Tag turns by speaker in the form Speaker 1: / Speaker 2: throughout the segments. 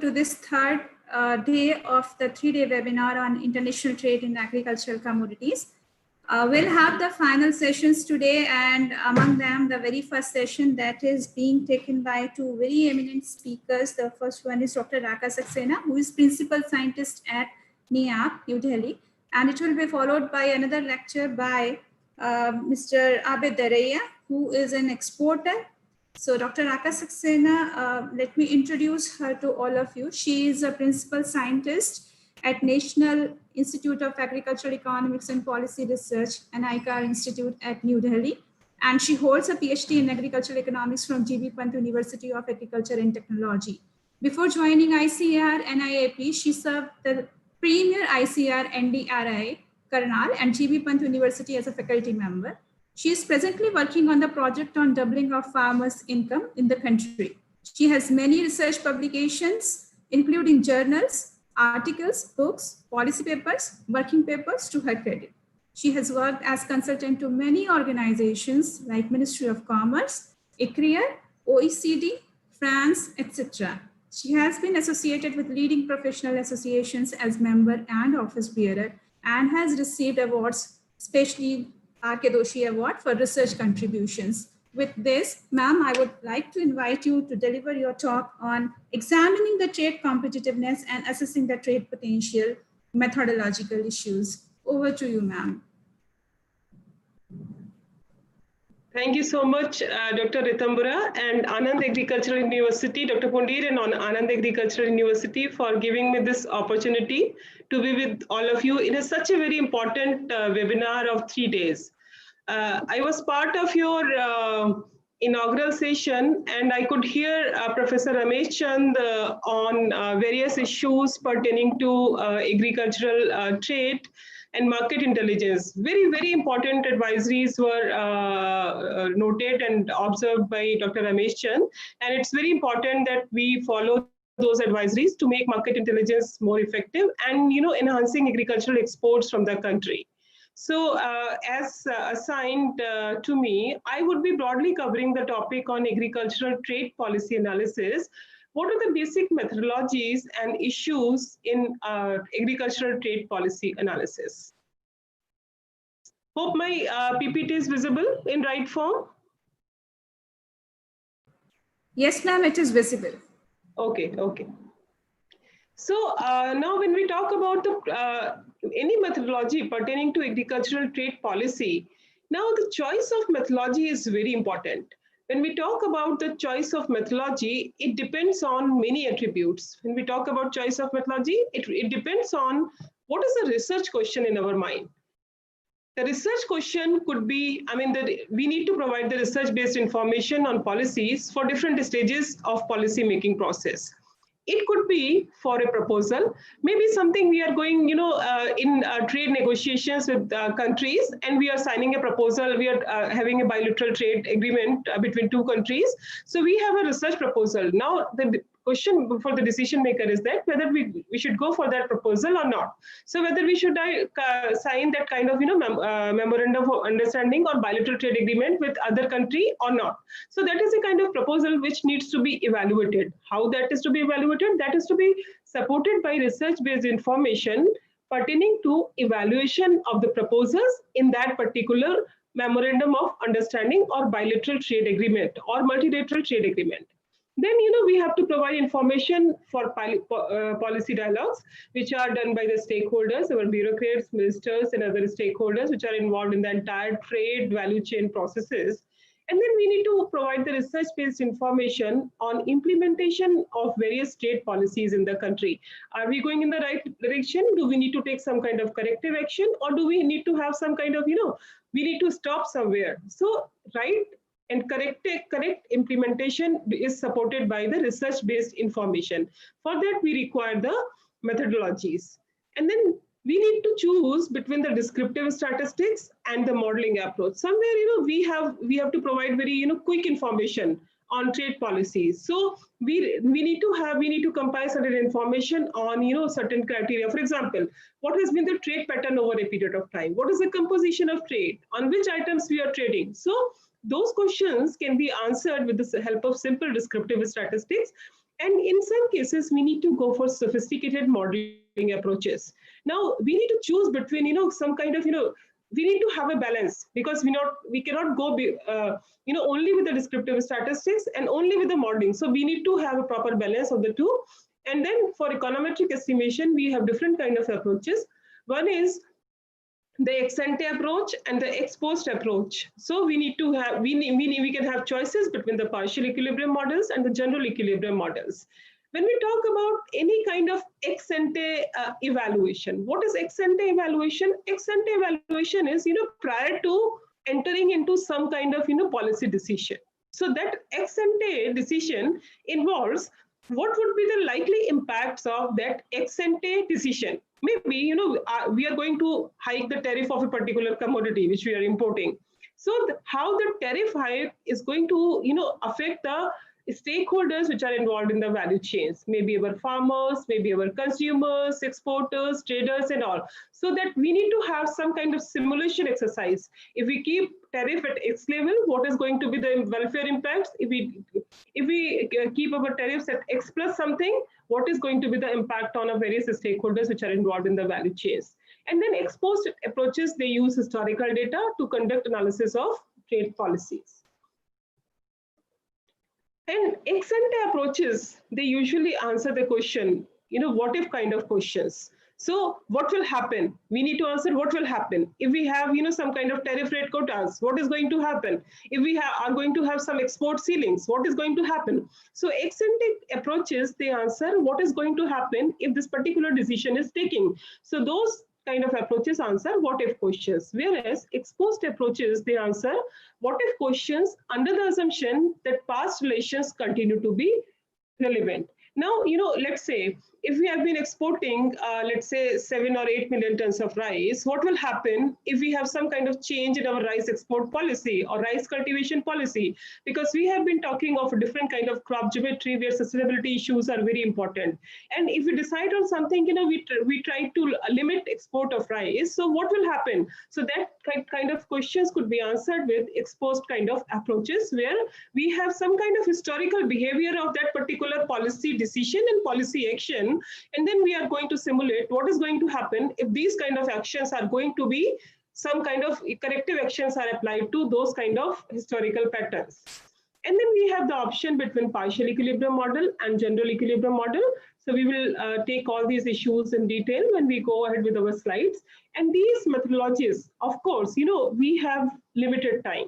Speaker 1: to this third day of the 3-day webinar on international trade in agricultural commodities. We'll have the final sessions today, and among them, the very first session that is being taken by two very eminent speakers. The first one is Dr. Raka Saxena, who is Principal Scientist at NIAP, New Delhi. And it will be followed by another lecture by Mr. Abid Daraya, who is an exporter. So Dr. Raka Saxena, let me introduce her to all of you. She is a Principal Scientist at National Institute of Agricultural Economics and Policy Research, an ICAR Institute at New Delhi. And she holds a PhD in Agricultural Economics from G.B. Pant University of Agriculture and Technology. Before joining ICAR and IAP, she served the premier ICAR NDRI Karnal and G.B. Pant University as a faculty member. She is presently working on the project on doubling of farmers' income in the country. She has many research publications, including journals, articles, books, policy papers, working papers to her credit. She has worked as consultant to many organizations like Ministry of Commerce, ICRIER, OECD, France, etc. She has been associated with leading professional associations as member and office bearer and has received awards, especially R.K. Doshi Award for research contributions. With this, ma'am, I would like to invite you to deliver your talk on examining the trade competitiveness and assessing the trade potential methodological issues. Over to you, ma'am.
Speaker 2: Thank you so much, Dr. Ritambura and Anand Agricultural University, Dr. Pundir and Anand Agricultural University for giving me this opportunity to be with all of you in such a very important webinar of 3 days. I was part of your inaugural session, and I could hear Professor Ramesh Chand on various issues pertaining to agricultural trade and market intelligence. Very, very important advisories were noted and observed by Dr. Ramesh Chand, and it's very important that we follow those advisories to make market intelligence more effective and enhancing agricultural exports from the country. So as assigned to me, I would be broadly covering the topic on agricultural trade policy analysis. What are the basic methodologies and issues in agricultural trade policy analysis? Hope my PPT is visible in right form.
Speaker 1: Yes, ma'am, it is visible.
Speaker 2: Okay, okay. So now when we talk about any methodology pertaining to agricultural trade policy, now the choice of methodology is very important. When we talk about the choice of methodology, it depends on many attributes. When we talk about choice of methodology, it depends on what is the research question in our mind. The research question could be, we need to provide the research-based information on policies for different stages of policy making process. It could be for a proposal, maybe something we are going, in trade negotiations with countries, and we are signing a proposal, we are having a bilateral trade agreement between two countries. So we have a research proposal. Now, the question for the decision maker is that whether we should go for that proposal or not. So whether we should sign that kind of, memorandum of understanding or bilateral trade agreement with other country or not. So that is a kind of proposal which needs to be evaluated. How that is to be evaluated? That is to be supported by research-based information pertaining to evaluation of the proposals in that particular memorandum of understanding or bilateral trade agreement or multilateral trade agreement. Then, we have to provide information for policy dialogues, which are done by the stakeholders, our bureaucrats, ministers, and other stakeholders, which are involved in the entire trade value chain processes. And then we need to provide the research-based information on implementation of various trade policies in the country. Are we going in the right direction? Do we need to take some kind of corrective action? Or do we need to have some kind of, we need to stop somewhere? So, right and correct implementation is supported by the research-based information. For that, we require the methodologies. And then we need to choose between the descriptive statistics and the modeling approach. Somewhere, we have to provide very, quick information on trade policies. So we need to compile certain information on, certain criteria. For example, what has been the trade pattern over a period of time? What is the composition of trade? On which items we are trading? So those questions can be answered with the help of simple descriptive statistics. And in some cases, we need to go for sophisticated modeling approaches. Now, we need to choose between, some kind of, we need to have a balance, because we cannot go, only with the descriptive statistics and only with the modeling. So we need to have a proper balance of the two. And then for econometric estimation, we have different kind of approaches. One is the ex ante approach and the ex post approach. So we need to have, we can have choices between the partial equilibrium models and the general equilibrium models. When we talk about any kind of ex ante evaluation, what is ex ante evaluation? Ex ante evaluation is, prior to entering into some kind of, policy decision. So that ex ante decision involves what would be the likely impacts of that ex ante decision. Maybe, we are going to hike the tariff of a particular commodity which we are importing. So how the tariff hike is going to, affect the stakeholders which are involved in the value chains, maybe our farmers, maybe our consumers, exporters, traders, and all. So that we need to have some kind of simulation exercise. If we keep tariff at X level, what is going to be the welfare impacts? If we keep our tariffs at X plus something, what is going to be the impact on our various stakeholders which are involved in the value chains? And then ex post approaches, they use historical data to conduct analysis of trade policies. And ex ante approaches, they usually answer the question, what if kind of questions. So what will happen? We need to answer what will happen. If we have, some kind of tariff rate quotas, what is going to happen? If we are going to have some export ceilings, what is going to happen? So ex ante approaches, they answer what is going to happen if this particular decision is taken. So those kind of approaches answer what if questions, whereas ex post approaches, they answer what if questions under the assumption that past relations continue to be relevant. Now, let's say if we have been exporting, let's say 7 or 8 million tons of rice, what will happen if we have some kind of change in our rice export policy or rice cultivation policy? Because we have been talking of a different kind of crop geometry where sustainability issues are very important. And if we decide on something, we try to limit export of rice. So what will happen? So that kind of questions could be answered with ex post kind of approaches, where we have some kind of historical behavior of that particular policy decision and policy action. And then we are going to simulate what is going to happen if these kind of actions are going to be some kind of corrective actions are applied to those kind of historical patterns. And then we have the option between partial equilibrium model and general equilibrium model. So we will take all these issues in detail when we go ahead with our slides. And these methodologies, of course, we have limited time.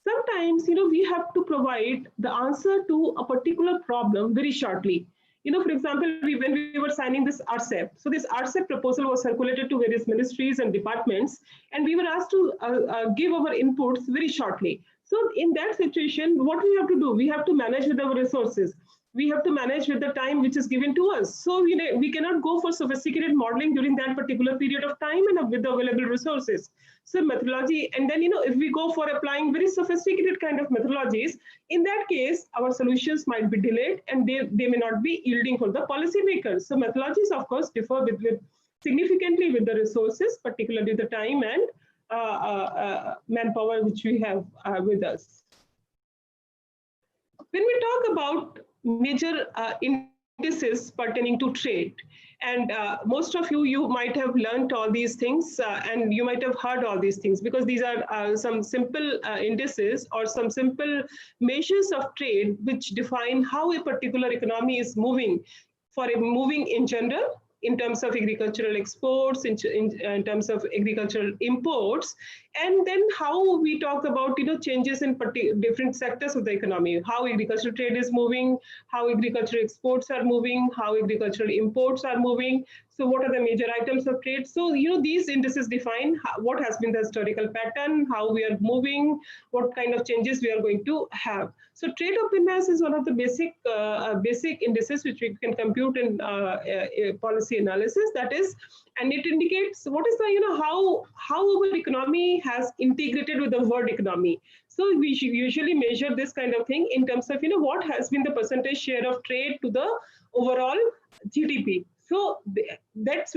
Speaker 2: Sometimes, we have to provide the answer to a particular problem very shortly. For example, when we were signing this RCEP, so this RCEP proposal was circulated to various ministries and departments, and we were asked to give our inputs very shortly. So in that situation, what we have to do? We have to manage with our resources. We have to manage with the time which is given to us. So we cannot go for sophisticated modeling during that particular period of time and with the available resources. So methodology, and then if we go for applying very sophisticated kind of methodologies, in that case, our solutions might be delayed and they may not be yielding for the policymakers. So methodologies, of course, differ with significantly with the resources, particularly the time and manpower which we have with us. When we talk about major indices pertaining to trade, and most of you might have learned all these things and you might have heard all these things, because these are some simple indices or some simple measures of trade which define how a particular economy is moving in general, in terms of agricultural exports, in terms of agricultural imports, and then how we talk about changes in different sectors of the economy, how agricultural trade is moving, how agricultural exports are moving, how agricultural imports are moving. So what are the major items of trade? So these indices define what has been the historical pattern, how we are moving, what kind of changes we are going to have. So trade openness is one of the basic indices which we can compute in policy analysis. That is, and it indicates what is the how our economy has integrated with the world economy. So we usually measure this kind of thing in terms of what has been the percentage share of trade to the overall GDP. So that's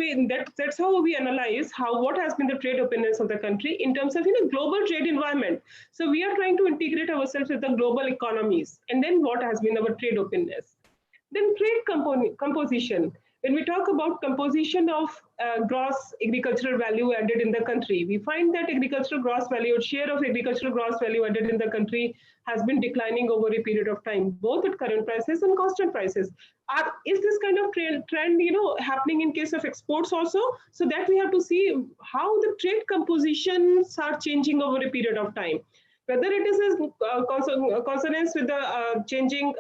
Speaker 2: how we analyze what has been the trade openness of the country in terms of global trade environment. So we are trying to integrate ourselves with the global economies, and then what has been our trade openness. Then trade composition. When we talk about composition of gross agricultural value added in the country, we find that agricultural gross value, share of agricultural gross value added in the country has been declining over a period of time, both at current prices and constant prices. Is this kind of trend, happening in case of exports also? So that we have to see how the trade compositions are changing over a period of time. Whether it is in consonance with the changing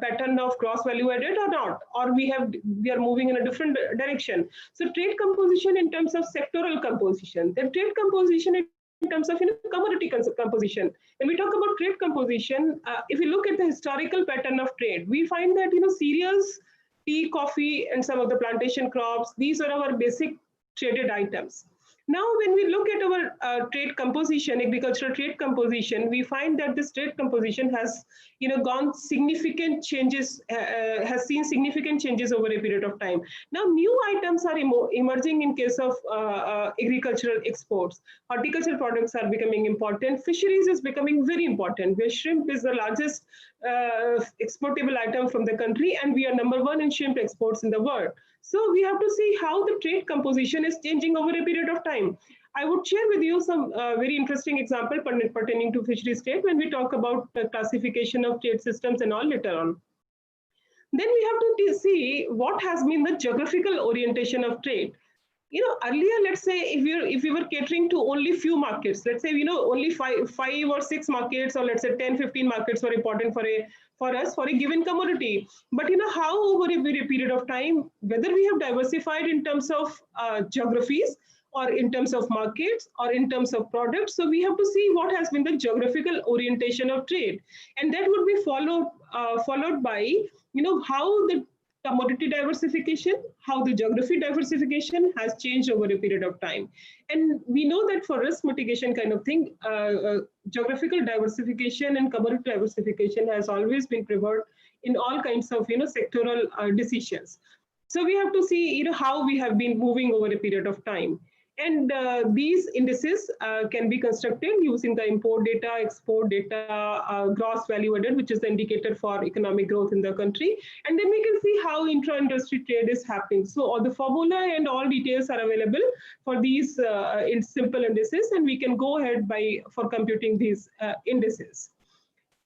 Speaker 2: pattern of gross value added or not, or we are moving in a different direction. So trade composition in terms of sectoral composition, then trade composition in terms of commodity composition. When we talk about trade composition, if you look at the historical pattern of trade, we find that cereals, tea, coffee, and some of the plantation crops, these are our basic traded items. Now, when we look at our trade composition, agricultural trade composition, we find that this trade composition has, gone significant changes, has seen significant changes over a period of time. Now, new items are emerging in case of agricultural exports. Horticultural products are becoming important. Fisheries is becoming very important, where shrimp is the largest exportable item from the country, and we are #1 in shrimp exports in the world. So we have to see how the trade composition is changing over a period of time. I would share with you some very interesting example pertaining to fisheries trade when we talk about the classification of trade systems and all later on. Then we have to see what has been the geographical orientation of trade. Earlier, let's say if we were catering to only few markets, let's say only five or six markets, or let's say 10-15 markets were important for us for a given commodity. But how over a period of time, whether we have diversified in terms of geographies, or in terms of markets, or in terms of products. So we have to see what has been the geographical orientation of trade, and that would be followed by how the commodity diversification, how the geography diversification has changed over a period of time. And we know that for risk mitigation kind of thing, geographical diversification and commodity diversification has always been preferred in all kinds of sectoral decisions. So we have to see how we have been moving over a period of time. And these indices can be constructed using the import data, export data, gross value added, which is the indicator for economic growth in the country. And then we can see how intra-industry trade is happening. So all the formula and all details are available for these in simple indices, and we can go ahead for computing these indices.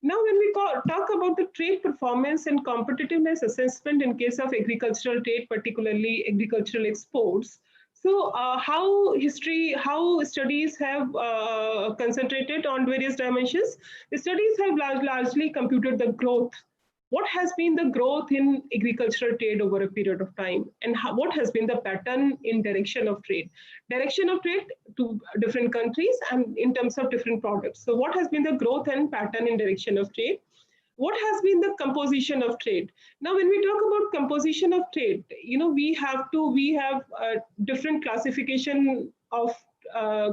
Speaker 2: Now, when we talk about the trade performance and competitiveness assessment in case of agricultural trade, particularly agricultural exports, so how studies have concentrated on various dimensions? The studies have largely computed the growth. What has been the growth in agricultural trade over a period of time, and what has been the pattern in direction of trade? Direction of trade to different countries and in terms of different products. So what has been the growth and pattern in direction of trade? What has been the composition of trade? Now, when we talk about composition of trade, we have different classification of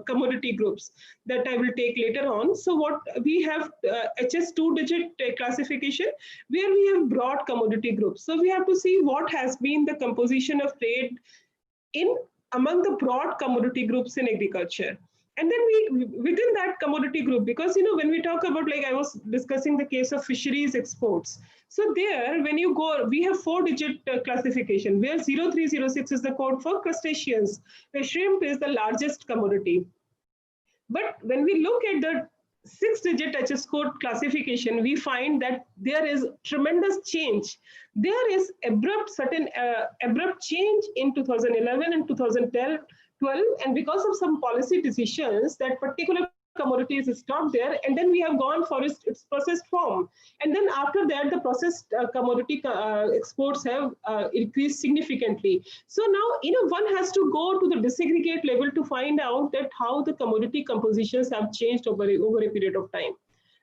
Speaker 2: commodity groups that I will take later on. So what we have HS 2-digit classification, where we have broad commodity groups. So we have to see what has been the composition of trade among the broad commodity groups in agriculture. And then within that commodity group, because when we talk about, like I was discussing the case of fisheries exports. So there, when you go, we have 4-digit classification, where 0306 is the code for crustaceans, where shrimp is the largest commodity. But when we look at the 6-digit HS code classification, we find that there is tremendous change. There is abrupt change in 2011 and 2012, and because of some policy decisions, that particular commodity is stopped there, and then we have gone for its processed form. And then after that, the processed commodity exports have increased significantly. So now, one has to go to the disaggregate level to find out that how the commodity compositions have changed over a period of time.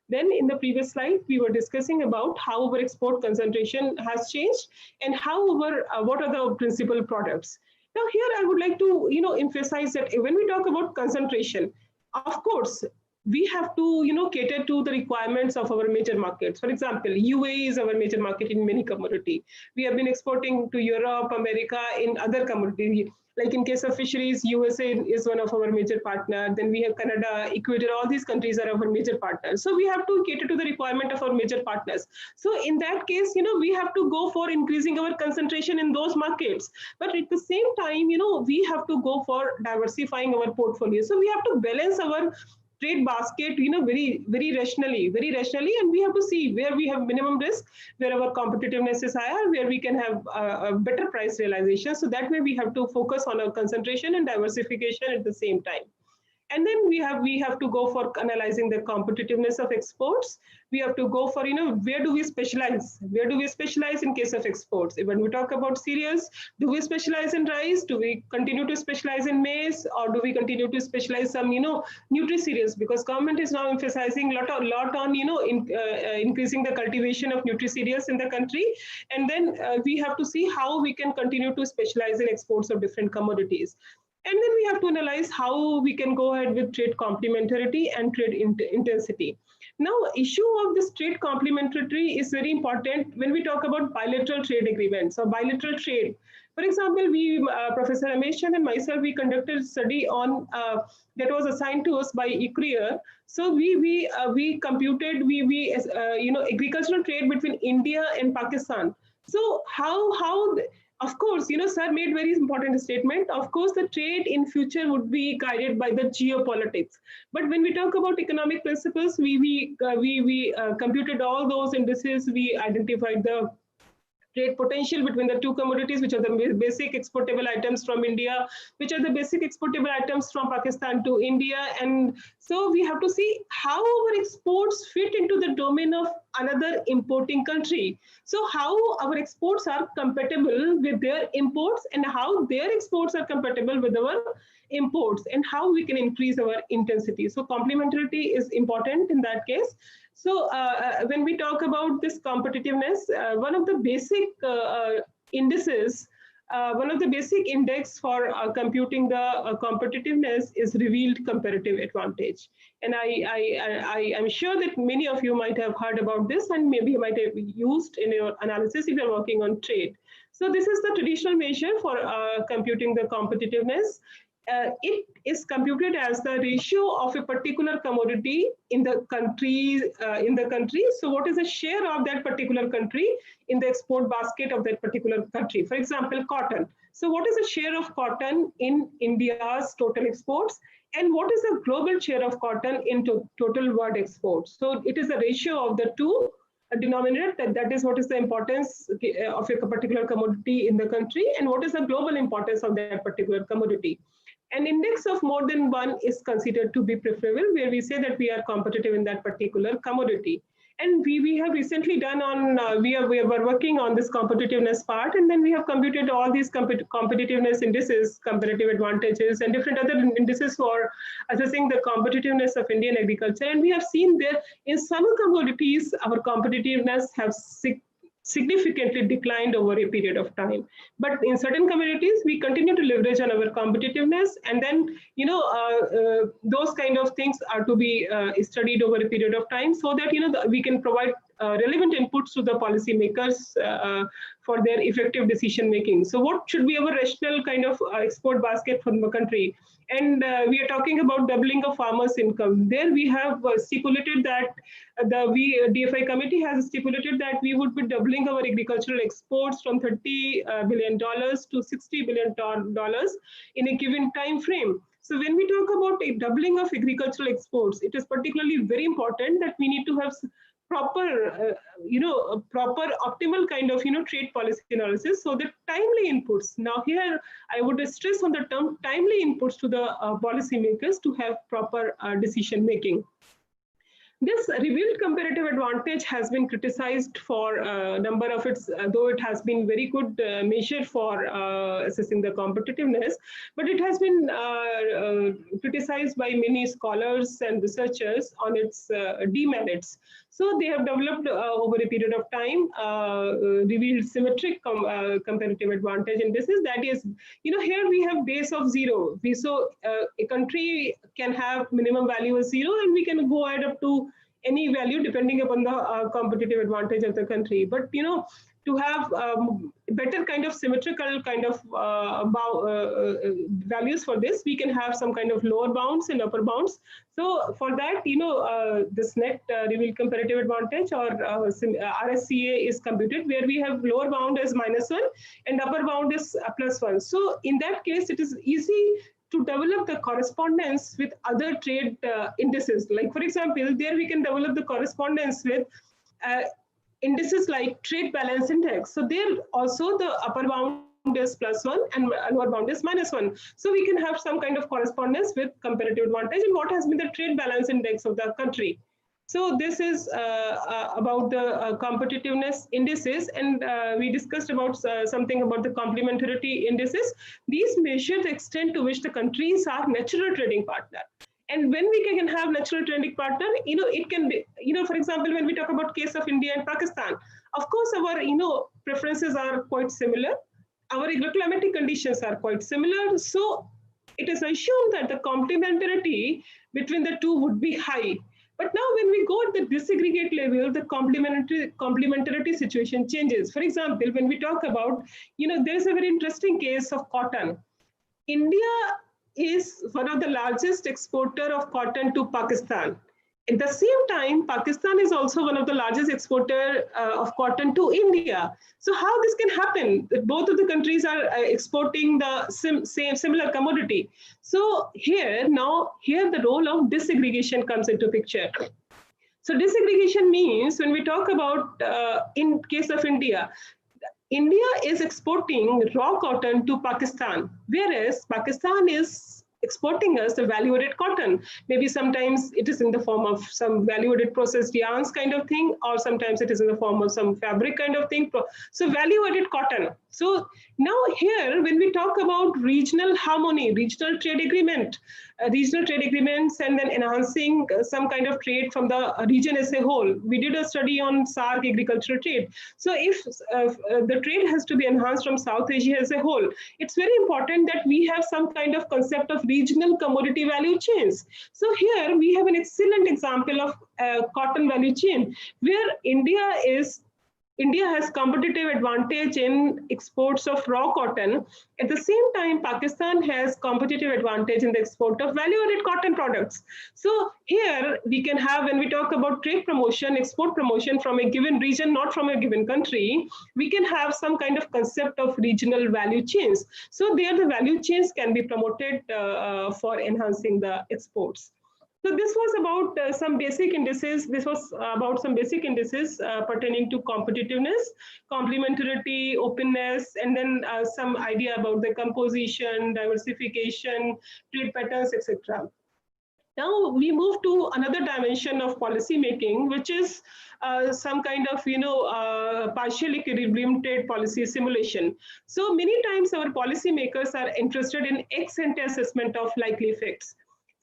Speaker 2: Then in the previous slide, we were discussing about how our export concentration has changed and what are the principal products. Now here I would like to emphasize that when we talk about concentration, of course, we have to, cater to the requirements of our major markets. For example, UAE is our major market in many commodity. We have been exporting to Europe, America, in other commodities. Like in case of fisheries, USA is one of our major partners. Then we have Canada, Ecuador, all these countries are our major partners. So we have to cater to the requirement of our major partners. So in that case, we have to go for increasing our concentration in those markets. But at the same time, we have to go for diversifying our portfolio. So we have to balance our trade basket, very rationally, and we have to see where we have minimum risk, where our competitiveness is higher, where we can have a better price realization. So that way we have to focus on our concentration and diversification at the same time. And then we have to go for analyzing the competitiveness of exports. We have to go for, where do we specialize? Where do we specialize in case of exports? When we talk about cereals, do we specialize in rice? Do we continue to specialize in maize? Or do we continue to specialize some, nutri-cereals? Because government is now emphasizing a lot on, increasing the cultivation of nutri-cereals in the country. And then we have to see how we can continue to specialize in exports of different commodities. And then we have to analyze how we can go ahead with trade complementarity and trade intensity. Now, issue of this trade complementarity is very important when we talk about bilateral trade agreements or bilateral trade. For example, Professor Ramesh Chand and myself, we conducted a study on that was assigned to us by ICRIER. So we computed agricultural trade between India and Pakistan. So how of course, sir made very important statement. Of course, the trade in future would be guided by the geopolitics. But when we talk about economic principles, we computed all those indices. We identified the trade potential between the two commodities, which are the basic exportable items from India, which are the basic exportable items from Pakistan to India. And so we have to see how our exports fit into the domain of another importing country. So how our exports are compatible with their imports and how their exports are compatible with our imports and how we can increase our intensity. So complementarity is important in that case. So when we talk about this competitiveness, one of the basic indices, one of the basic index for computing the competitiveness is revealed comparative advantage. And I am sure that many of you might have heard about this and maybe you might have used in your analysis if you're working on trade. So this is the traditional measure for computing the competitiveness. It is computed as the ratio of a particular commodity in the country. So what is the share of that particular country in the export basket of that particular country? For example, cotton. So what is the share of cotton in India's total exports? And what is the global share of cotton in total world exports? So it is the ratio of the two denominator, that is what is the importance of a particular commodity in the country and what is the global importance of that particular commodity. An index of more than one is considered to be preferable, where we say that we are competitive in that particular commodity. And we have recently done on, we were working on this competitiveness part, and then we have computed all these competitiveness indices, comparative advantages, and different other indices for assessing the competitiveness of Indian agriculture. And we have seen that in some commodities, our competitiveness has significantly declined over a period of time. But in certain communities, we continue to leverage on our competitiveness. And then, those kind of things are to be studied over a period of time so that, we can provide relevant inputs to the policymakers for their effective decision making. So what should be our rational kind of export basket from the country? And we are talking about doubling of farmers' income. There we have stipulated that the DFI committee has stipulated that we would be doubling our agricultural exports from $30 billion to $60 billion in a given time frame. So when we talk about a doubling of agricultural exports, it is particularly very important that we need to have proper, proper optimal kind of, trade policy analysis. So the timely inputs. Now here, I would stress on the term timely inputs to the policymakers to have proper decision making. This revealed comparative advantage has been criticized for a number of its, though it has been very good measure for assessing the competitiveness, but it has been criticized by many scholars and researchers on its demerits. So they have developed over a period of time, revealed symmetric comparative advantage indices. That is, here we have base of 0. A country can have minimum value as 0, and we can go ahead up to any value depending upon the competitive advantage of the country. But to have better kind of symmetrical kind of values for this, we can have some kind of lower bounds and upper bounds. So for that, this net revealed comparative advantage, or RSCA, is computed, where we have lower bound as -1 and upper bound is +1. So in that case, it is easy to develop the correspondence with other trade indices. Like, for example, there we can develop the correspondence with indices like trade balance index. So there also the upper bound is +1 and lower bound is -1. So we can have some kind of correspondence with comparative advantage and what has been the trade balance index of the country. So this is about the competitiveness indices, and we discussed about something about the complementarity indices. These measure the extent to which the countries are natural trading partner. And when we can have natural trading partner, it can be, for example, when we talk about case of India and Pakistan, of course, our, preferences are quite similar. Our climatic conditions are quite similar. So it is assumed that the complementarity between the two would be high. But now when we go at the disaggregate level, the complementarity situation changes. For example, when we talk about, there is a very interesting case of cotton. India is one of the largest exporter of cotton to Pakistan. At the same time, Pakistan is also one of the largest exporter of cotton to India. So how this can happen? Both of the countries are exporting the similar commodity. So here the role of disaggregation comes into picture. So disaggregation means when we talk about, in case of India, India is exporting raw cotton to Pakistan, whereas Pakistan is exporting us the value-added cotton. Maybe sometimes it is in the form of some value-added processed yarns kind of thing, or sometimes it is in the form of some fabric kind of thing. So value-added cotton. So now here, when we talk about regional harmony, regional trade agreements, and then enhancing some kind of trade from the region as a whole. We did a study on SAARC agricultural trade. So if the trade has to be enhanced from South Asia as a whole, it's very important that we have some kind of concept of regional commodity value chains. So here we have an excellent example of cotton value chain, where India has competitive advantage in exports of raw cotton. At the same time, Pakistan has competitive advantage in the export of value-added cotton products. So here we can have, when we talk about trade promotion, export promotion from a given region, not from a given country, we can have some kind of concept of regional value chains. So there the value chains can be promoted for enhancing the exports. So this was about some basic indices. This was about some basic indices pertaining to competitiveness, complementarity, openness, and then some idea about the composition, diversification, trade patterns, etc. Now we move to another dimension of policy making, which is some kind of, partial equilibrium trade policy simulation. So many times our policymakers are interested in ex-ante assessment of likely effects.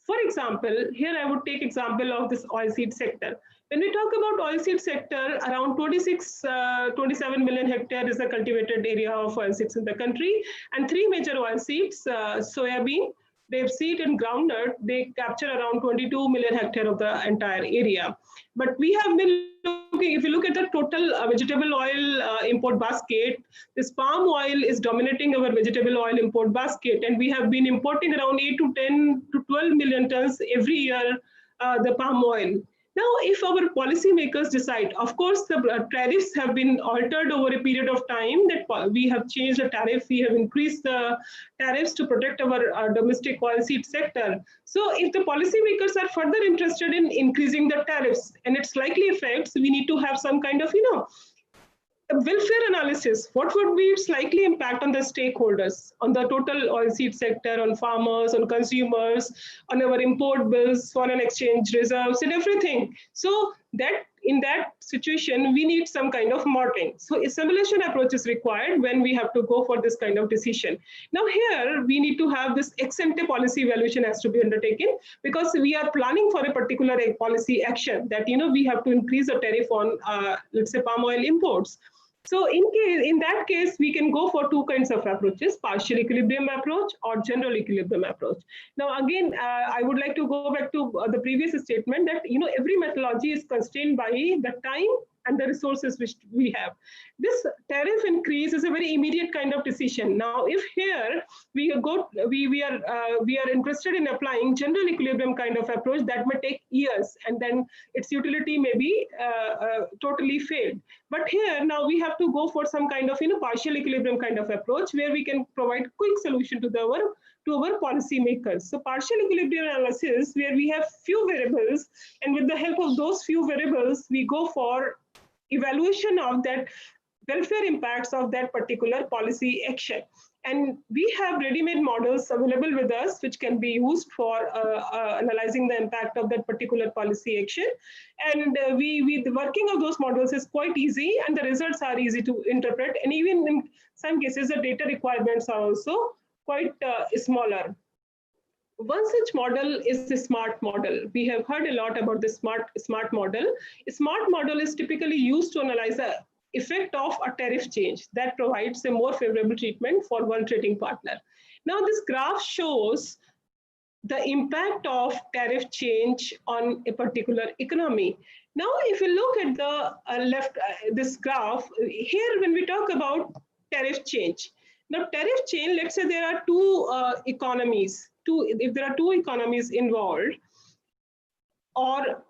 Speaker 2: For example, here I would take example of this oilseed sector. When we talk about oilseed sector, around 27 million hectare is the cultivated area of oilseeds in the country, and three major oilseeds, soybean, rapeseed, and groundnut, they capture around 22 million hectare of the entire area. But we have been looking, if you look at the total vegetable oil import basket, this palm oil is dominating our vegetable oil import basket, and we have been importing around 8 to 10 to 12 million tons every year, the palm oil. Now, if our policymakers decide, of course, the tariffs have been altered over a period of time, that we have changed the tariff, we have increased the tariffs to protect our domestic oilseed sector. So if the policymakers are further interested in increasing the tariffs and its likely effects, we need to have some kind of, welfare analysis. What would be its likely impact on the stakeholders, on the total oilseed sector, on farmers, on consumers, on our import bills, foreign exchange reserves, and everything. So that in that situation, we need some kind of modeling. So a simulation approach is required when we have to go for this kind of decision. Now here, we need to have this ex-ante policy evaluation has to be undertaken, because we are planning for a particular policy action that, we have to increase the tariff on, let's say, palm oil imports. So in that case, we can go for two kinds of approaches, partial equilibrium approach or general equilibrium approach. Now, again, I would like to go back to the previous statement that, every methodology is constrained by the time and the resources which we have. This tariff increase is a very immediate kind of decision. Now, if here we are interested in applying general equilibrium kind of approach, that may take years, and then its utility may be totally failed. But here now we have to go for some kind of partial equilibrium kind of approach where we can provide quick solution to our policy makers. So partial equilibrium analysis, where we have few variables, and with the help of those few variables, we go for evaluation of that welfare impacts of that particular policy action. And we have ready-made models available with us, which can be used for analyzing the impact of that particular policy action. And the working of those models is quite easy, and the results are easy to interpret. And even in some cases, the data requirements are also quite smaller. One such model is the SMART model. We have heard a lot about the SMART model. A SMART model is typically used to analyze the effect of a tariff change that provides a more favorable treatment for one trading partner. Now, this graph shows the impact of tariff change on a particular economy. Now, if you look at the left, this graph, here when we talk about tariff change, now tariff change, let's say there are two economies, if there are two economies involved, or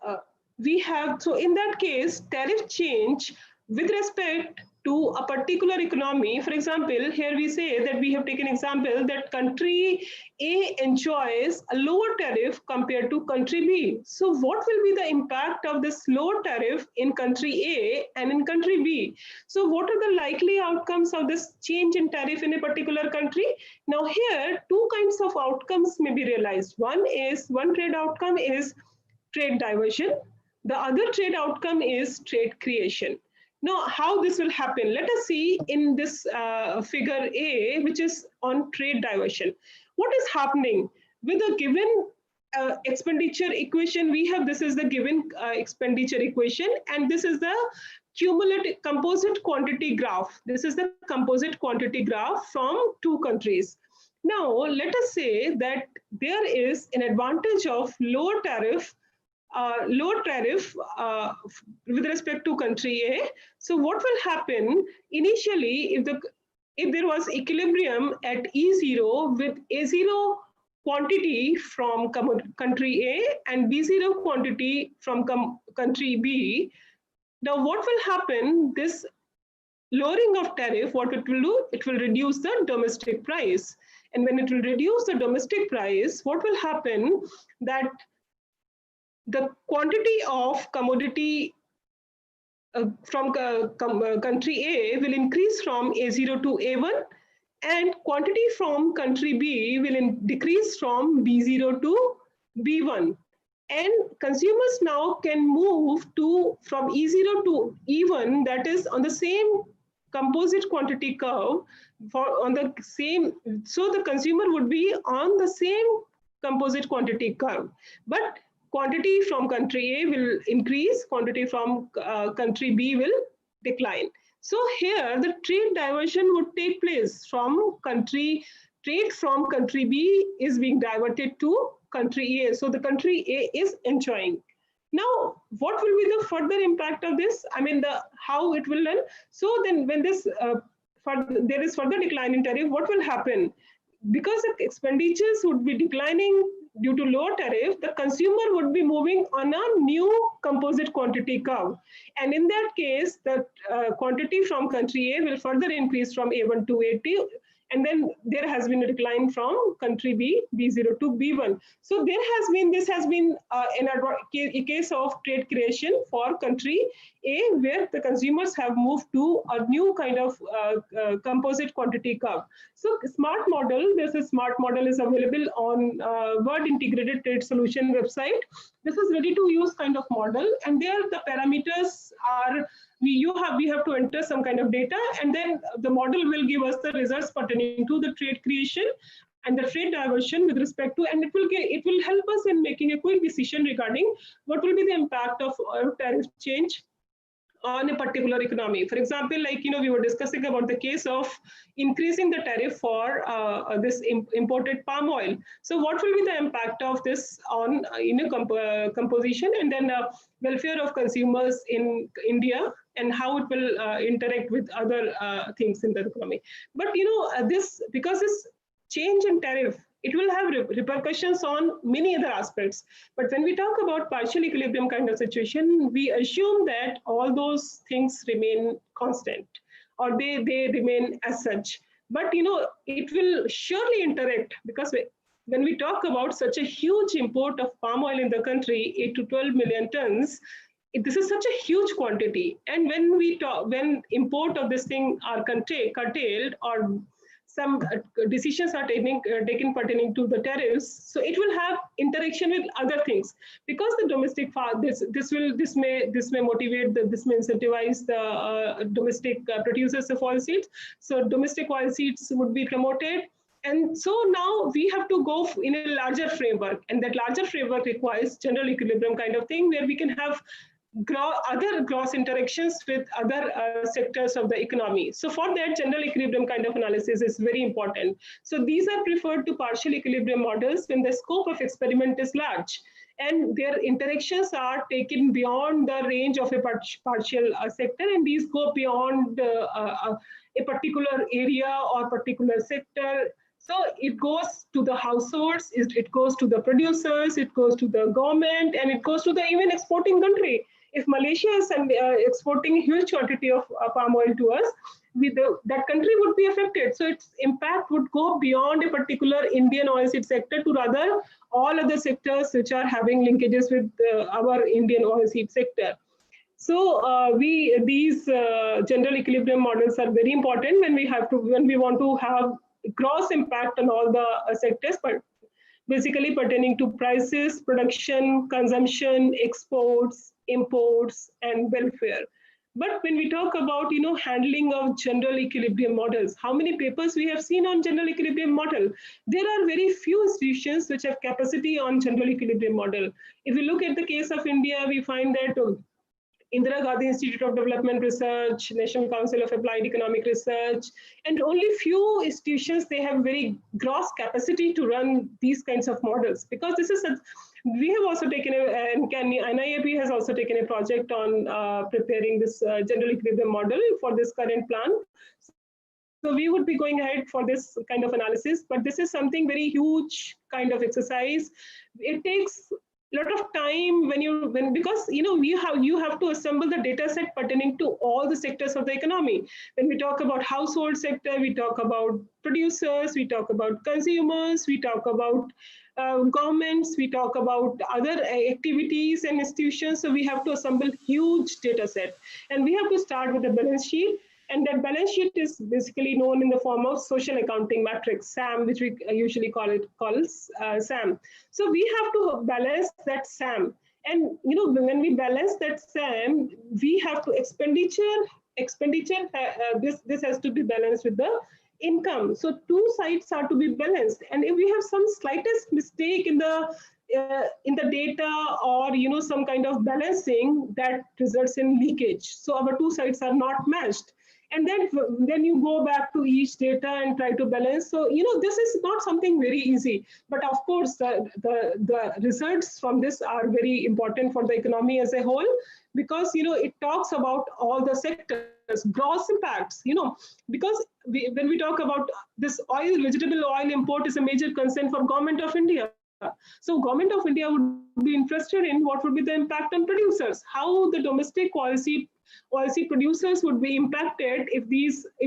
Speaker 2: so in that case, tariff change with respect to a particular economy. For example, here we say that we have taken example that country A enjoys a lower tariff compared to country B. So what will be the impact of this lower tariff in country A and in country B? So what are the likely outcomes of this change in tariff in a particular country? Now here, two kinds of outcomes may be realized. One trade outcome is trade diversion. The other trade outcome is trade creation. Now, how this will happen? Let us see in this figure A, which is on trade diversion. What is happening with a given expenditure equation? We have, this is the given expenditure equation, and this is the cumulative composite quantity graph. This is the composite quantity graph from two countries. Now, let us say that there is an advantage of lower tariff with respect to country A. So what will happen initially if there was equilibrium at E0 with A0 quantity from country A and B0 quantity from country B? Now what will happen? This lowering of tariff, what it will do? It will reduce the domestic price. And when it will reduce the domestic price, what will happen? That the quantity of commodity from country A will increase from A0 to A1, and quantity from country B will decrease from B0 to B1. And consumers now can move from E0 to E1, that is on the same composite quantity curve, so the consumer would be on the same composite quantity curve. But quantity from country A will increase, quantity from country B will decline. So here the trade diversion would take place from trade from country B is being diverted to country A. So the country A is enjoying. Now, what will be the further impact of this? I mean, how it will run. So then when there is further decline in tariff, what will happen? Because the expenditures would be declining due to low tariff, the consumer would be moving on a new composite quantity curve. And in that case, the quantity from country A will further increase from A1 to And then there has been a decline from country B, B0 to B1. So this has been a case of trade creation for country A, where the consumers have moved to a new kind of composite quantity curve. So smart model, there's a smart model is available on World Integrated Trade Solution website. This is ready to use kind of model, and there the parameters are we have to enter some kind of data, and then the model will give us the results pertaining to the trade creation and the trade diversion with respect to, and it will help us in making a quick decision regarding what will be the impact of tariff change on a particular economy. For example, like we were discussing about the case of increasing the tariff for this imported palm oil. So what will be the impact of this on composition and then welfare of consumers in India, and how it will interact with other things in the economy. But because this change in tariff, it will have repercussions on many other aspects. But when we talk about partial equilibrium kind of situation, we assume that all those things remain constant, or they remain as such. But it will surely interact, because when we talk about such a huge import of palm oil in the country, 8 to 12 million tons, this is such a huge quantity. And when import of this thing are curtailed, or some decisions are taken pertaining to the tariffs, so it will have interaction with other things, because the domestic this may motivate this may incentivize the domestic producers of oil seeds. So domestic oil seeds would be promoted. And so now we have to go in a larger framework, and that larger framework requires general equilibrium kind of thing, where we can have other gross interactions with other sectors of the economy. So for that, general equilibrium kind of analysis is very important. So these are preferred to partial equilibrium models when the scope of experiment is large, and their interactions are taken beyond the range of a partial sector, and these go beyond a particular area or particular sector. So it goes to the households, it goes to the producers, it goes to the government, and it goes to the even exporting country. If Malaysia is exporting a huge quantity of palm oil to us, that country would be affected. So its impact would go beyond a particular Indian oilseed sector to rather all other sectors which are having linkages with our Indian oilseed sector. So these general equilibrium models are very important when we want to have gross impact on all the sectors, but basically pertaining to prices, production, consumption, exports, imports, and welfare. But when we talk about handling of general equilibrium models, how many papers we have seen on general equilibrium model? There are very few institutions which have capacity on general equilibrium model. If we look at the case of India, we find that Indira Gandhi Institute of Development Research, National Council of Applied Economic Research, and only few institutions, they have very gross capacity to run these kinds of models. Because this is we have also taken and NIAP has also taken a project on preparing this general equilibrium model for this current plan. So we would be going ahead for this kind of analysis, but this is something very huge kind of exercise. It takes a lot of time because you have to assemble the data set pertaining to all the sectors of the economy. When we talk about household sector, we talk about producers, we talk about consumers, we talk about governments, we talk about other activities and institutions. So we have to assemble huge data set, and we have to start with a balance sheet. And that balance sheet is basically known in the form of social accounting matrix, SAM, which we usually calls SAM. So we have to balance that SAM. And when we balance that SAM, we have to expenditure. This has to be balanced with the income. So two sides are to be balanced. And if we have some slightest mistake in the data, or some kind of balancing, that results in leakage. So our two sides are not matched. And then you go back to each data and try to balance. So, this is not something very easy. But of course, the results from this are very important for the economy as a whole, because, it talks about all the sectors, gross impacts, because when we talk about this vegetable oil import is a major concern for Government of India. So Government of India would be interested in what would be the impact on producers, how the domestic oilseed oilseed producers would be impacted if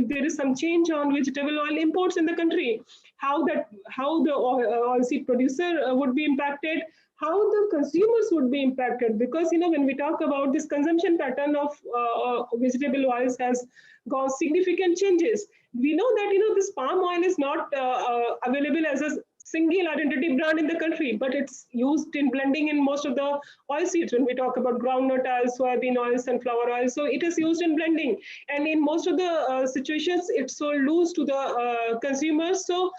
Speaker 2: there is some change on vegetable oil imports in the country, how the oilseed producer would be impacted, how the consumers would be impacted. Because when we talk about this consumption pattern of vegetable oils has gone significant changes. We know that this palm oil is not available as a single identity brand in the country, but it's used in blending in most of the oil seeds. When we talk about groundnut oil, soybean oil, sunflower oil, so it is used in blending, and in most of the situations it's sold loose to the consumers. So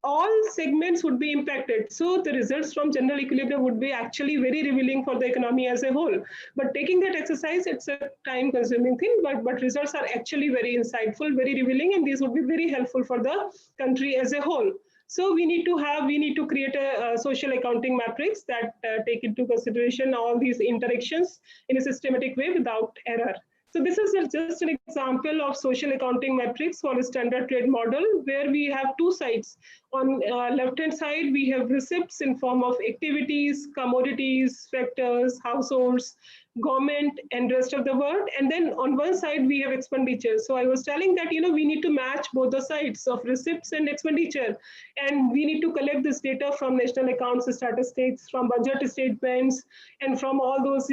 Speaker 2: all segments would be impacted. So the results from general equilibrium would be actually very revealing for the economy as a whole. But taking that exercise, it's a time consuming thing, but results are actually very insightful, very revealing, and these would be very helpful for the country as a whole. So we need to create a social accounting matrix that take into consideration all these interactions in a systematic way without error. So this is just an example of social accounting matrix for a standard trade model, where we have two sides. On left-hand side, we have receipts in form of activities, commodities, factors, households, government, and rest of the world. And then on one side, we have expenditure. So I was telling that, we need to match both the sides of receipts and expenditure. And we need to collect this data from national accounts statistics, from budget statements, and from all those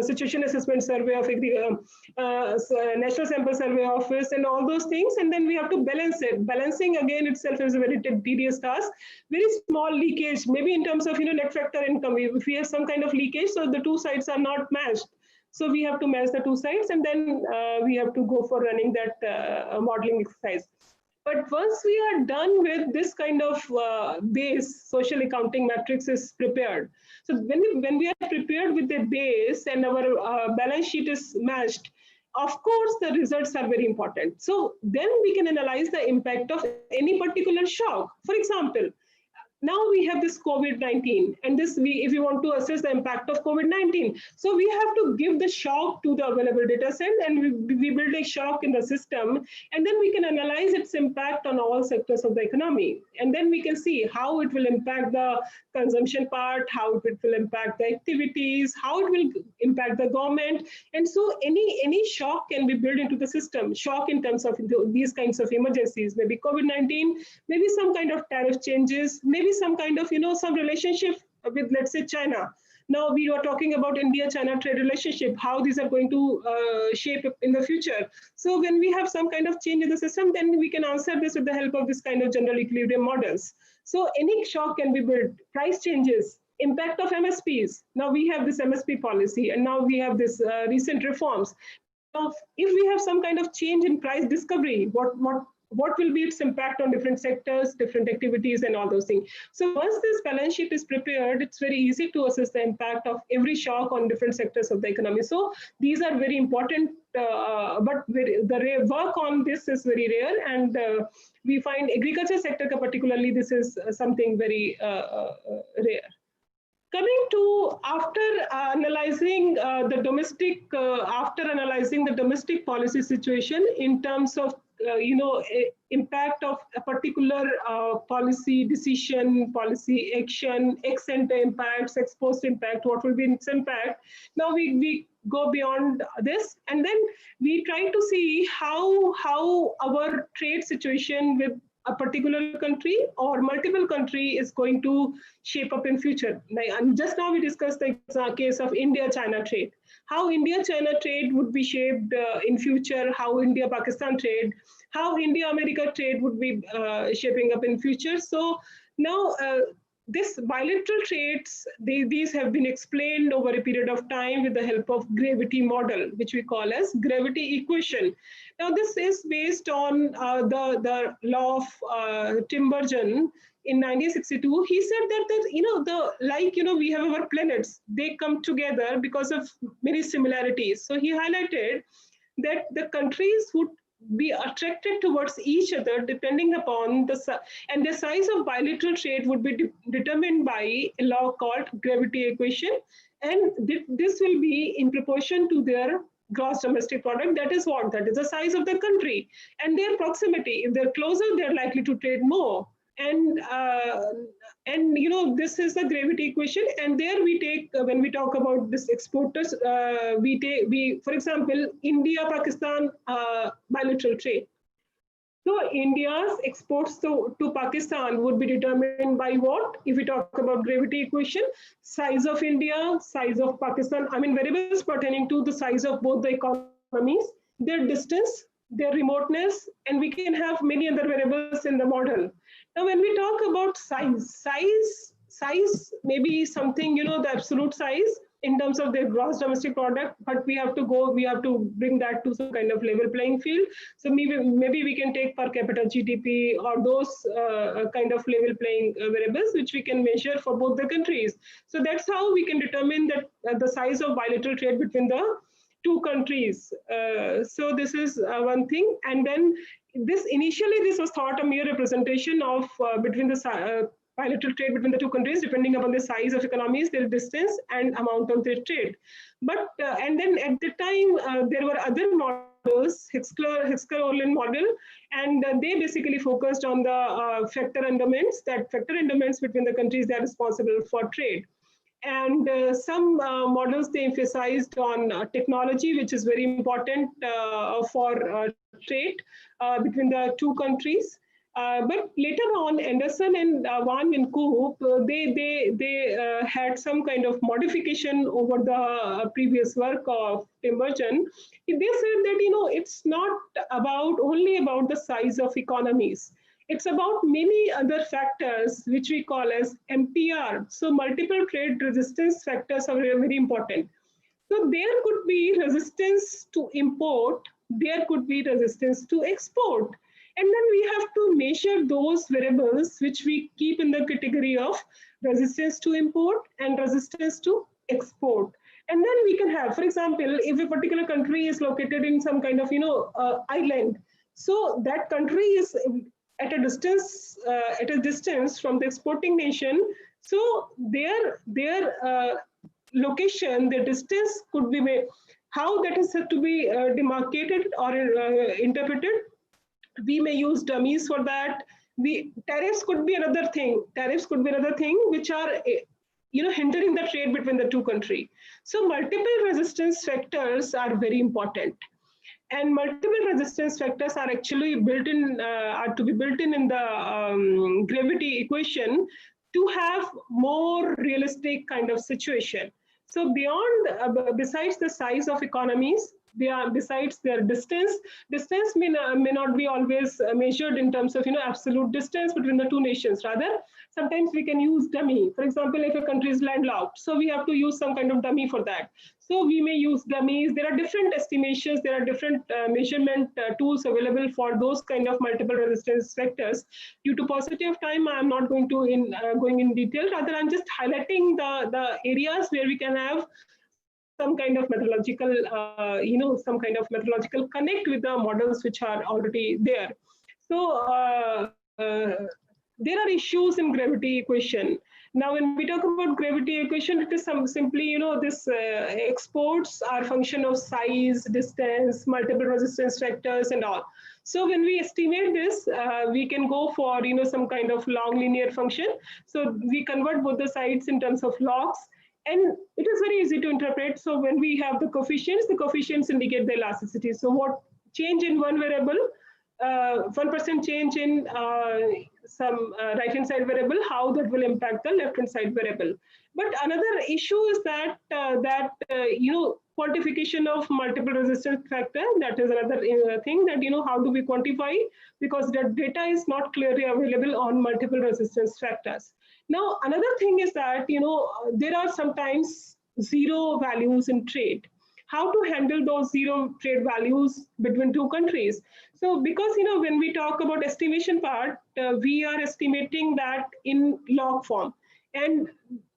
Speaker 2: situation assessment survey of National Sample Survey Office and all those things. And then we have to balance it. Balancing again itself is a very tedious task. Very small leakage, maybe in terms of net factor income. If we have some kind of leakage, so the two sides are not matched. So we have to match the two sides, and then we have to go for running that modeling exercise. But once we are done with this kind of base, social accounting matrix is prepared. So when we are prepared with the base and our balance sheet is matched, of course, the results are very important. So then we can analyze the impact of any particular shock. For example, now we have this COVID-19, and if we want to assess the impact of COVID-19, so we have to give the shock to the available data set, and we build a shock in the system, and then we can analyze its impact on all sectors of the economy. And then we can see how it will impact the consumption part, how it will impact the activities, how it will impact the government. And so any shock can be built into the system. Shock in terms of these kinds of emergencies, maybe COVID-19, maybe some kind of tariff changes, maybe some kind of, some relationship with, let's say, China. Now we are talking about India-China trade relationship, how these are going to shape in the future. So when we have some kind of change in the system, then we can answer this with the help of this kind of general equilibrium models. So any shock can be built. Price changes, impact of MSPs. Now we have this MSP policy, and now we have this recent reforms. Now, if we have some kind of change in price discovery, what will be its impact on different sectors, different activities, and all those things. So once this balance sheet is prepared, it's very easy to assess the impact of every shock on different sectors of the economy. So these are very important, but the work on this is very rare, and we find agriculture sector particularly, this is something very rare. Coming to after analyzing the domestic policy situation in terms of impact of a particular policy decision, policy action, ex ante impacts, ex post impact, what will be its impact. Now we go beyond this, and then we try to see how our trade situation with a particular country or multiple country is going to shape up in future. And just now we discussed the case of India-China trade, how India-China trade would be shaped in future, how India-Pakistan trade, how India-America trade would be shaping up in future. So now this bilateral trades, these have been explained over a period of time with the help of gravity model, which we call as gravity equation. Now this is based on the law of Tim Burton in 1962. He said that we have our planets, they come together because of many similarities. So he highlighted that the countries would be attracted towards each other depending upon the size of bilateral trade would be determined by a law called gravity equation, and this will be in proportion to their gross domestic product. That is the size of the country and their proximity. If they're closer, they're likely to trade more. and you know, this is the gravity equation, and there we take when we talk about this exporters, we for example India Pakistan bilateral trade. So India's exports to Pakistan would be determined by what? If we talk about gravity equation, size of India, size of Pakistan, I mean variables pertaining to the size of both the economies, their distance, their remoteness, and we can have many other variables in the model. Now, when we talk about size may be something, you know, the absolute size in terms of their gross domestic product, but we have to bring that to some kind of level playing field. So maybe we can take per capita GDP or those kind of level playing variables which we can measure for both the countries. So that's how we can determine that the size of bilateral trade between the two countries. So this is one thing, and then this was thought a mere representation of between the bilateral trade between the two countries, depending upon the size of economies, their distance, and amount of their trade. But and then at the time there were other models, Hicksler-Ohlin model, and they basically focused on the factor endowments. That factor endowments between the countries that are responsible for trade. And some models, they emphasized on technology, which is very important for trade between the two countries. But later on, Anderson and Van and Koop, they had some kind of modification over the previous work of Tim Burton. They said that, you know, it's not only about the size of economies. It's about many other factors which we call as MTR. So multiple trade resistance factors are very, very important. So there could be resistance to import, there could be resistance to export. And then we have to measure those variables which we keep in the category of resistance to import and resistance to export. And then we can have, for example, if a particular country is located in some kind of, you know, island, so that country is at a distance from the exporting nation. So their location, their distance could be made. How that is said to be demarcated or interpreted, we may use dummies for that. Tariffs could be another thing. Tariffs could be another thing which are, you know, hindering the trade between the two countries. So multiple resistance factors are very important. And multiple resistance factors are actually built in, are to be built in the gravity equation to have more realistic kind of situation. So beyond, besides the size of economies, besides their distance may not be always measured in terms of, you know, absolute distance between the two nations. Rather, sometimes we can use dummy. For example, if a country is landlocked, so we have to use some kind of dummy for that. So we may use dummies. There are different estimations. There are different measurement tools available for those kind of multiple resistance vectors. Due to paucity of time, I'm not going to going in detail. Rather, I'm just highlighting the areas where we can have some kind of methodological, some kind of methodological connect with the models which are already there. So there are issues in gravity equation. Now, when we talk about gravity equation, it is simply, you know, this exports are function of size, distance, multiple resistance factors, and all. So when we estimate this, we can go for, you know, some kind of long linear function. So we convert both the sides in terms of logs. And it is very easy to interpret. So when we have the coefficients indicate the elasticity. So what change in one variable, 1% change in some right-hand side variable, how that will impact the left-hand side variable. But another issue is that quantification of multiple resistance factor. That is another thing that, you know, how do we quantify, because the data is not clearly available on multiple resistance factors. Now, another thing is that, you know, there are sometimes zero values in trade. How to handle those zero trade values between two countries? So because, you know, when we talk about estimation part, we are estimating that in log form, and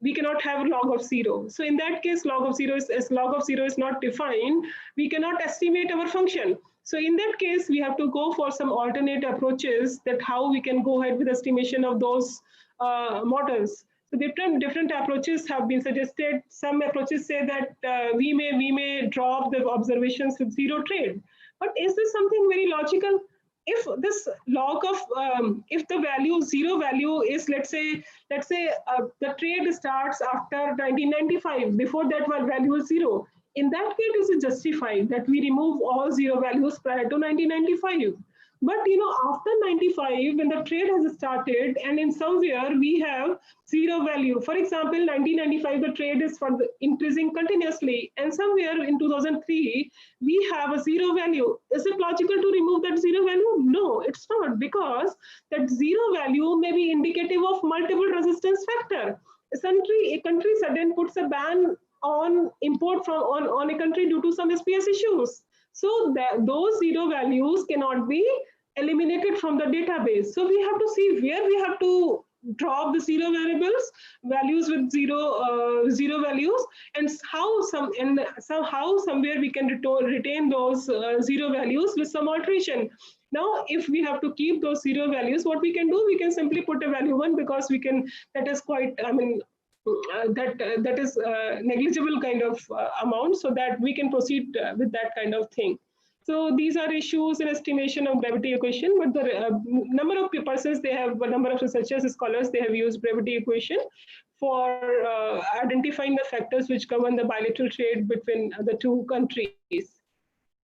Speaker 2: we cannot have a log of zero. So in that case, log of zero is not defined, we cannot estimate our function. So in that case, we have to go for some alternate approaches, that how we can go ahead with estimation of those models. So different approaches have been suggested. Some approaches say that we may drop the observations with zero trade. But is this something very logical? if this log of if the value zero value is, let's say the trade starts after 1995, before that value is zero, in that case it is justified that we remove all zero values prior to 1995. But after 95, when the trade has started and in somewhere we have zero value, for example 1995 the trade is for increasing continuously, and somewhere in 2003 we have a zero value, is it logical to remove that zero value? No, it's not, because that zero value may be indicative of multiple resistance factor. A country suddenly puts a ban on import from on a country due to some SPS issues. So those zero values cannot be eliminated from the database. So we have to see where we have to drop the zero values with zero values, and somehow somewhere we can retain those zero values with some alteration. Now, if we have to keep those zero values, what we can do, we can simply put a value 1, because we can, that is quite, I mean, that is negligible kind of amount, so that we can proceed with that kind of thing. So these are issues in estimation of gravity equation, but the number of persons, they have a number of researchers, scholars, they have used gravity equation for identifying the factors which govern the bilateral trade between the two countries.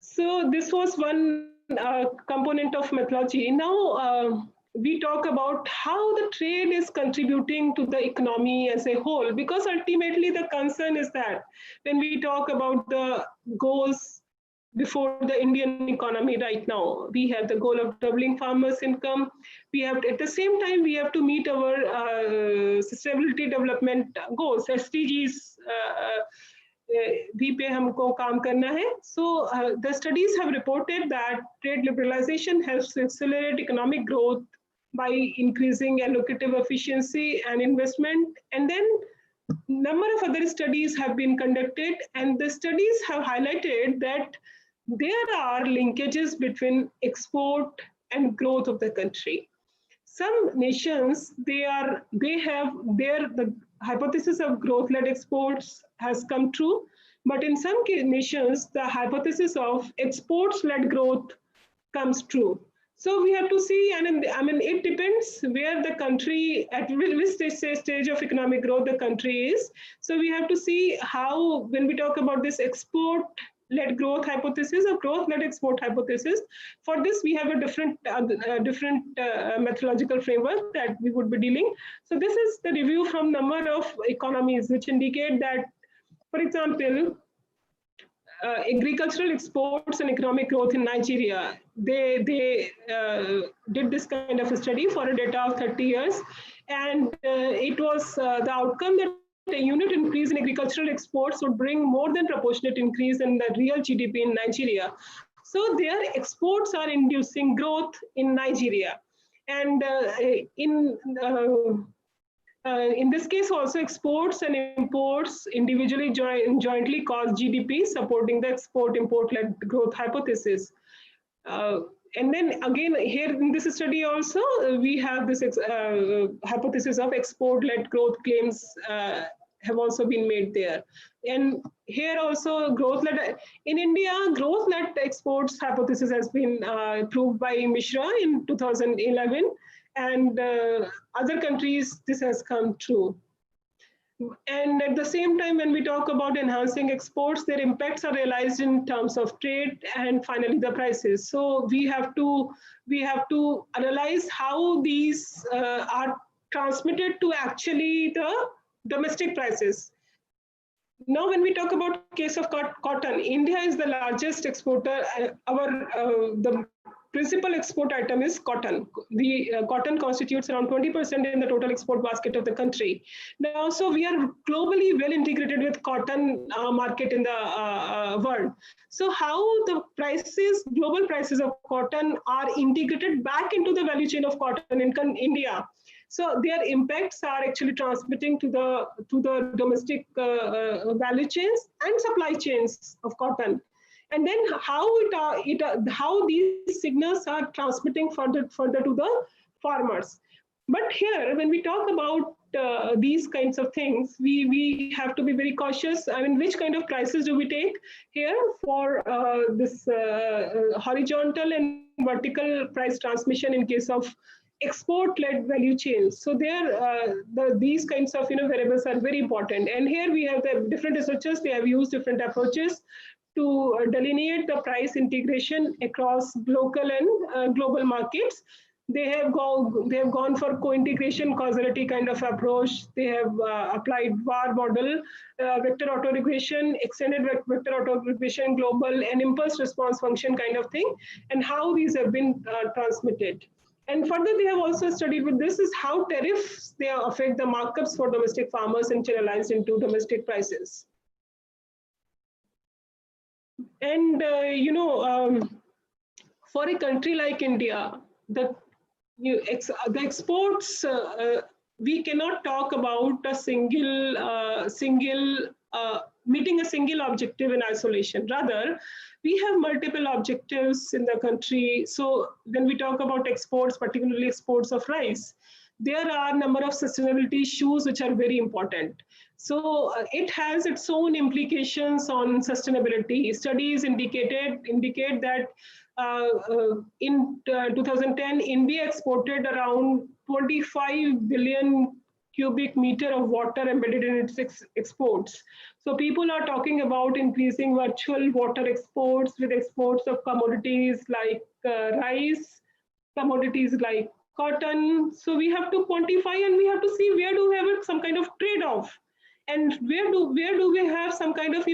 Speaker 2: So this was one component of methodology. Now we talk about how the trade is contributing to the economy as a whole, because ultimately the concern is that when we talk about the goals before the Indian economy right now, we have the goal of doubling farmers' income. We have to, at the same time, we have to meet our sustainability development goals, SDGs. पे हमको काम करना है. So the studies have reported that trade liberalization helps to accelerate economic growth by increasing allocative efficiency and investment. And then number of other studies have been conducted, and the studies have highlighted that there are linkages between export and growth of the country. Some nations, the hypothesis of growth-led exports has come true, but in some nations, the hypothesis of exports-led growth comes true. So we have to see, and I mean, it depends where the country, at which stage of economic growth the country is. So we have to see how, when we talk about this export-led growth hypothesis or growth-led export hypothesis, for this we have a different methodological framework that we would be dealing. So this is the review from number of economies which indicate that, for example, agricultural exports and economic growth in Nigeria, they did this kind of a study for a data of 30 years, and it was the outcome that a unit increase in agricultural exports would bring more than proportionate increase in the real GDP in Nigeria. So their exports are inducing growth in Nigeria, and in this case also exports and imports individually jointly cause GDP, supporting the export-import-led growth hypothesis. And then again, here in this study also, we have this hypothesis of export-led growth claims have also been made there. And here also growth-led, in India, growth-led exports hypothesis has been proved by Mishra in 2011. And other countries, this has come true. And at the same time, when we talk about enhancing exports, their impacts are realized in terms of trade and finally the prices. So we have to analyze how these are transmitted to actually the domestic prices. Now, when we talk about case of cotton, India is the largest exporter. The principal export item is cotton. The cotton constitutes around 20% in the total export basket of the country. Now, so we are globally well integrated with cotton market in the world. So how the prices, global prices of cotton are integrated back into the value chain of cotton in India. So their impacts are actually transmitting to the domestic value chains and supply chains of cotton. And then how these signals are transmitting further to the farmers. But here, when we talk about these kinds of things, we have to be very cautious. I mean, which kind of prices do we take here for this horizontal and vertical price transmission in case of export-led value chains? So there, these kinds of variables are very important. And here we have the different researchers. They have used different approaches to delineate the price integration across local and global markets. They have gone for co-integration causality kind of approach. They have applied VAR model, vector autoregression, extended vector autoregression, global, and impulse response function kind of thing, and how these have been transmitted. And further, they have also studied with this is how tariffs they affect the markups for domestic farmers and channelized into domestic prices. And for a country like India, the exports, we cannot talk about a meeting a single objective in isolation. Rather, we have multiple objectives in the country. So when we talk about exports, particularly exports of rice, there are a number of sustainability issues which are very important. So it has its own implications on sustainability. Studies indicate that in 2010, India exported around 25 billion cubic meter of water embedded in its exports. So people are talking about increasing virtual water exports with exports of commodities like rice, commodities like cotton. So we have to quantify and we have to see where do we have some kind of trade-off, and where do we have some kind of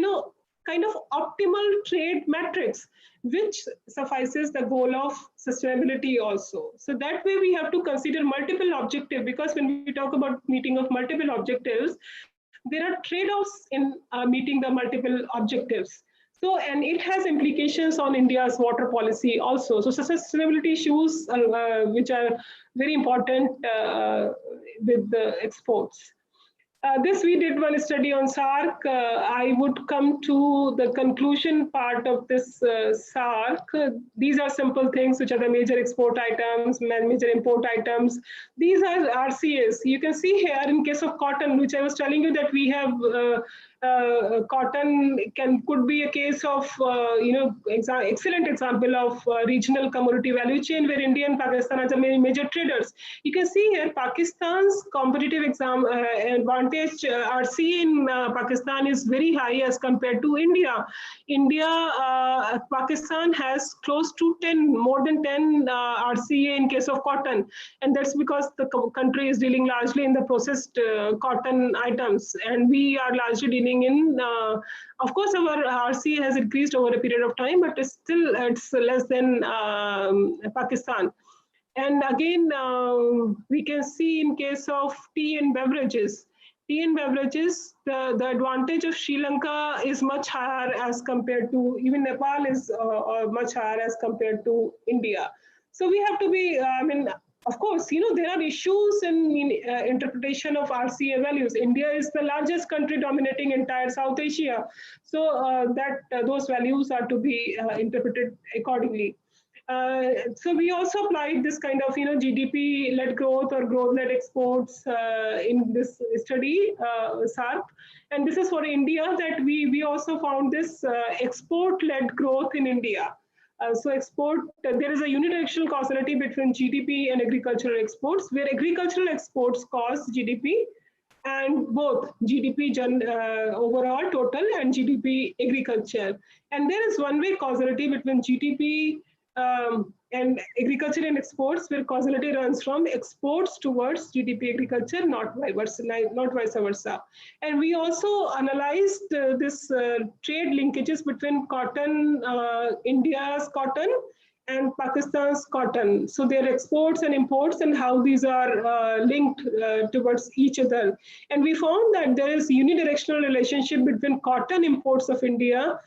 Speaker 2: optimal trade metrics which suffices the goal of sustainability also. So that way we have to consider multiple objectives, because when we talk about meeting of multiple objectives, there are trade-offs in meeting the multiple objectives. So, and it has implications on India's water policy also. So sustainability issues which are very important with the exports. This we did one study on SARC. I would come to the conclusion part of this SARC. These are simple things which are the major export items, major import items. These are RCAs. You can see here in case of cotton, which I was telling you that we have cotton could be a case of excellent example of regional commodity value chain where India and Pakistan are the major traders. You can see here Pakistan's competitive advantage RC in Pakistan is very high as compared to India. Pakistan has close to more than 10 RCA in case of cotton, and that's because the country is dealing largely in the processed cotton items, and we are largely dealing in, of course, our RCA has increased over a period of time, but it's less than Pakistan. And again, we can see in case of tea and beverages, the advantage of Sri Lanka is much higher as compared to, even Nepal is much higher as compared to India. So we have to be, of course, there are issues in interpretation of RCA values. India is the largest country dominating entire South Asia. So those values are to be interpreted accordingly. So we also applied this kind of GDP-led growth or growth-led exports in this study, SARC. And this is for India that we also found this export-led growth in India. So there is a unidirectional causality between GDP and agricultural exports, where agricultural exports cause GDP, and both GDP overall total and GDP agriculture. And there is one-way causality between GDP and agriculture and exports, where causality runs from exports towards GDP agriculture, not vice versa. And we also analyzed this trade linkages between cotton, India's cotton, and Pakistan's cotton. So their exports and imports and how these are linked towards each other. And we found that there is unidirectional relationship between cotton imports of India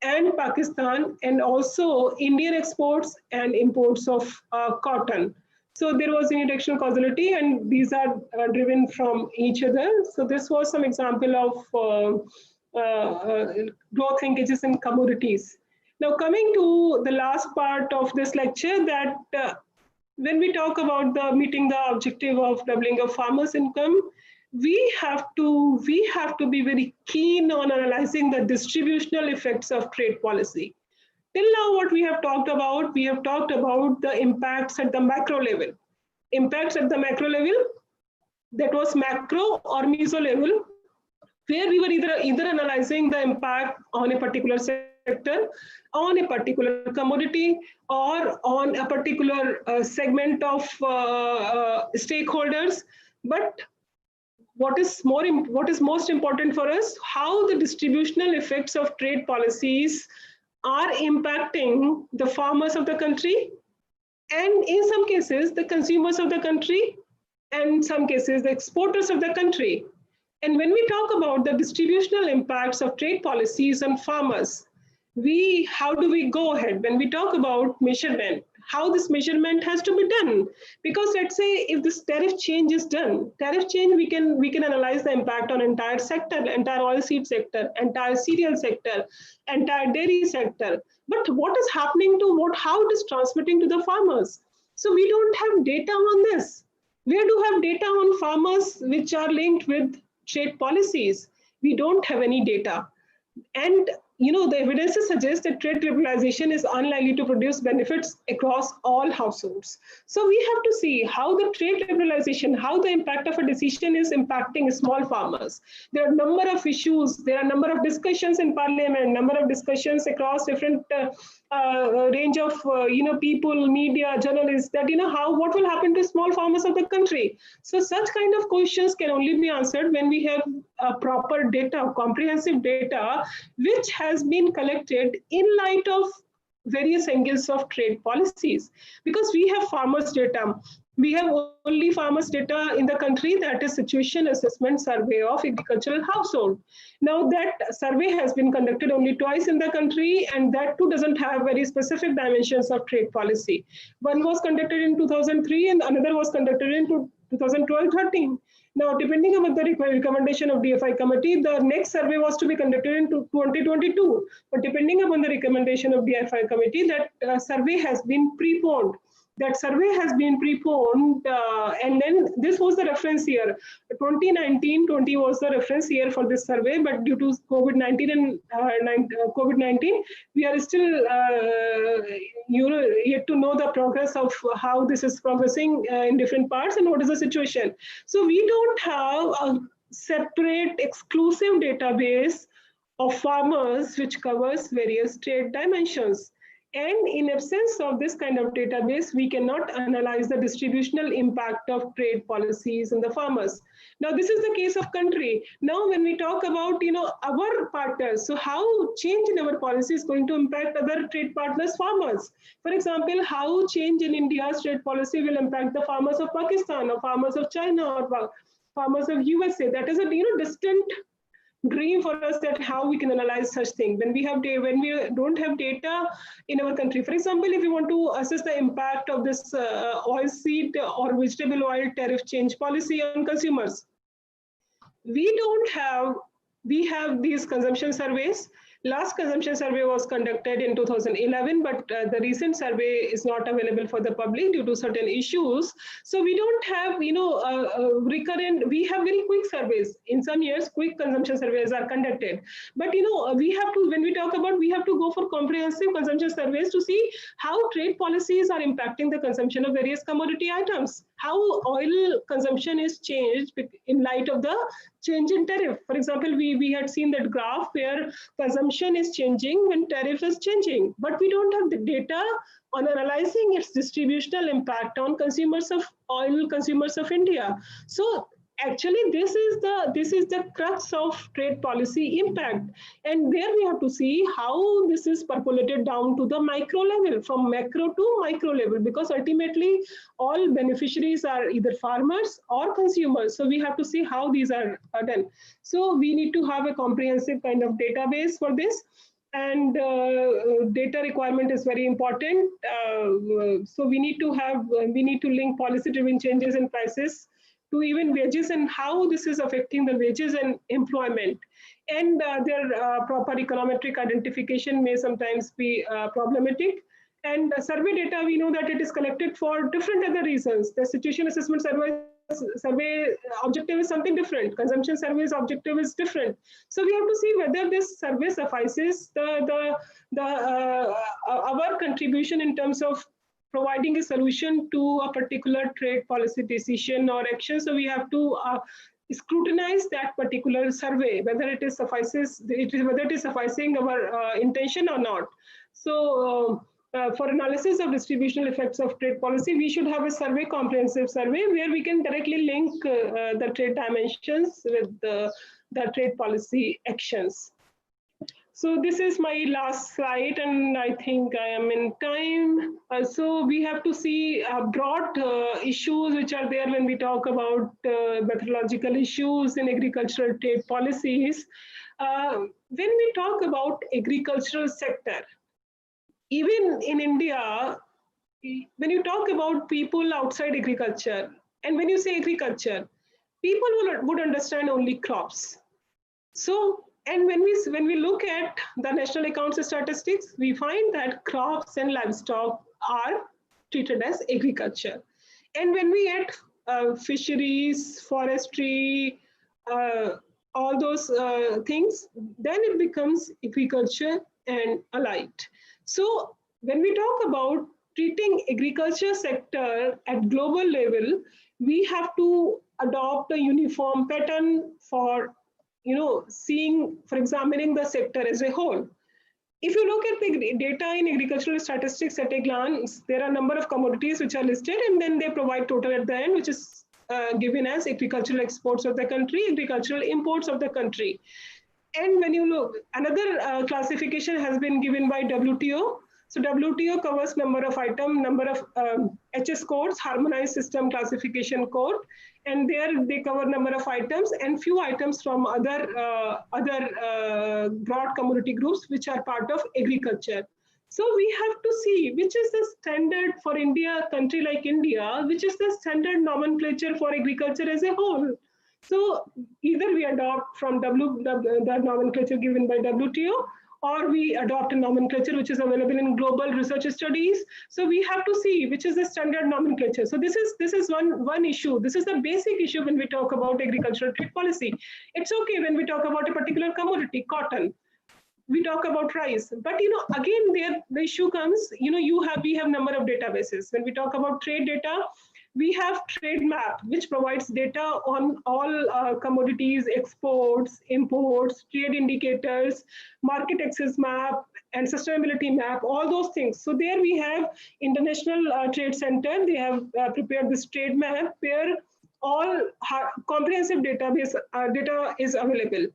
Speaker 2: and Pakistan, and also Indian exports and imports of cotton. So there was unidirectional causality, and these are driven from each other. So this was some example of growth linkages in commodities. Now coming to the last part of this lecture, that when we talk about the meeting the objective of doubling of farmers' income, we have to be very keen on analyzing the distributional effects of trade policy. Till now, what we have talked about the impacts at the macro level. Impacts at the macro level, that was macro or meso level, where we were either analyzing the impact on a particular sector, on a particular commodity, or on a particular segment of stakeholders. But what is most important for us, how the distributional effects of trade policies are impacting the farmers of the country, and in some cases the consumers of the country, and in some cases the exporters of the country. And when we talk about the distributional impacts of trade policies on farmers, how do we go ahead when we talk about measurement? How this measurement has to be done? Because let's say if this tariff change is done, tariff change we can analyze the impact on entire sector, entire oilseed sector, entire cereal sector, entire dairy sector. But what is happening to how it is transmitting to the farmers? So we don't have data on this. Where do have data on farmers which are linked with trade policies? We don't have any data. And the evidence suggests that trade liberalization is unlikely to produce benefits across all households. So we have to see how the trade liberalization, how the impact of a decision is impacting small farmers. There are a number of issues, there are a number of discussions in parliament, number of discussions across different range of people, media, journalists, that what will happen to small farmers of the country. So such kind of questions can only be answered when we have proper data, comprehensive data, which has been collected in light of various angles of trade policies. Because we have farmers data, we have only farmers data in the country, that is situation assessment survey of agricultural household. Now that survey has been conducted only twice in the country, and that too doesn't have very specific dimensions of trade policy. One was conducted in 2003 and another was conducted in 2012-13. Now, depending on the recommendation of DFI committee, the next survey was to be conducted in 2022. But depending upon the recommendation of DFI committee, that survey has been preponed. That survey has been preponed, and then this was the reference year. 2019-20 was the reference year for this survey, but due to COVID-19 and COVID-19, we are still yet to know the progress of how this is progressing in different parts and what is the situation. So we don't have a separate exclusive database of farmers which covers various trade dimensions. And in absence of this kind of database, we cannot analyze the distributional impact of trade policies on the farmers. Now, this is the case of country. Now, when we talk about, our partners, so how change in our policy is going to impact other trade partners' farmers? For example, how change in India's trade policy will impact the farmers of Pakistan or farmers of China or farmers of USA? That is a distant dream for us, that how we can analyze such thing when we don't have data in our country. For example, if we want to assess the impact of this oilseed or vegetable oil tariff change policy on consumers, we have these consumption surveys. Last consumption survey was conducted in 2011, but the recent survey is not available for the public due to certain issues. So we don't have, recurrent, we have very quick surveys. In some years, quick consumption surveys are conducted. But, we have to, when we talk about, we have to go for comprehensive consumption surveys to see how trade policies are impacting the consumption of various commodity items, how oil consumption is changed in light of the change in tariff. For example, we had seen that graph where consumption is changing when tariff is changing, but we don't have the data on analyzing its distributional impact on consumers of oil, consumers of India. So actually, this is the crux of trade policy impact, and there we have to see how this is percolated down to the micro level, from macro to micro level, because ultimately all beneficiaries are either farmers or consumers. So we have to see how these are done. So we need to have a comprehensive kind of database for this. And data requirement is very important. So we need to link policy-driven changes in prices to even wages and how this is affecting the wages and employment. And their proper econometric identification may sometimes be problematic. And survey data, we know that it is collected for different other reasons. The situation assessment survey objective is something different. Consumption survey's objective is different. So we have to see whether this survey suffices our contribution in terms of providing a solution to a particular trade policy decision or action. So we have to scrutinize that particular survey, whether it is sufficing our intention or not. So for analysis of distributional effects of trade policy, we should have a survey, comprehensive survey, where we can directly link the trade dimensions with the trade policy actions. So this is my last slide, and I think I am in time. So we have to see broad issues which are there when we talk about methodological issues in agricultural trade policies. When we talk about agricultural sector, even in India, when you talk about people outside agriculture, and when you say agriculture, people would understand only crops. So, and when we look at the national accounts statistics, we find that crops and livestock are treated as agriculture. And when we add fisheries, forestry, all those things, then it becomes agriculture and allied. So when we talk about treating agriculture sector at global level, we have to adopt a uniform pattern for for examining the sector as a whole. If you look at the data in agricultural statistics at a glance, there are a number of commodities which are listed, and then they provide total at the end, which is given as agricultural exports of the country, agricultural imports of the country. And when you look, another classification has been given by WTO. So WTO covers number of items, number of HS codes, harmonized system classification code, and there they cover number of items and few items from other broad commodity groups which are part of agriculture. So we have to see which is the standard for India, country like India, which is the standard nomenclature for agriculture as a whole. So either we adopt from the nomenclature given by WTO, or we adopt a nomenclature which is available in global research studies. So we have to see which is the standard nomenclature. So this is one issue. This is the basic issue when we talk about agricultural trade policy. It's okay when we talk about a particular commodity, cotton. We talk about rice, but again, the issue comes. We have number of databases. When we talk about trade data, we have trade map, which provides data on all commodities, exports, imports, trade indicators, market access map, and sustainability map, all those things. So there we have International Trade Center. They have prepared this trade map where all comprehensive database data is available.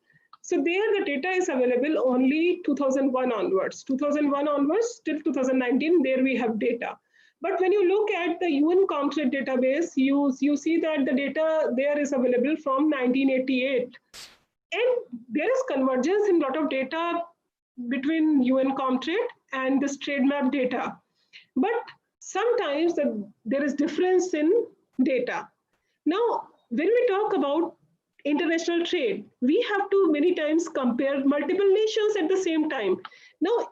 Speaker 2: So there the data is available only 2001 onwards. 2001 onwards till 2019, there we have data. But when you look at the UN ComTrade database, you see that the data there is available from 1988. And there is convergence in a lot of data between UN ComTrade and this trade map data. But sometimes there is difference in data. Now, when we talk about international trade, we have to many times compare multiple nations at the same time. Now,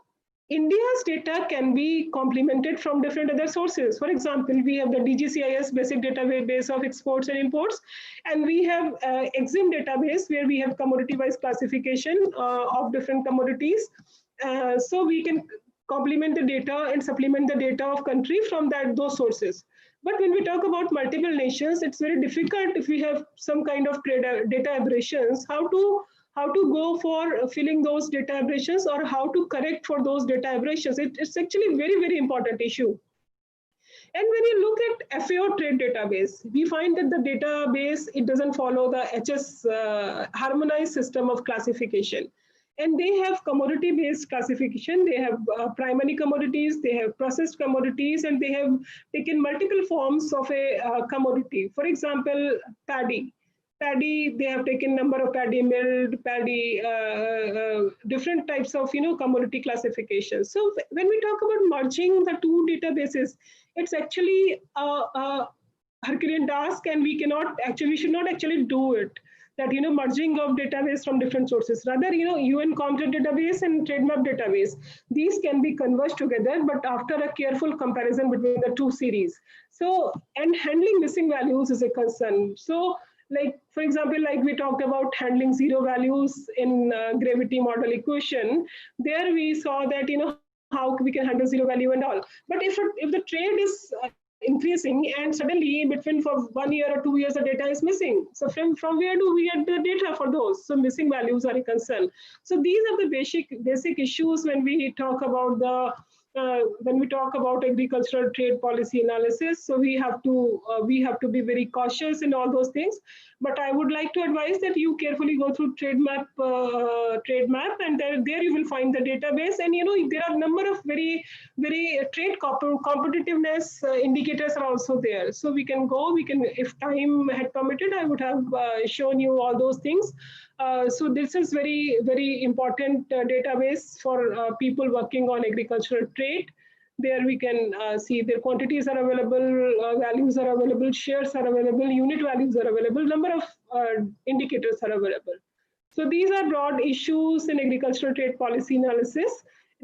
Speaker 2: India's data can be complemented from different other sources. For example, we have the DGCIS basic database of exports and imports, and we have EXIM database where we have commodity-wise classification of different commodities. So we can complement the data and supplement the data of country from those sources. But when we talk about multiple nations, it's very difficult if we have some kind of data aberrations, how to go for filling those data aberrations or how to correct for those data aberrations. It's actually a very, very important issue. And when you look at FAO trade database, we find that the database, it doesn't follow the HS harmonized system of classification. And they have commodity-based classification. They have primary commodities, they have processed commodities, and they have taken multiple forms of a commodity. For example, paddy. Paddy, they have taken number of paddy milled, paddy, different types of commodity classifications. So when we talk about merging the two databases, it's actually a Herculean task, and we should not actually do it. that merging of database from different sources. Rather, UN COMTRADE database and TradeMap database, these can be converged together, but after a careful comparison between the two series. So, and handling missing values is a concern. So, like for example, like we talked about handling zero values in gravity model equation, there we saw that how we can handle zero value and all. But if the trade is increasing and suddenly between for 1 year or 2 years the data is missing, so from where do we get the data for those? So missing values are a concern. So these are the basic issues when we talk about the when we talk about agricultural trade policy analysis. So we have to be very cautious in all those things. But I would like to advise that you carefully go through TradeMap, and there you will find the database. And there are a number of very trade competitiveness indicators are also there. So we can, if time had permitted, I would have shown you all those things. So this is very important database for people working on agricultural trade. There we can see their quantities are available, values are available, shares are available, unit values are available, number of indicators are available. So these are broad issues in agricultural trade policy analysis.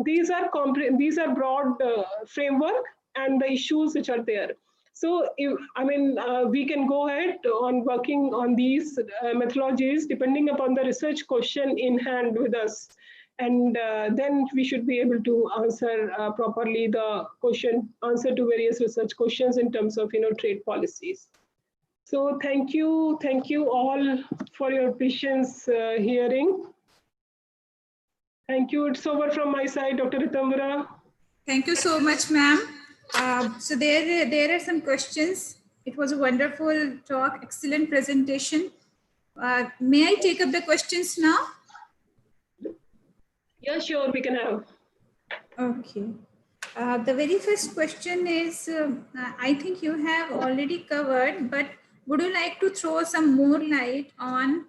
Speaker 2: These are broad framework and the issues which are there. So, we can go ahead on working on these methodologies depending upon the research question in hand with us. And then we should be able to answer properly the answer to various research questions in terms of, trade policies. So thank you all for your patience hearing. Thank you. It's over from my side, Dr. Ritambara.
Speaker 1: Thank you so much, ma'am. So there are some questions. It was a wonderful talk, excellent presentation. May I take up the questions now?
Speaker 2: Yeah, sure, we can have.
Speaker 1: Okay. The very first question is, I think you have already covered, but would you like to throw some more light on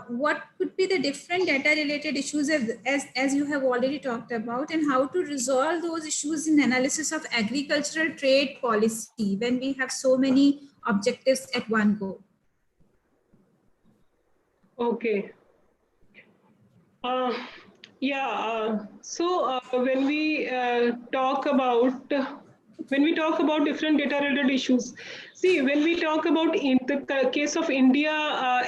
Speaker 1: what could be the different data related issues as you have already talked about, and how to resolve those issues in analysis of agricultural trade policy when we have so many objectives at one go?
Speaker 2: Okay. So when we talk about different data related issues, see, when we talk about in the case of India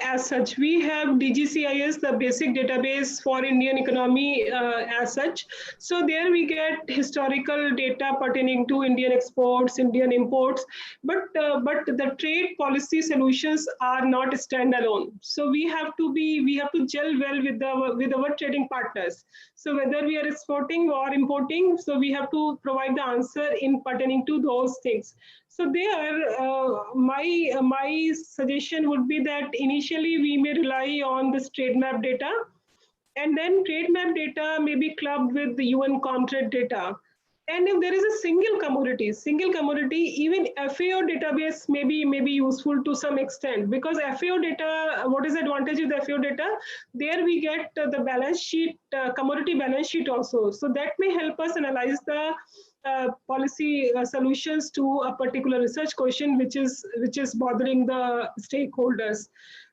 Speaker 2: as such, we have DGCIS, the basic database for Indian economy as such. So there we get historical data pertaining to Indian exports, Indian imports, but the trade policy solutions are not standalone. So we have to gel well with our trading partners. So whether we are exporting or importing, so we have to provide the answer in pertaining to those things. So there, my suggestion would be that initially we may rely on this TradeMap data, and then TradeMap data may be clubbed with the UN COMTRADE data. And if there is a single commodity, even FAO database may be useful to some extent, because FAO data, what is the advantage of the FAO data? There we get the balance sheet, commodity balance sheet also. So that may help us analyze the policy solutions to a particular research question which is bothering the stakeholders.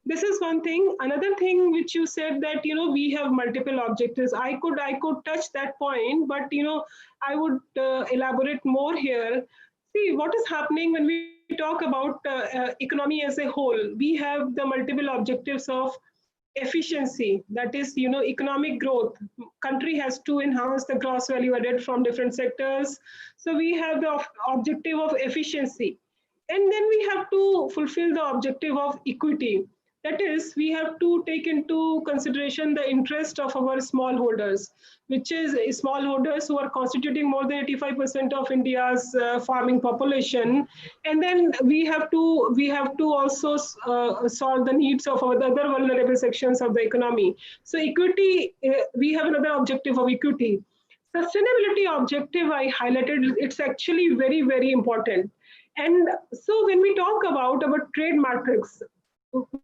Speaker 2: This is one thing. Another thing which you said that we have multiple objectives. I could touch that point, but I would elaborate more here. See, what is happening when we talk about economy as a whole? We have the multiple objectives of efficiency, that is economic growth. Country has to enhance the gross value added from different sectors. So we have the objective of efficiency, and then we have to fulfill the objective of equity. That is, we have to take into consideration the interest of our smallholders, which is smallholders who are constituting more than 85% of India's farming population. And then we have to also solve the needs of our other vulnerable sections of the economy. So equity, we have another objective of equity. Sustainability objective I highlighted, it's actually very important. And so when we talk about our trade matrix,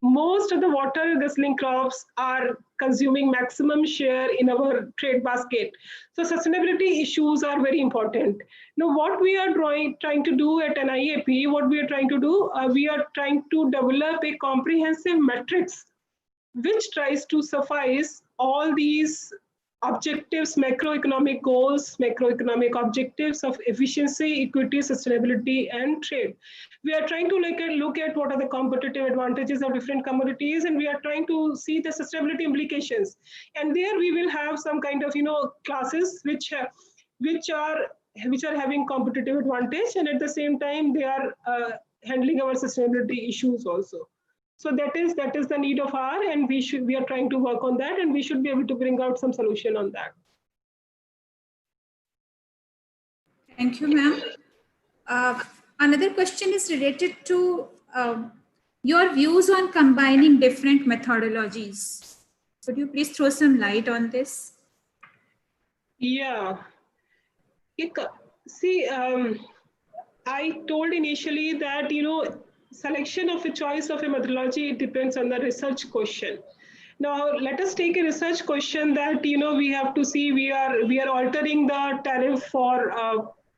Speaker 2: most of the water guzzling crops are consuming maximum share in our trade basket. So sustainability issues are very important. Now, what we are trying to do at NIAP, we are trying to develop a comprehensive metrics which tries to suffice all these objectives, macroeconomic goals, macroeconomic objectives of efficiency, equity, sustainability, and trade. We are trying to look at what are the competitive advantages of different commodities, and we are trying to see the sustainability implications. And there we will have some kind of classes which are having competitive advantage, and at the same time they are handling our sustainability issues also. So that is the need of our, and we are trying to work on that, and we should be able to bring out some solution on that.
Speaker 1: Thank you, ma'am. Another question is related to your views on combining different methodologies. Could you please throw some light on this?
Speaker 2: Yeah. See, I told initially that selection of a choice of a methodology, it depends on the research question. Now let us take a research question that we have to see we are altering the tariff for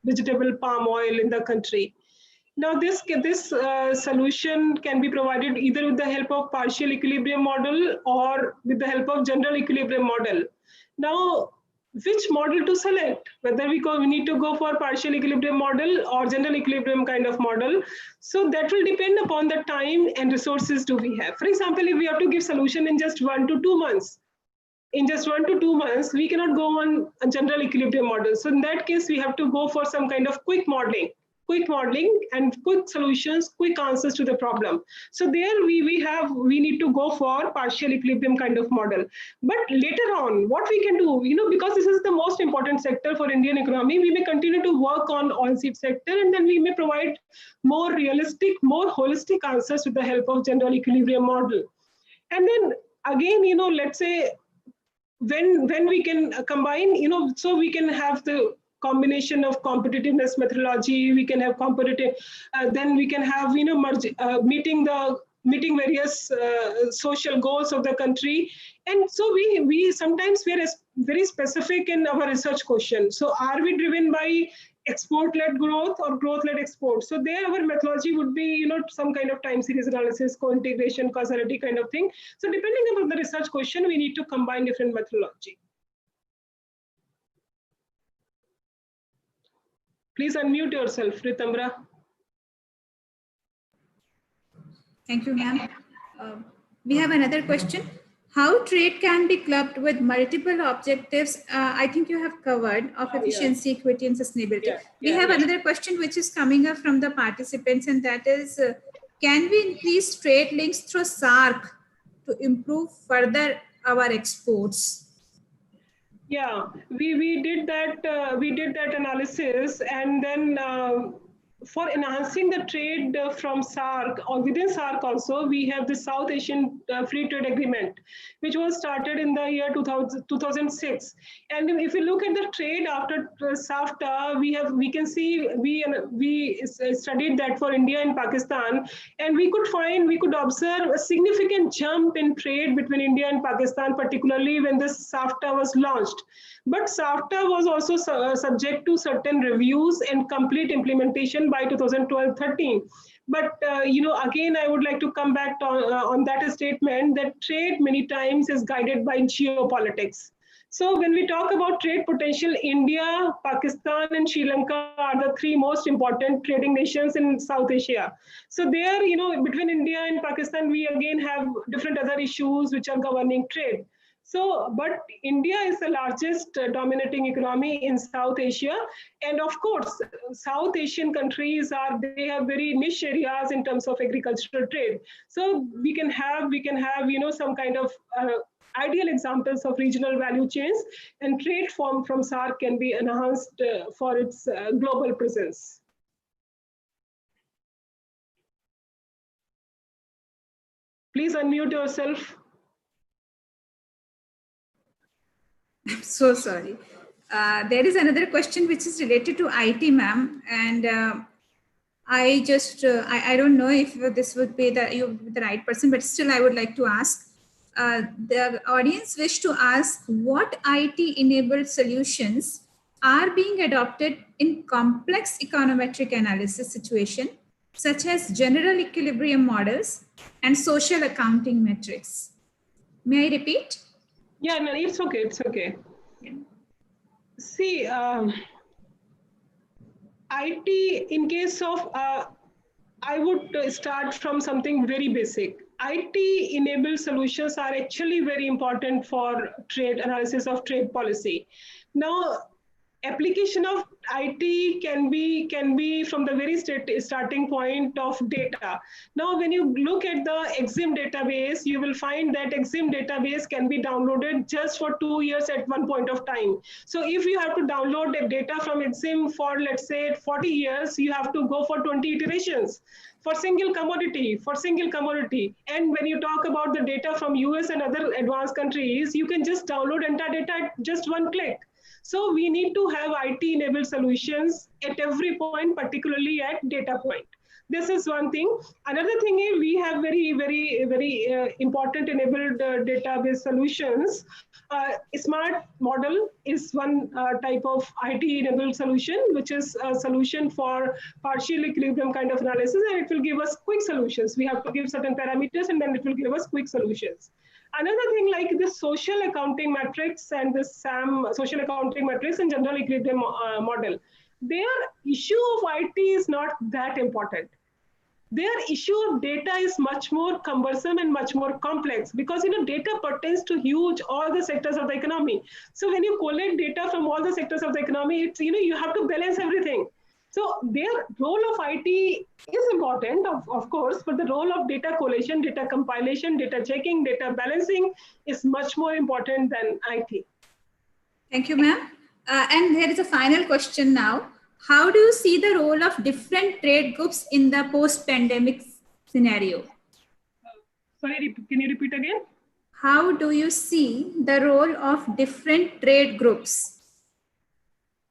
Speaker 2: vegetable palm oil in the country. Now this solution can be provided either with the help of partial equilibrium model or with the help of general equilibrium model. Now, which model to select, whether we need to go for partial equilibrium model or general equilibrium kind of model. So that will depend upon the time and resources do we have. For example, if we have to give solution in just 1 to 2 months, we cannot go on a general equilibrium model. So in that case, we have to go for some kind of quick modeling and quick solutions, quick answers to the problem. So there we need to go for partial equilibrium kind of model. But later on, what we can do, because this is the most important sector for Indian economy, we may continue to work on oilseed sector, and then we may provide more realistic, more holistic answers with the help of general equilibrium model. And then again, let's say when we can combine, so we can have the combination of competitiveness methodology, we can have competitive, then we can have, meeting various social goals of the country. And so we sometimes we are very specific in our research question. So are we driven by export-led growth or growth-led export? So there our methodology would be, some kind of time series analysis, co-integration, causality kind of thing. So depending upon the research question, we need to combine different methodology. Please unmute yourself, Ritambra.
Speaker 1: Thank you, ma'am. We have another question. How trade can be clubbed with multiple objectives? I think you have covered of efficiency, equity, and sustainability. We have another question which is coming up from the participants, and that is, can we increase trade links through SAARC to improve further our exports?
Speaker 2: Yeah, we did that analysis, and then for enhancing the trade from SAARC, or within SAARC also, we have the South Asian Free Trade Agreement, which was started in the year 2006. And if you look at the trade after SAFTA, we can see we studied that for India and Pakistan, and we could observe a significant jump in trade between India and Pakistan, particularly when this SAFTA was launched. But SAFTA was also subject to certain reviews and complete implementation by 2012-13. But again, I would like to come back on that statement that trade many times is guided by geopolitics. So when we talk about trade potential, India, Pakistan, and Sri Lanka are the three most important trading nations in South Asia. So there, between India and Pakistan, we again have different other issues which are governing trade. So, but India is the largest dominating economy in South Asia. And of course, South Asian countries they have very niche areas in terms of agricultural trade. So we can have, some kind of ideal examples of regional value chains, and trade from SAARC can be enhanced for its global presence. Please unmute yourself.
Speaker 1: I'm so sorry. There is another question which is related to IT, ma'am, and I don't know if this would be the right person, but still I would like to ask. The audience wish to ask what IT-enabled solutions are being adopted in complex econometric analysis situation, such as general equilibrium models and social accounting metrics. May I repeat?
Speaker 2: Yeah, no, it's okay. It's okay. See, IT, in case of, I would start from something very basic. IT enabled solutions are actually very important for trade analysis of trade policy. Now, application of IT can be from the very starting point of data. Now, when you look at the EXIM database, you will find that EXIM database can be downloaded just for 2 years at one point of time. So if you have to download the data from EXIM for, let's say, 40 years, you have to go for 20 iterations for single commodity. And when you talk about the data from US and other advanced countries, you can just download entire data at just one click. So we need to have IT-enabled solutions at every point, particularly at data point. This is one thing. Another thing is we have very important enabled database solutions. Smart model is one type of IT-enabled solution, which is a solution for partial equilibrium kind of analysis, and it will give us quick solutions. We have to give certain parameters, and then it will give us quick solutions. Another thing like the social accounting matrix and the SAM social accounting matrix and general equilibrium model, their issue of IT is not that important. Their issue of data is much more cumbersome and much more complex because data pertains to huge all the sectors of the economy. So when you collect data from all the sectors of the economy, it's you have to balance everything. So their role of IT is important, of course, but the role of data collation, data compilation, data checking, data balancing is much more important than IT.
Speaker 1: Thank you, ma'am. And there is a final question now. How do you see the role of different trade groups in the post-pandemic scenario?
Speaker 2: Sorry, can you repeat again?
Speaker 1: How do you see the role of different trade groups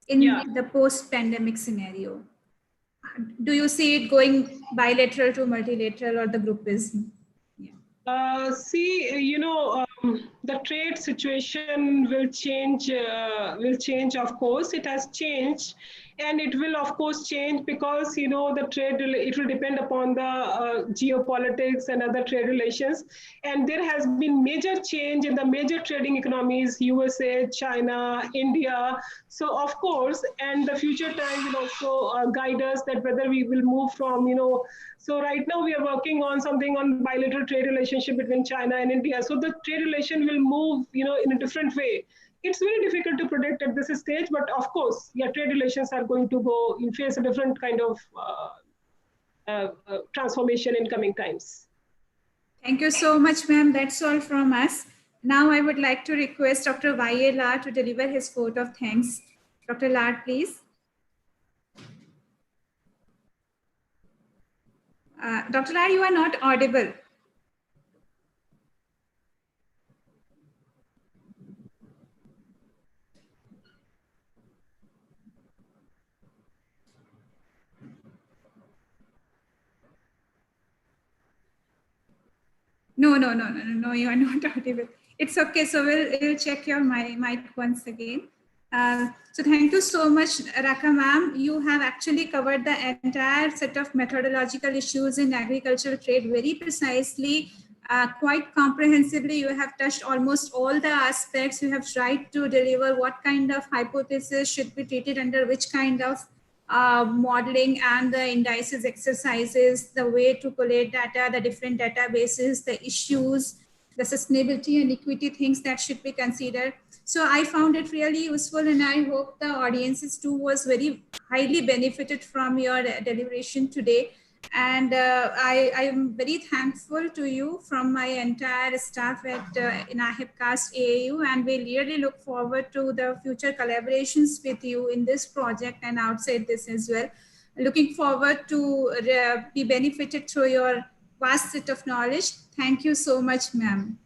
Speaker 1: in the post-pandemic scenario? Do you see it going bilateral to multilateral, or the groupism?
Speaker 2: See, the trade situation will change. Of course, it has changed, and it will, of course, change because the trade. It will depend upon the geopolitics and other trade relations. And there has been major change in the major trading economies: USA, China, India. So, of course, and the future time will also guide us that whether we will move from So right now we are working on something on bilateral trade relationship between China and India. So the trade relation will move, in a different way. It's very difficult to predict at this stage, but of course, trade relations are going to go in face a different kind of transformation in coming times.
Speaker 1: Thank you so much, ma'am. That's all from us. Now I would like to request Dr. Y.A. Lad to deliver his vote of thanks. Dr. Lad, please. Dr. Lad, you are not audible. No, you are not audible. It's okay. So we'll check your mic once again. So thank you so much, Raka ma'am. You have actually covered the entire set of methodological issues in agricultural trade very precisely, quite comprehensively. You have touched almost all the aspects. You have tried to deliver what kind of hypothesis should be treated under which kind of modeling, and the indices exercises, the way to collate data, the different databases, the issues, the sustainability and equity things that should be considered. So I found it really useful, and I hope the audiences too was very highly benefited from your deliberation today. And I am very thankful to you from my entire staff at NAHEPcast AAU, and we really look forward to the future collaborations with you in this project and outside this as well. Looking forward to be benefited through your vast set of knowledge. Thank you so much, ma'am.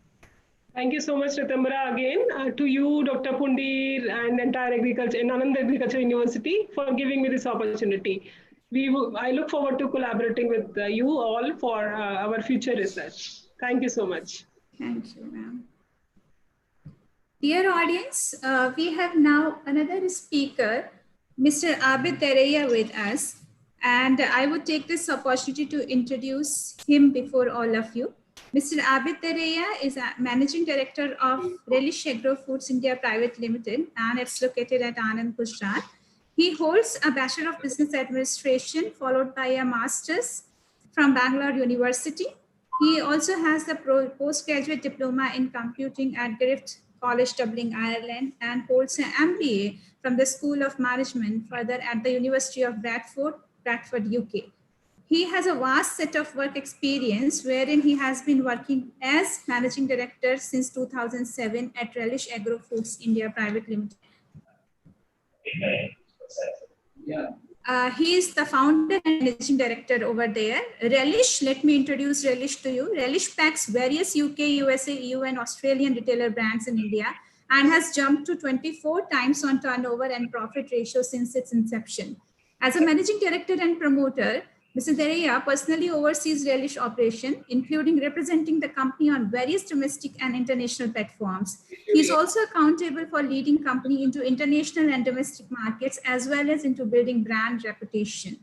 Speaker 2: Thank you so much, Ritambara, again to you, Dr. Pundir, and entire agriculture, Anand Agriculture University for giving me this opportunity. I look forward to collaborating with you all for our future research. Thank you so much.
Speaker 1: Thank you, ma'am. Dear audience, we have now another speaker, Mr. Abid Tereya, with us. And I would take this opportunity to introduce him before all of you. Mr. Abid Tereya is a Managing Director of Relish Agro Foods India Private Limited, and it's located at Anand, Gujarat. He holds a Bachelor of Business Administration followed by a Master's from Bangalore University. He also has the postgraduate diploma in computing at Griffith College, Dublin, Ireland, and holds an MBA from the School of Management, further at the University of Bradford, UK. He has a vast set of work experience wherein he has been working as managing director since 2007 at Relish Agro Foods India Private Limited. He is the founder and managing director over there. Relish, let me introduce Relish to you. Relish packs various UK, USA, EU, and Australian retailer brands in India and has jumped to 24 times on turnover and profit ratio since its inception. As a managing director and promoter, Mr. Tereya personally oversees Relish operation, including representing the company on various domestic and international platforms. He is also accountable for leading company into international and domestic markets, as well as into building brand reputation.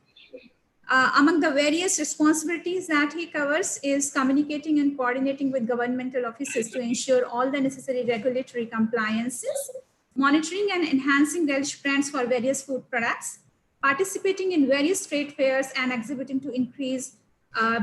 Speaker 1: Among the various responsibilities that he covers is communicating and coordinating with governmental offices to ensure all the necessary regulatory compliances, monitoring and enhancing Relish brands for various food products, participating in various trade fairs and exhibiting to increase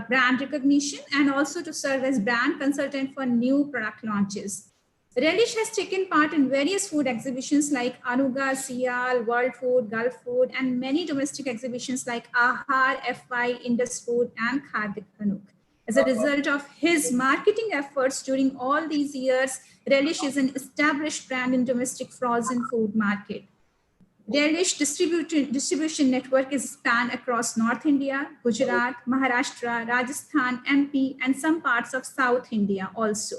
Speaker 1: brand recognition, and also to serve as brand consultant for new product launches. Relish has taken part in various food exhibitions like Anuga, Sial, World Food, Gulf Food, and many domestic exhibitions like Ahar, FY, Indus Food, and Khardik Khanuk. As a result of his marketing efforts during all these years, Relish is an established brand in domestic frozen food market. Relish distribution network is spanned across North India, Gujarat, Maharashtra, Rajasthan, MP, and some parts of South India also.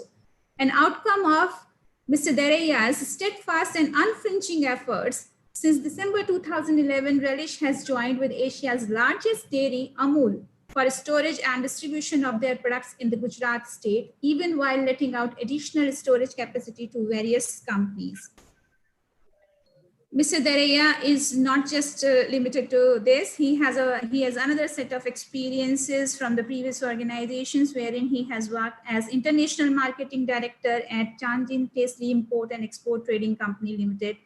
Speaker 1: An outcome of Mr. Tereya's steadfast and unflinching efforts, since December 2011, Relish has joined with Asia's largest dairy, Amul, for storage and distribution of their products in the Gujarat state, even while letting out additional storage capacity to various companies. Mr. Tereya is not just limited to this. He has another set of experiences from the previous organizations wherein he has worked as international marketing director at Tianjin Tasty Import and Export Trading Company Limited,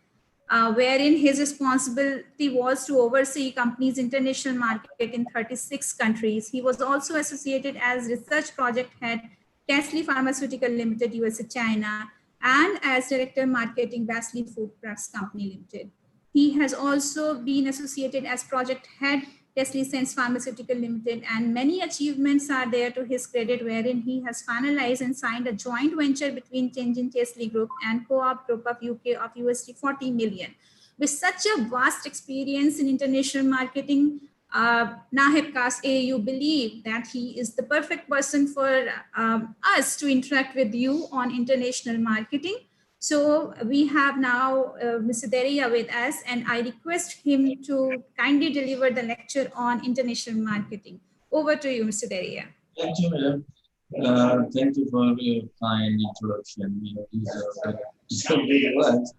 Speaker 1: wherein his responsibility was to oversee company's international market in 36 countries. He was also associated as research project head, Tasty Pharmaceutical Limited, USA, China, and as Director Marketing, Bastley Food Products Company Limited. He has also been associated as Project Head, Tasty Sense Pharmaceutical Limited, and many achievements are there to his credit, wherein he has finalized and signed a joint venture between Tianjin Tasty Group and Co-op Group of UK of USD 40 million. With such a vast experience in international marketing, Nahib Kas AU believe that he is the perfect person for us to interact with you on international marketing. So we have now Mr. Tereya with us, and I request him to kindly deliver the lecture on international marketing. Over to you, Mr. Tereya.
Speaker 3: Thank you, madam. Thank you for your kind introduction. These are big words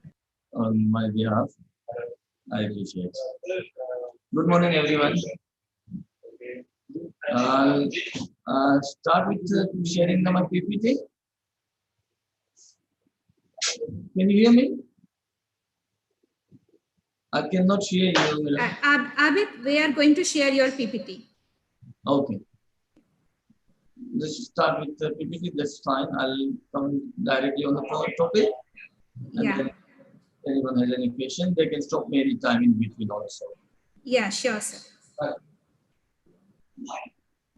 Speaker 3: on my behalf. I appreciate it. Good morning, everyone. Start with sharing my PPT. Can you hear me? I cannot hear you.
Speaker 1: Abid, we are going to share your PPT.
Speaker 3: Okay. Let's start with the PPT. That's fine. I'll come directly on the topic.
Speaker 1: Yeah.
Speaker 3: If anyone has any question, they can stop me anytime in between also.
Speaker 1: Yeah, sure, sir.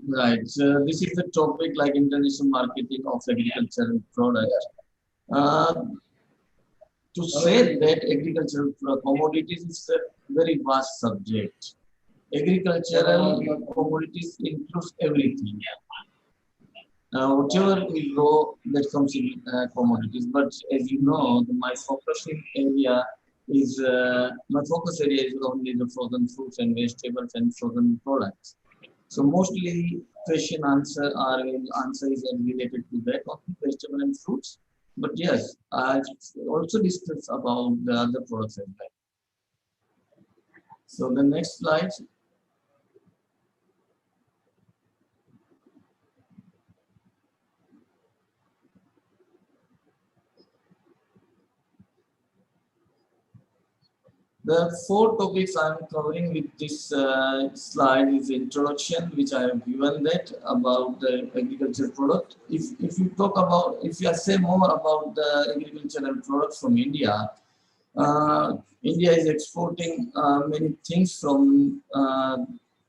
Speaker 3: Right. So this is the topic like international marketing of agricultural products. To say that agricultural commodities is a very vast subject. Agricultural commodities includes everything. Whatever we grow, that comes in commodities. But as you know, my focus area is only the frozen fruits and vegetables and frozen products. So mostly question answer is related to that of vegetable and fruits. But yes, I also discuss about the other products as well. So the next slide. The four topics I'm covering with this slide is introduction, which I have given that about the agricultural product. If you talk about, if you say more about the agricultural products from India, India is exporting many things from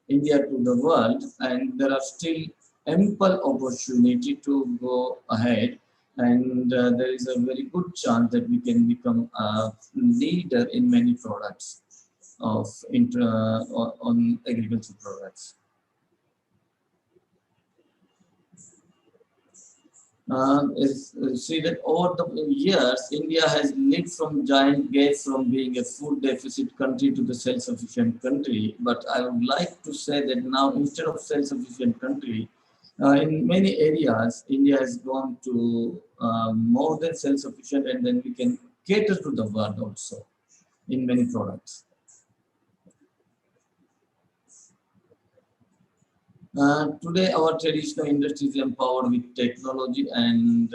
Speaker 3: India to the world, and there are still ample opportunity to go ahead. And there is a very good chance that we can become a leader in many products of on agricultural products. See that over the years, India has leaped from giant gates from being a food deficit country to the self-sufficient country. But I would like to say that now, instead of self-sufficient country, in many areas, India has gone to more than self-sufficient, and then we can cater to the world also in many products. Today, our traditional industry is empowered with technology, and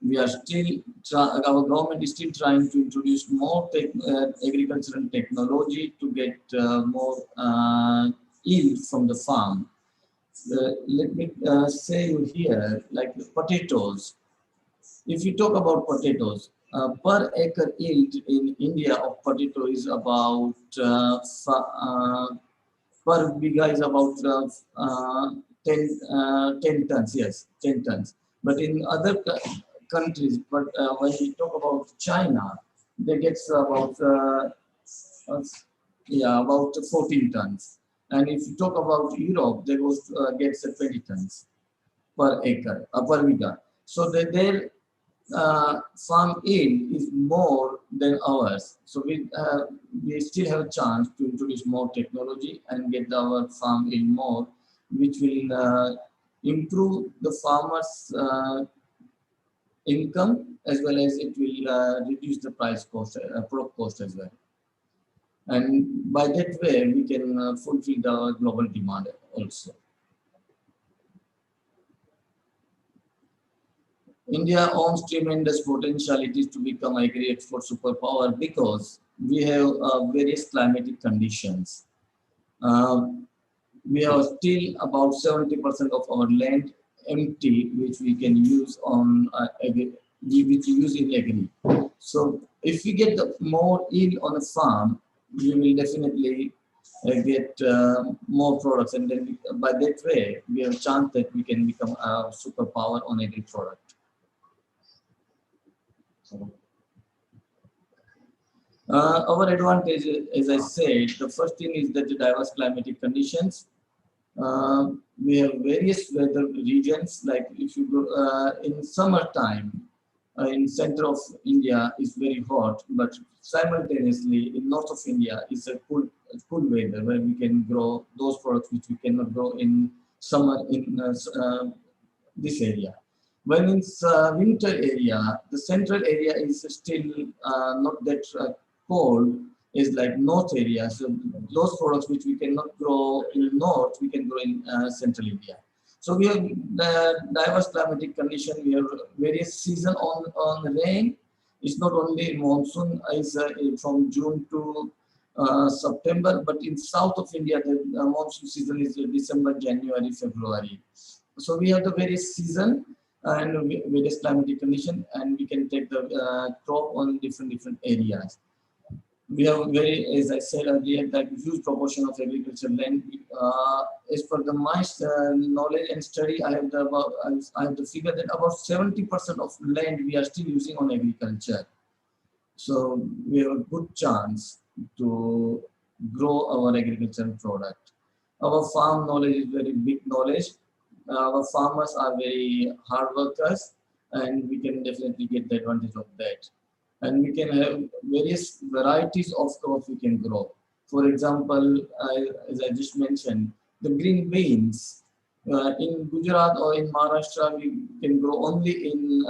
Speaker 3: we are still, our government is still trying to introduce more agricultural technology to get more yield from the farm. Let me say you here, like potatoes. If you talk about potatoes, per acre yield in India of potato is about per biga is about 10 tons, yes, 10 tons. But in other countries, but when we talk about China, they get about about 14 tons. And if you talk about Europe, they gets 20 tons per acre, per biga. So their farm yield is more than ours. So we still have a chance to introduce more technology and get our farm yield more, which will improve the farmers' income, as well as it will reduce the price cost, product cost as well. And by that way, we can fulfill the global demand also. India owns tremendous potentialities to become agri-export superpower because we have various climatic conditions. We have still about 70% of our land empty, which we can use on which we use in agri. So if we get more yield on a farm, we will definitely get more products, and then by that way, we have a chance that we can become a superpower on agri product. Our advantage, as I said, the first thing is that the diverse climatic conditions. We have various weather regions, like if you go in summertime, in center of India is very hot, but simultaneously in north of India is a cool weather where we can grow those products which we cannot grow in summer in this area. When in winter area, the central area is still not that cold, is like north area. So those products which we cannot grow in north, we can grow in central India. So we have diverse climatic condition. We have various season on rain. It's not only monsoon is from June to September, but in south of India, the monsoon season is December, January, February. So we have the various season and various climatic condition, and we can take the crop on different areas. We have as I said earlier, that huge proportion of agricultural land. As per my knowledge and study, I have the figure that about 70% of land we are still using on agriculture. So we have a good chance to grow our agricultural product. Our farm knowledge is very big knowledge. Our farmers are very hard workers, and we can definitely get the advantage of that. And we can have various varieties of crops we can grow. For example, as I just mentioned, the green beans. In Gujarat or in Maharashtra, we can grow only in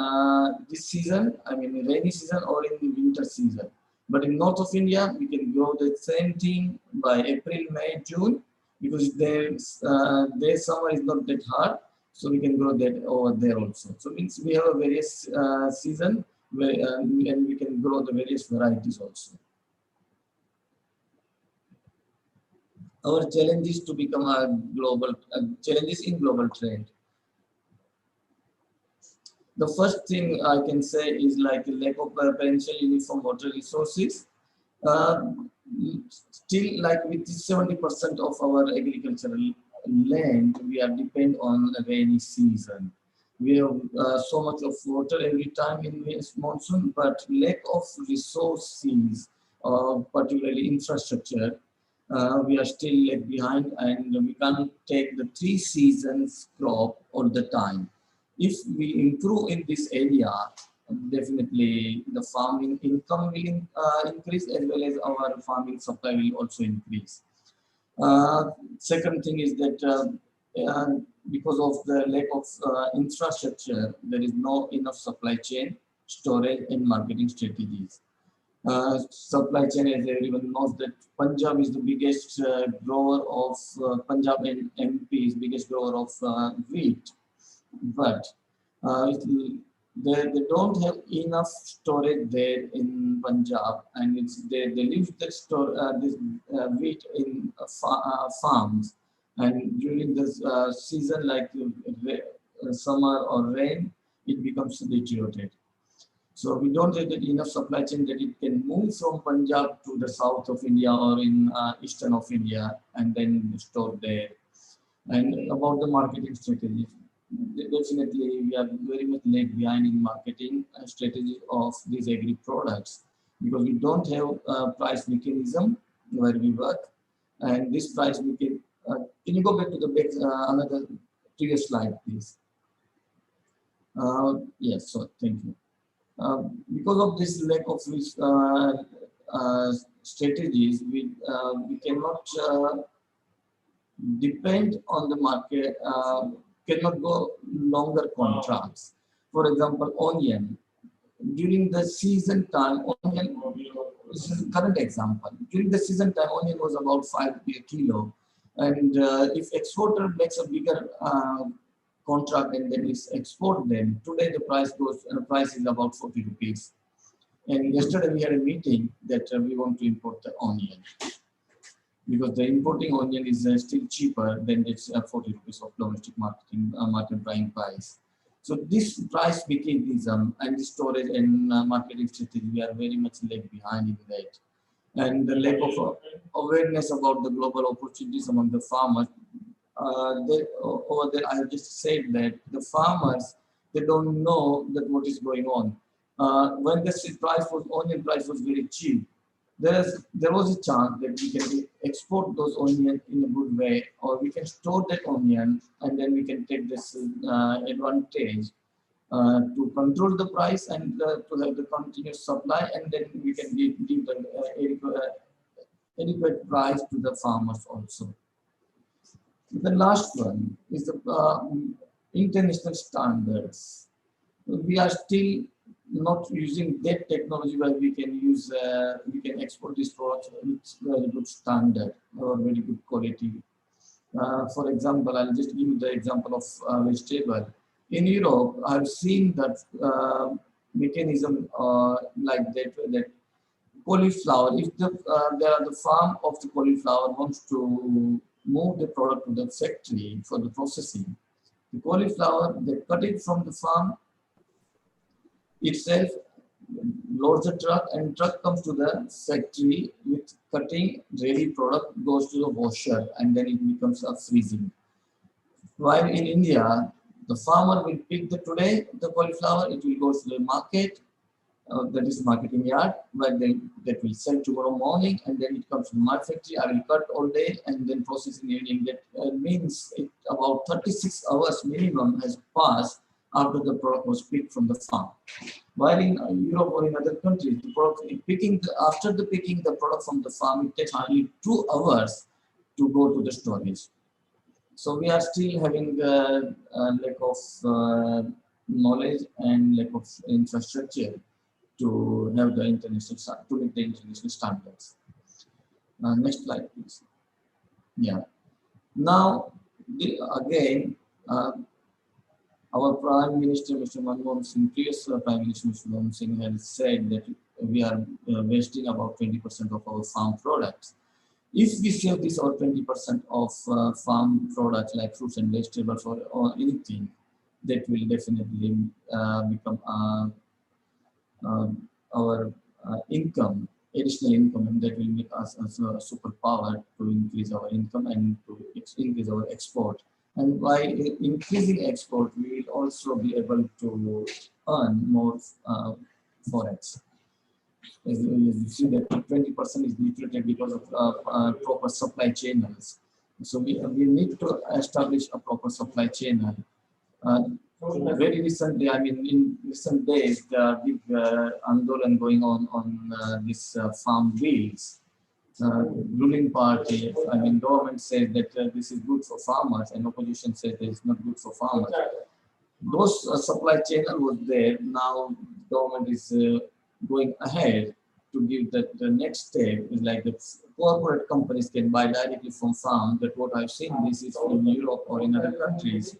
Speaker 3: this season, I mean rainy season or in winter season. But in north of India, we can grow the same thing by April, May, June, because their summer is not that hard, so we can grow that over there also. So means we have a various season where, and we can grow the various varieties also. Our challenge is to become a global challenges in global trade. The first thing I can say is like a lack of preferential uniform water resources. Uh, Still, like with 70% of our agricultural land, we are depend on a rainy season. We have so much of water every time in this monsoon, but lack of resources, particularly infrastructure, we are still left behind, and we can't take the 3 seasons crop all the time. If we improve in this area, definitely the farming income will increase, as well as our farming supply will also increase. Second thing is that because of the lack of infrastructure, there is no enough supply chain, storage, and marketing strategies. Supply chain, as everyone knows, that Punjab is the biggest grower of Punjab and MP is biggest grower of wheat, but they don't have enough storage there in Punjab, and they leave the this wheat in farms, and during this season like summer or rain, it becomes deteriorated. So we don't have enough supply chain that it can move from Punjab to the south of India or in eastern of India and then store there. And about the marketing strategies, definitely we are very much lag behind in marketing strategy of these agri products, because we don't have a price mechanism where we work. And this price mechanism, can you go back to the back, another previous slide, please? Yes, so thank you. Because of this lack of strategies, we cannot depend on the market, cannot go longer contracts. For example, onion. During the season time, onion, this is a current example. During the season time, onion was about 5 per kilo. And if exporter makes a bigger contract and then is export them, today the price is about 40 rupees. And yesterday we had a meeting that we want to import the onion, because the importing onion is still cheaper than its 40 rupees of domestic market buying price. So this price mechanism and the storage and marketing strategy, we are very much lag behind in that. And the lack of awareness about the global opportunities among the farmers. Over there, I have just said that the farmers, they don't know that what is going on. When the onion price was very cheap, there was a chance that we can export those onions in a good way, or we can store that onion and then we can take this advantage to control the price and to have the continuous supply, and then we can give the adequate price to the farmers also. The last one is the international standards. We are still not using that technology where we can use, we can export this product with very good standard or very good quality. For example, I'll just give you the example of vegetable. In Europe, I've seen that mechanism like that cauliflower, if there are the farm of the cauliflower wants to move the product to the factory for the processing, the cauliflower, they cut it from the farm itself, loads the truck, and truck comes to the factory with cutting, ready product goes to the washer, and then it becomes a freezing. While in India, the farmer will pick the cauliflower, it will go to the market, that is marketing yard, where that will sell tomorrow morning, and then it comes to my factory. I will cut all day and then process in the evening. That means about 36 hours minimum has passed after the product was picked from the farm. While in Europe or in other countries, after the picking the product from the farm, it takes hardly 2 hours to go to the storage. So we are still having a lack of knowledge and lack of infrastructure to have the international, to meet the international standards. Next slide, please. Yeah. Now, again, our Prime Minister, Mr. Manmohan Singh, previous Prime Minister, Mr. Manmohan Singh, has said that we are wasting about 20% of our farm products. If we save this or 20% of farm products like fruits and vegetables or anything, that will definitely become our income, additional income, and that will make us as a superpower to increase our income and to increase our export. And by increasing export, we will also be able to earn more forex. As you see that 20% is depleted because of proper supply channels. So we need to establish a proper supply channel. Very recently, I mean, in recent days, the big andolan going on this farm bills. Ruling party, I mean, government says that this is good for farmers, and opposition says that it's not good for farmers. Those supply channel was there. Now government is going ahead to give that the next step is like the corporate companies can buy directly from farm. That what I've seen, this is in Europe or in other countries.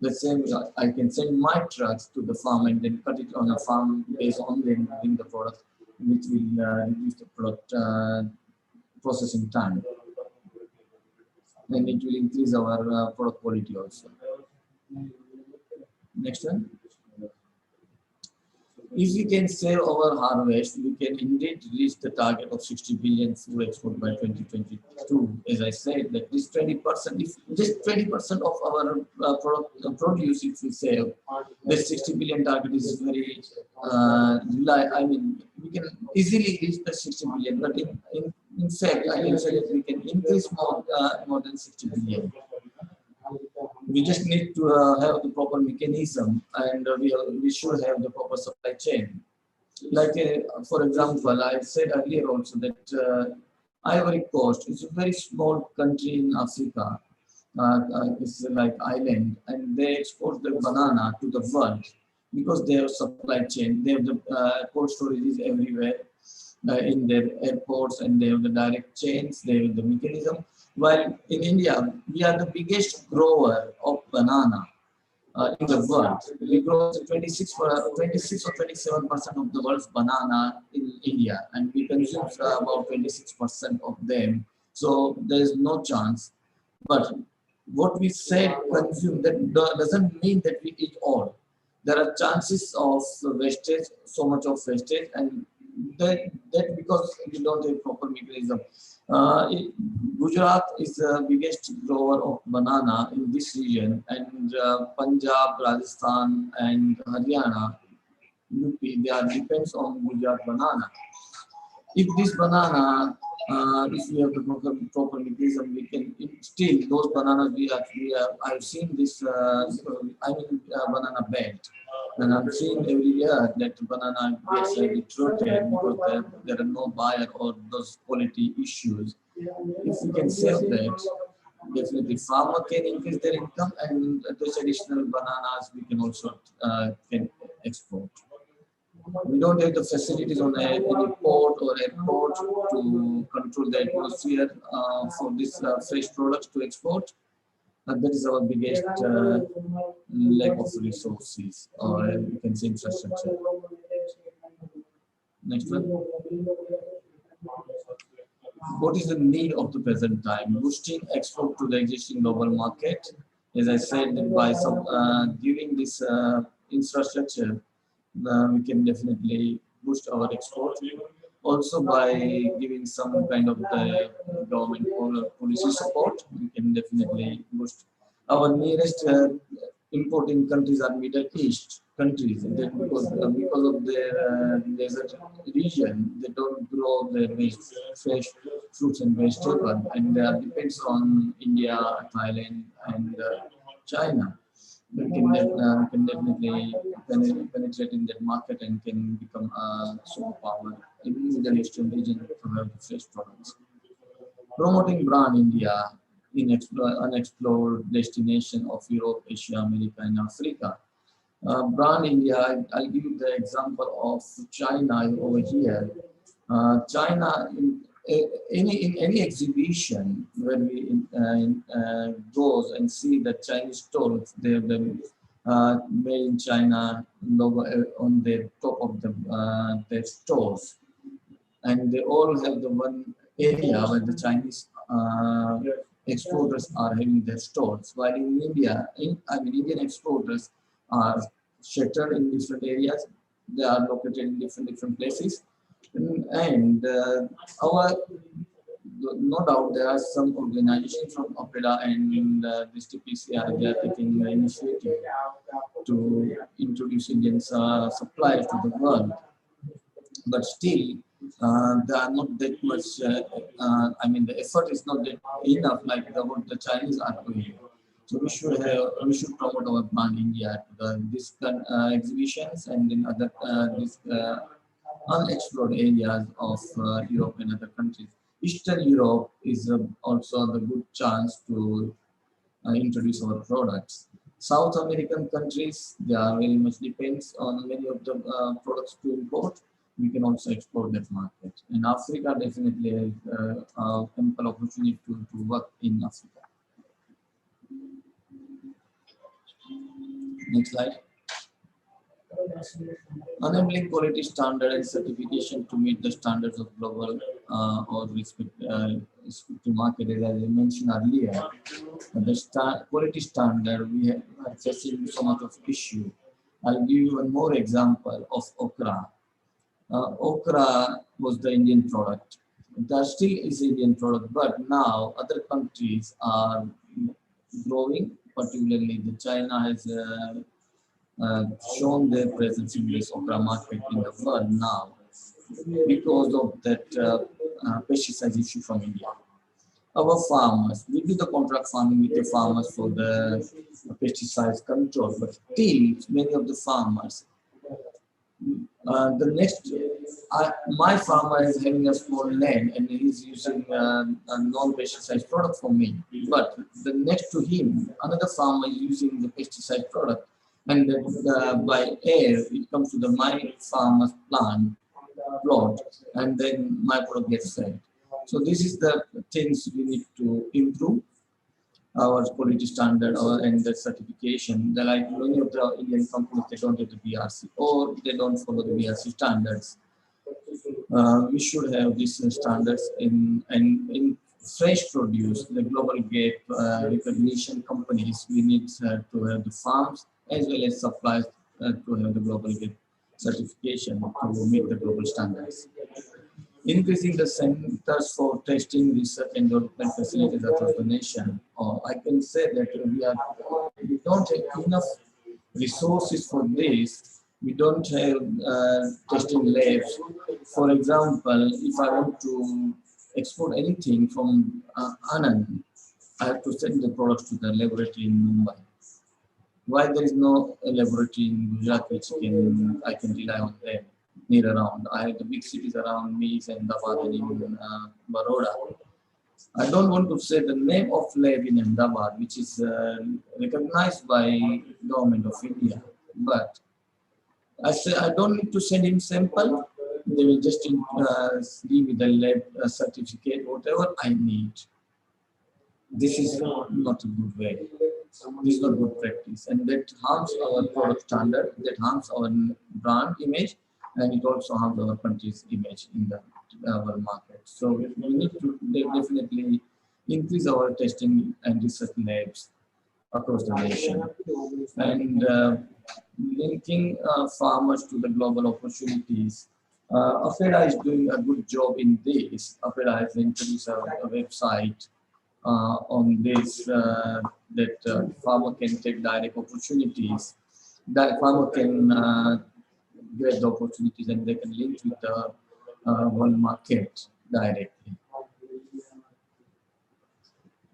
Speaker 3: The same, I can send my trucks to the farm and then cut it on a farm base only and bring the product, which will reduce the product processing time. And it will increase our product quality also. Next one. If we can save our harvest, we can indeed reach the target of 60 billion food export by 2022. As I said, that this 20%, if just 20% of our produce, if we save, the 60 billion target is very, I mean, we can easily reach the 60 billion, but in fact, I can say that we can increase more than 60 billion. We just need to have the proper mechanism, and we should have the proper supply chain. Like, for example, I said earlier also that Ivory Coast is a very small country in Africa. It's like island, and they export the banana to the world because they have supply chain. They have the cold storages everywhere in their airports, and they have the direct chains. They have the mechanism. While in India, we are the biggest grower of banana in the world. We grow 26 or 27% of the world's banana in India, and we consume about 26% of them. So there is no chance. But what we said consume, that doesn't mean that we eat all. There are chances of wastage, so much of wastage, and that because we don't have proper mechanism. Gujarat is the biggest grower of banana in this region, and Punjab, Rajasthan, and Haryana, UP, they are depends on Gujarat banana. If this banana, if we have the proper mechanism, we can still those bananas. I've seen this. Banana belt, and I'm seeing every year that banana gets deteriorated because there are no buyer or those quality issues. If we can save that, definitely farmer can increase their income, and those additional bananas we can also can export. We don't have the facilities on any port or airport to control the atmosphere for these fresh products to export. That is our biggest lack of resources, or you can say infrastructure. Next one. What is the need of the present time? Boosting export to the existing global market. As I said, that by some giving this infrastructure, we can definitely boost our export. Also, by giving some kind of the government policy support, we can definitely boost. Our nearest importing countries are Middle East countries. Because of their desert region, they don't grow their fresh fruits and vegetables, and depends on India, Thailand, and China. We can definitely penetrate in that market and can become a superpower in the Middle Eastern region to have the fresh products. Promoting brand India in unexplored destination of Europe, Asia, America, and Africa. Brand India, I'll give you the example of China over here. China, in any exhibition where we goes and see the Chinese stores, they have the made in China logo on the top of their stores, and they all have the one area where the Chinese exporters are having their stores, while in India, Indian exporters are sheltered in different areas. They are located in different places, and our no doubt there are some organizations from OPEDA and this TPCI. They are taking the initiative to introduce Indian suppliers to the world, but still there are not that much. I mean, the effort is not that enough like what the Chinese are doing. So we should promote our brand India to these exhibitions and in other these unexplored areas of Europe and other countries. Eastern Europe is also the good chance to introduce our products. South American countries, they are very much depends on many of the products to import. We can also export that market. And Africa definitely has ample opportunity to work in Africa. Next slide. Enabling quality standard and certification to meet the standards of global or respective market, as I mentioned earlier. The quality standard, we are facing so much of issue. I'll give you one more example of okra. Okra was the Indian product. That still is Indian product, but now other countries are growing, particularly the China has shown their presence in this okra market in the world now because of that pesticide issue from India. Our farmers, we do the contract farming with the farmers for the pesticides control, but still many of the farmers, my farmer is having a small land and he's using a non-pesticide product for me, but the next to him, another farmer is using the pesticide product, and then by air it comes to my farmer's plot, and then my product gets sold. So this is the things we need to improve our quality standard and the certification. Like many of the Indian companies, they don't have the BRC or they don't follow the BRC standards. We should have these standards in fresh produce, the global gap recognition companies. We need to have the farms as well as suppliers to have the global gap certification to meet the global standards. Increasing the centers for testing, research, and development facilities across the nation. I can say that we don't have enough resources for this. We don't have testing labs. For example, if I want to export anything from Anand, I have to send the products to the laboratory in Mumbai. Why there is no laboratory in Gujarat which I can rely on them? Near around. I have the big cities around me, Ahmedabad and in Baroda. I don't want to say the name of lab in Ahmedabad, which is recognized by government of India. But I say I don't need to send in sample. They will just give me the lab certificate, whatever I need. This is not a good way. This is not good practice, and that harms our product standard. That harms our brand image. And it also harms our country's image in our market. So we need to definitely increase our testing and research labs across the nation. And linking farmers to the global opportunities. AFEDA is doing a good job in this. AFEDA has introduced a website on this that farmer can take direct opportunities. That farmer can get the opportunities and they can link with the one market directly.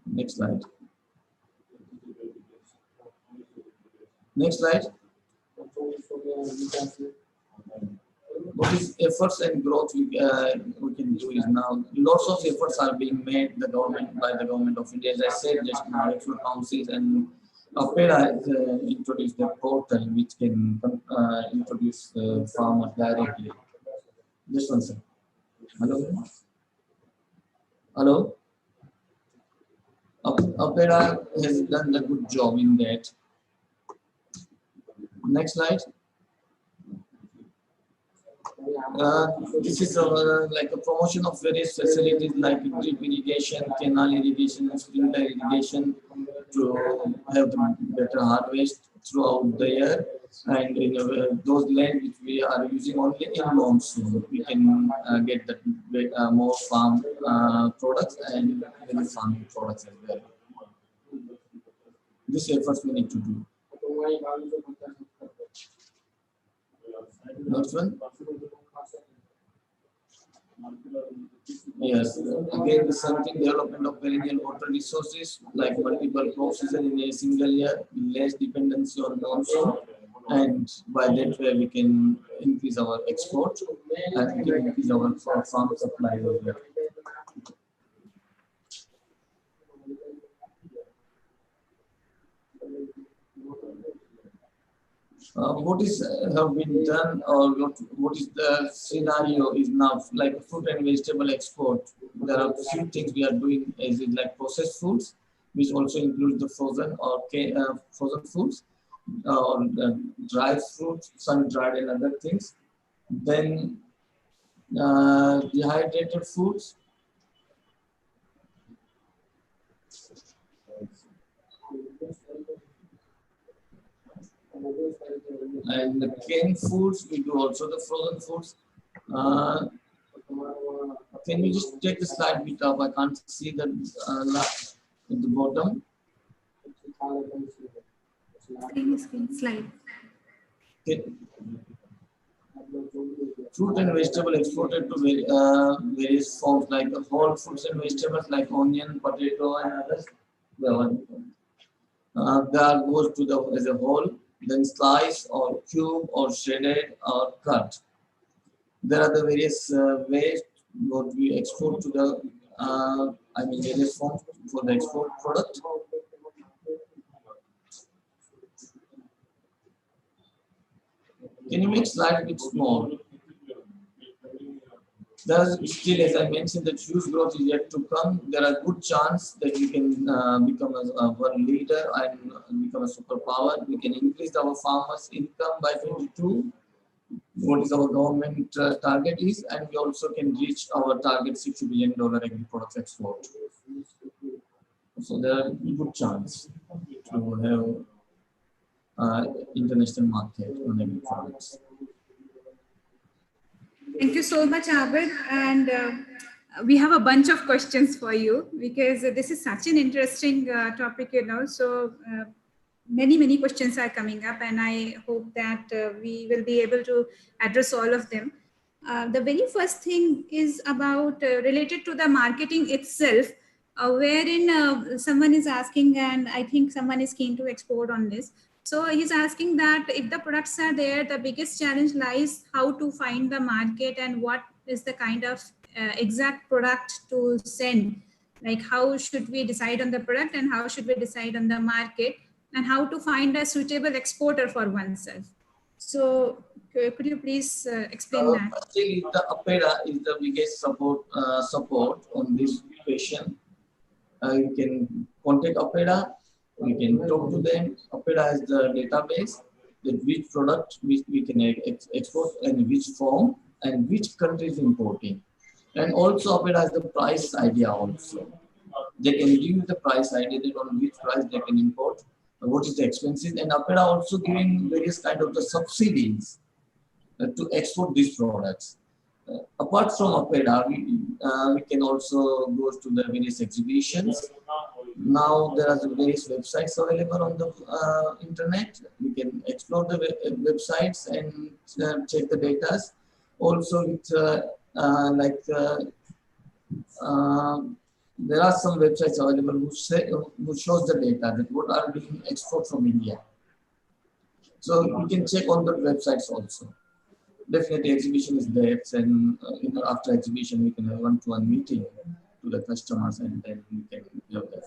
Speaker 3: Next slide. Next slide. What is efforts and growth we can do is now lots of efforts are being made by the government of India. As I said just now, national councils and AFEDA has introduced the portal which can introduce farmers directly. Just one second. Hello? Hello? AFEDA has done a good job in that. Next slide. This is like a promotion of various facilities like drip irrigation, canal irrigation, sprinkler irrigation to have the better harvest throughout the year. And in those lands which we are using only in monsoon, we can get the more farm products and many farming products as well. This efforts we need to do. Next one. Yes, again the same thing, development of perennial water resources like multiple crop season in a single year, less dependency on monsoon, and by that way we can increase our export and we can increase our farm supply as well. What is have been done or what is the scenario is now like fruit and vegetable export. There are few things we are doing as in like processed foods, which also includes the frozen or frozen foods or dry fruits, sun dried and other things. Then dehydrated foods. And the canned foods, we do also the frozen foods. Can you just take the slide bit up? I can't see the at the bottom.
Speaker 1: Slide.
Speaker 3: Okay. Fruit and vegetable exported to various forms like whole fruits and vegetables like onion, potato, and others. That goes to the as a whole, then slice or cube or shredded or cut. There are the various ways what we export to the various forms for the export product. Can you make slide a bit small? There's still, as I mentioned, that huge growth is yet to come. There are good chance that we can become a world leader and become a superpower. We can increase our farmers' income by 22. What is our government target is, and we also can reach our target $60 billion agri products export. So there are good chance to have international market on agri products.
Speaker 1: Thank you so much, Abid. And we have a bunch of questions for you because this is such an interesting topic, So many questions are coming up, and I hope that we will be able to address all of them. The very first thing is about related to the marketing itself, wherein someone is asking, and I think someone is keen to export on this. So he's asking that if the products are there, the biggest challenge lies how to find the market and what is the kind of exact product to send. Like how should we decide on the product and how should we decide on the market and how to find a suitable exporter for oneself. So could you please explain that?
Speaker 3: I think the APEDA is the biggest support on this question. You can contact APEDA. We can talk to them. APEDA has the database that which product we can export and which form and which country is importing. And also APEDA has the price idea also. They can give you the price idea that on which price they can import, what is the expenses. And APEDA also giving various kind of the subsidies to export these products. Apart from APEDA, we can also go to the various exhibitions. Now there are various websites available on the internet. We can explore the websites and check the data. Also, with there are some websites available who shows the data that what are being exported from India. So you can check on the websites also. Definitely, exhibition is there, and after exhibition we can have one-to-one meeting to the customers, and then we can look at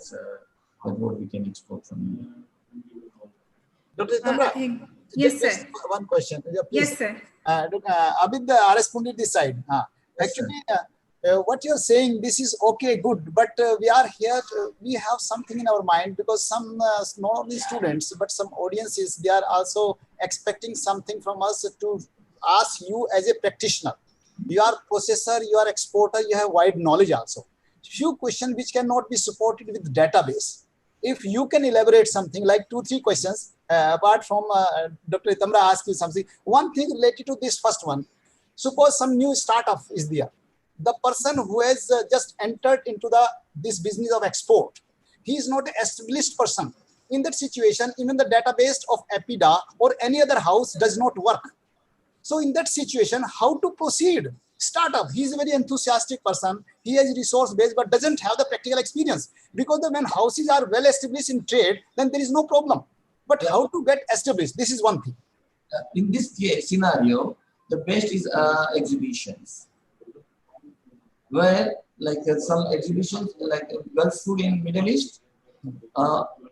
Speaker 3: what we can export from India.
Speaker 4: Dr. Tamra,
Speaker 1: yes, sir.
Speaker 4: One question. Please.
Speaker 1: Yes, sir.
Speaker 4: Abid, responded this side. Actually, what you're saying, this is okay, good, but we are here, we have something in our mind because some not only students, but some audiences, they are also expecting something from us to ask you as a practitioner. You are processor, you are exporter, you have wide knowledge also. Few questions which cannot be supported with database. If you can elaborate something like 2-3 questions, apart from Dr. Tamra asked you something, one thing related to this first one. Suppose some new startup is there. The person who has just entered into this business of export, he is not an established person. In that situation, even the database of APIDA or any other house does not work. So in that situation, how to proceed? Startup, he is a very enthusiastic person. He has resource base, but doesn't have the practical experience. Because when houses are well established in trade, then there is no problem. But how to get established? This is one thing.
Speaker 3: In this scenario, the best is exhibitions, where like some exhibitions like Gulf food in Middle East,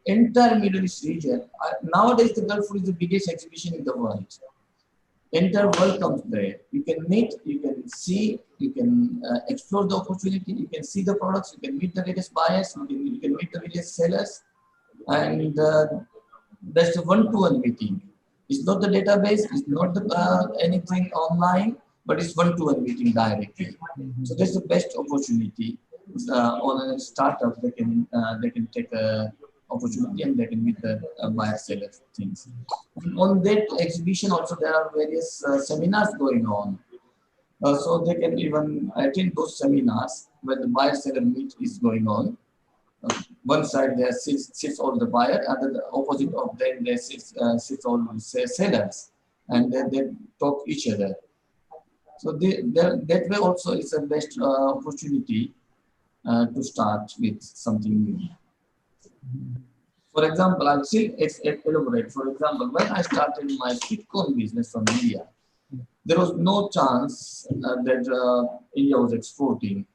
Speaker 3: entire Middle East region. Nowadays, the Gulf food is the biggest exhibition in the world. Entire world comes there. You can meet, you can see, you can explore the opportunity, you can see the products, you can meet the various buyers, you can meet the various sellers, and that's a one-to-one meeting. It's not the database, it's not the, anything online, but it's one-to-one meeting directly. So that's the best opportunity on a startup. They can take a opportunity and they can meet the buyer seller things. On that exhibition also there are various seminars going on. So they can even attend those seminars where the buyer seller meet is going on. One side there sits all the buyer, and the opposite of them there sits all the sellers, and then they talk each other. So that way also is the best opportunity to start with something new. For example, I'll still elaborate. For example, when I started my sweet corn business from India, there was no chance that India was exporting.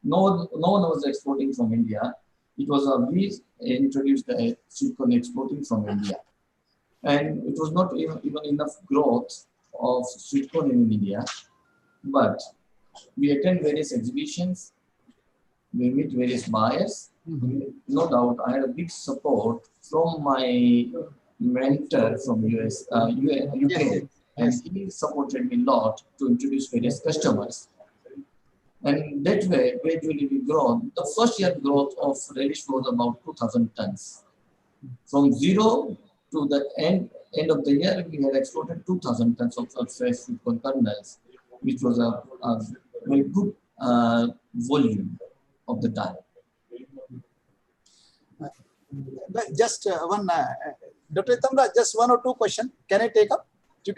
Speaker 3: No one was exporting from India. It was we introduced the sweet corn exporting from India, and it was not even enough growth of sweet corn in India. But we attend various exhibitions, we meet various buyers. No doubt, I had a big support from my mentor from UK, and he supported me a lot to introduce various customers. And that way, gradually we grown. The first year growth of relish was about 2,000 tons. From zero to the end of the year, we had exported 2,000 tons of fresh sweet corn kernels, which was a very good volume of the time.
Speaker 4: Just one, Dr. Tamra, just 1 or 2 questions. Can I take up?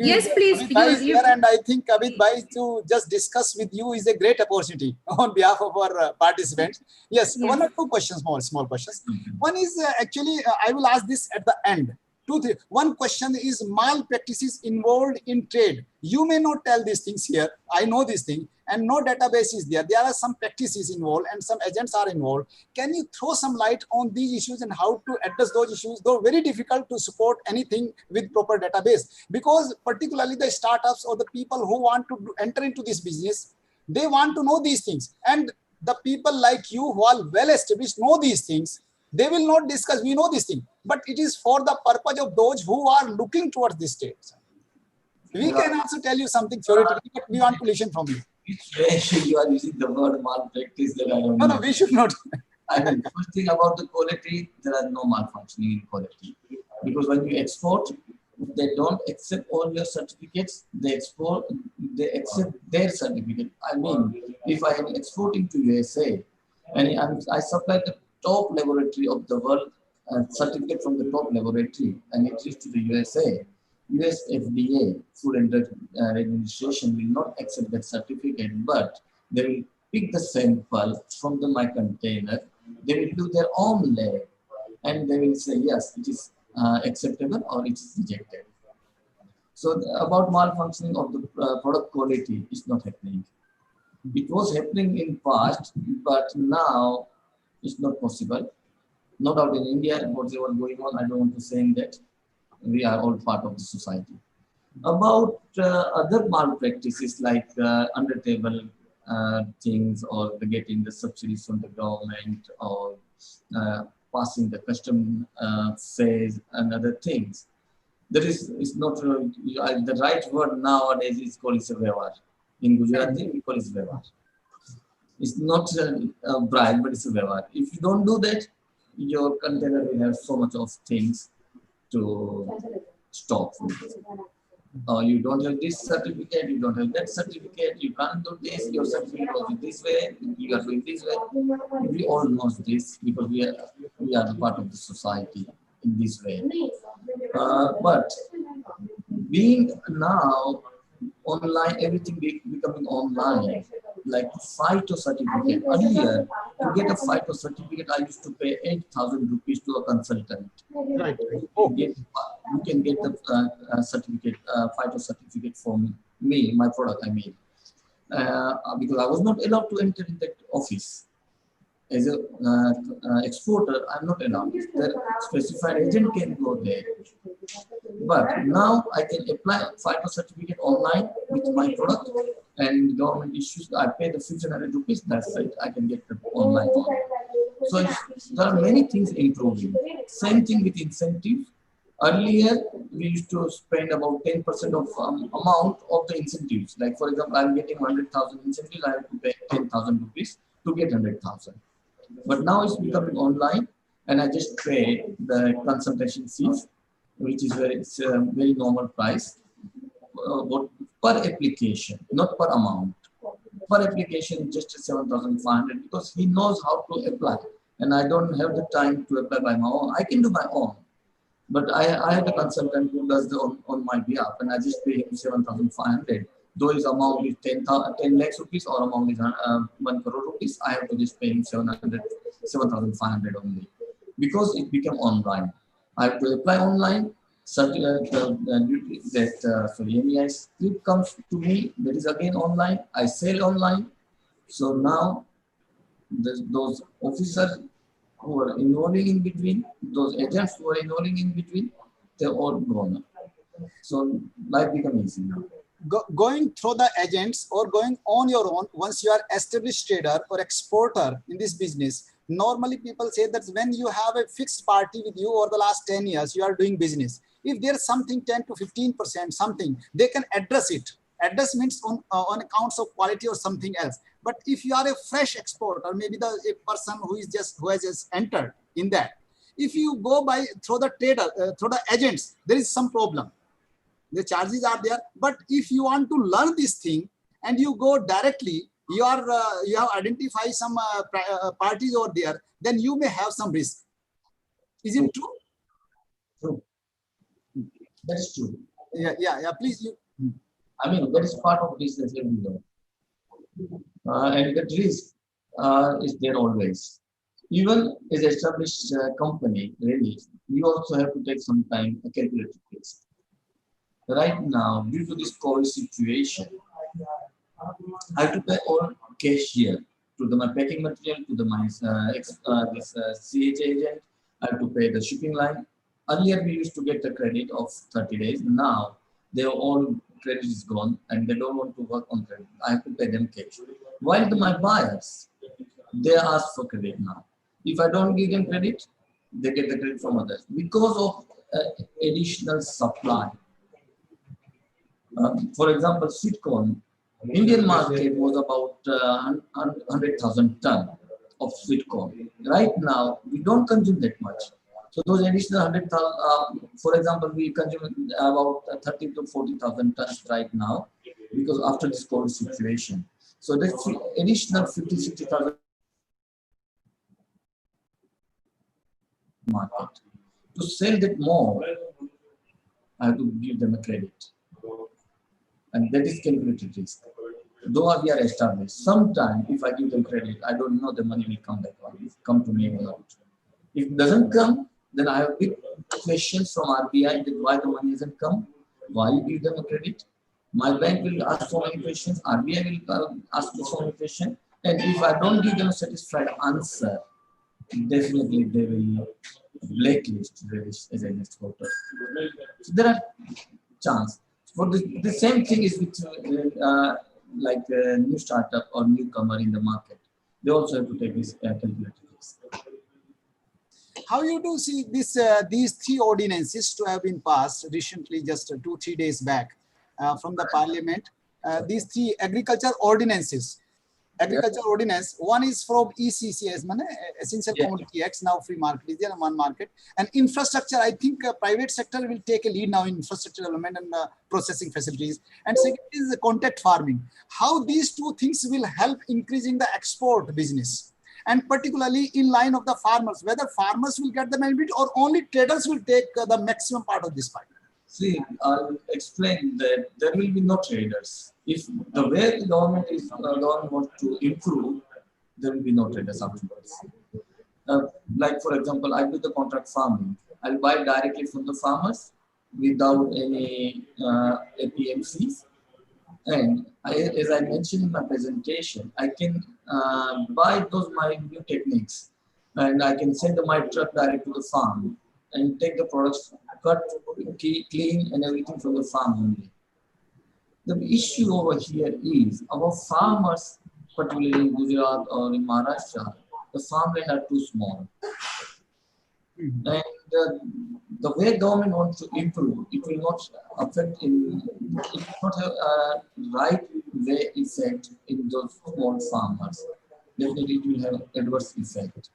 Speaker 1: Yes, please.
Speaker 4: Abid Bhai is here, and I think Abid Bhai to just discuss with you is a great opportunity on behalf of our participants. Yes, 1 or 2 questions, small questions. One is actually, I will ask this at the end. 2, 3. One question is malpractices involved in trade. You may not tell these things here. I know this thing, and no database is there. There are some practices involved and some agents are involved. Can you throw some light on these issues and how to address those issues? Though very difficult to support anything with proper database, because particularly the startups or the people who want to enter into this business, they want to know these things. And the people like you who are well established know these things. They will not discuss, we know this thing, but it is for the purpose of those who are looking towards this state. We can also tell you something theoretically, but we want to listen from you.
Speaker 3: Which way you are using the word malpractice that I don't know.
Speaker 4: No, we should not.
Speaker 3: I mean, first thing about the quality, there are no malfunctioning in quality. Because when you export, they don't accept all your certificates, they accept their certificate. I mean, if I am exporting to USA and I supply the top laboratory of the world, certificate from the top laboratory, and it is to the USA, US FDA, Food and Drug Administration, will not accept that certificate, but they will pick the sample from my container, they will do their own lab, and they will say, yes, it is acceptable or it is rejected. So about malfunctioning of the product quality is not happening. It was happening in past, but now it's not possible. No doubt in India, whatever going on, I don't want to say that. We are all part of the society. About other malpractices like under-table things, or getting the subsidies from the government, or passing the custom phase and other things. That is not the right word nowadays is called is a व्यवहार. In Gujarati, we call it व्यवहार. It's not a bribe, but it's a व्यवहार. If you don't do that, your container will have so much of things to stop with. You don't have this certificate, you don't have that certificate, you can't do this, your certificate was this way, you are doing this way. We all know this because we are part of the society in this way. But being now online, everything becoming online, like FITO certificate. Earlier, to get a FITO certificate, I used to pay 8,000 rupees to a consultant.
Speaker 4: Right.
Speaker 3: You can get the certificate, FITO certificate from me, my product I made. Because I was not allowed to enter in that office. As a exporter, I'm not allowed. The specified agent can go there. But now I can apply FITO certificate online with my product, and government issues. I pay the 1,500 rupees. That's it. I can get the online one. So there are many things improving. Same thing with incentives. Earlier, we used to spend about 10% of amount of the incentives. Like for example, I'm getting 100,000 incentives. I have to pay 10,000 rupees to get 100,000. But now it's becoming online, and I just pay the consultation fees, which is very normal price per application, not per amount. Per application, just 7,500 because he knows how to apply, and I don't have the time to apply by my own. I can do my own, but I have a consultant who does on my behalf, and I just pay him 7,500. Though his amount is 10 lakhs rupees or amount is 1 crore rupees, I have to just pay him 7,500 only because it became online. I have to apply online. MEI slip comes to me. That is again online. I sell online. So now those officers who are enrolling in between, those agents who are enrolling in between, they're all gone. So life becomes easy now.
Speaker 4: Going through the agents or going on your own, once you are established trader or exporter in this business, normally people say that when you have a fixed party with you over the last 10 years, you are doing business. If there's something 10 to 15%, something, they can address it. Address means on accounts of quality or something else. But if you are a fresh exporter, maybe a person who has just entered in that, if you go by through the trader, through the agents, there is some problem. The charges are there, but if you want to learn this thing and you go directly, you have identified some parties over there, then you may have some risk. Is it true?
Speaker 3: True. That's true.
Speaker 4: Yeah. Please,
Speaker 3: I mean, that is part of business everywhere. And that risk is there always. Even as an established company, really, you also have to take some time to calculate risk. Right now, due to this COVID situation, I have to pay all cash here to my packing material, to my CH agent. I have to pay the shipping line. Earlier, we used to get a credit of 30 days. Now, their all credit is gone and they don't want to work on credit. I have to pay them cash. While my buyers, they ask for credit now. If I don't give them credit, they get the credit from others because of additional supply. For example, sweet corn, Indian market was about 100,000 ton of sweet corn. Right now, we don't consume that much. So those additional 100,000, for example, we consume about 30 to 40,000 tons right now because after this COVID situation. So that's additional 50, 60,000 market. To sell that more, I have to give them a credit. And that is calculated risk. Though we are established, sometimes if I give them credit, I don't know the money will come back or come to me or not. If it doesn't come, then I have big questions from RBI that why the money hasn't come, why you give them a credit. My bank will ask so many questions, RBI will ask so many questions, and if I don't give them a satisfied answer, definitely they will blacklist as an exporter. So there are chances. For the same thing is with like a new startup or newcomer in the market. They also have to take this calculated risk.
Speaker 4: how you do see this these three ordinances to have been passed recently, just 2-3 days back from the parliament? These three agriculture ordinances. Agriculture ordinance, one is from ECC, as Essential Commodity Acts, now free market is there and one market. And infrastructure, I think private sector will take a lead now in infrastructure development and processing facilities. And second is the contact farming. How these two things will help increasing the export business, and particularly in line of the farmers, whether farmers will get the benefit or only traders will take the maximum part of this pie.
Speaker 3: See, I'll explain that there will be no traders. If the way the government wants to improve, there will be no traders afterwards. Like for example, I do the contract farming. I'll buy directly from the farmers without any APMCs. And as I mentioned in my presentation, I can buy those my new techniques, and I can send my truck direct to the farm and take the products cut, clean, and everything from the farm only. The issue over here is our farmers, particularly in Gujarat or in Maharashtra, the farmland are too small. And the way government wants to improve, it will not affect it will not have a right way effect in those small farmers. Definitely it will have adverse effect,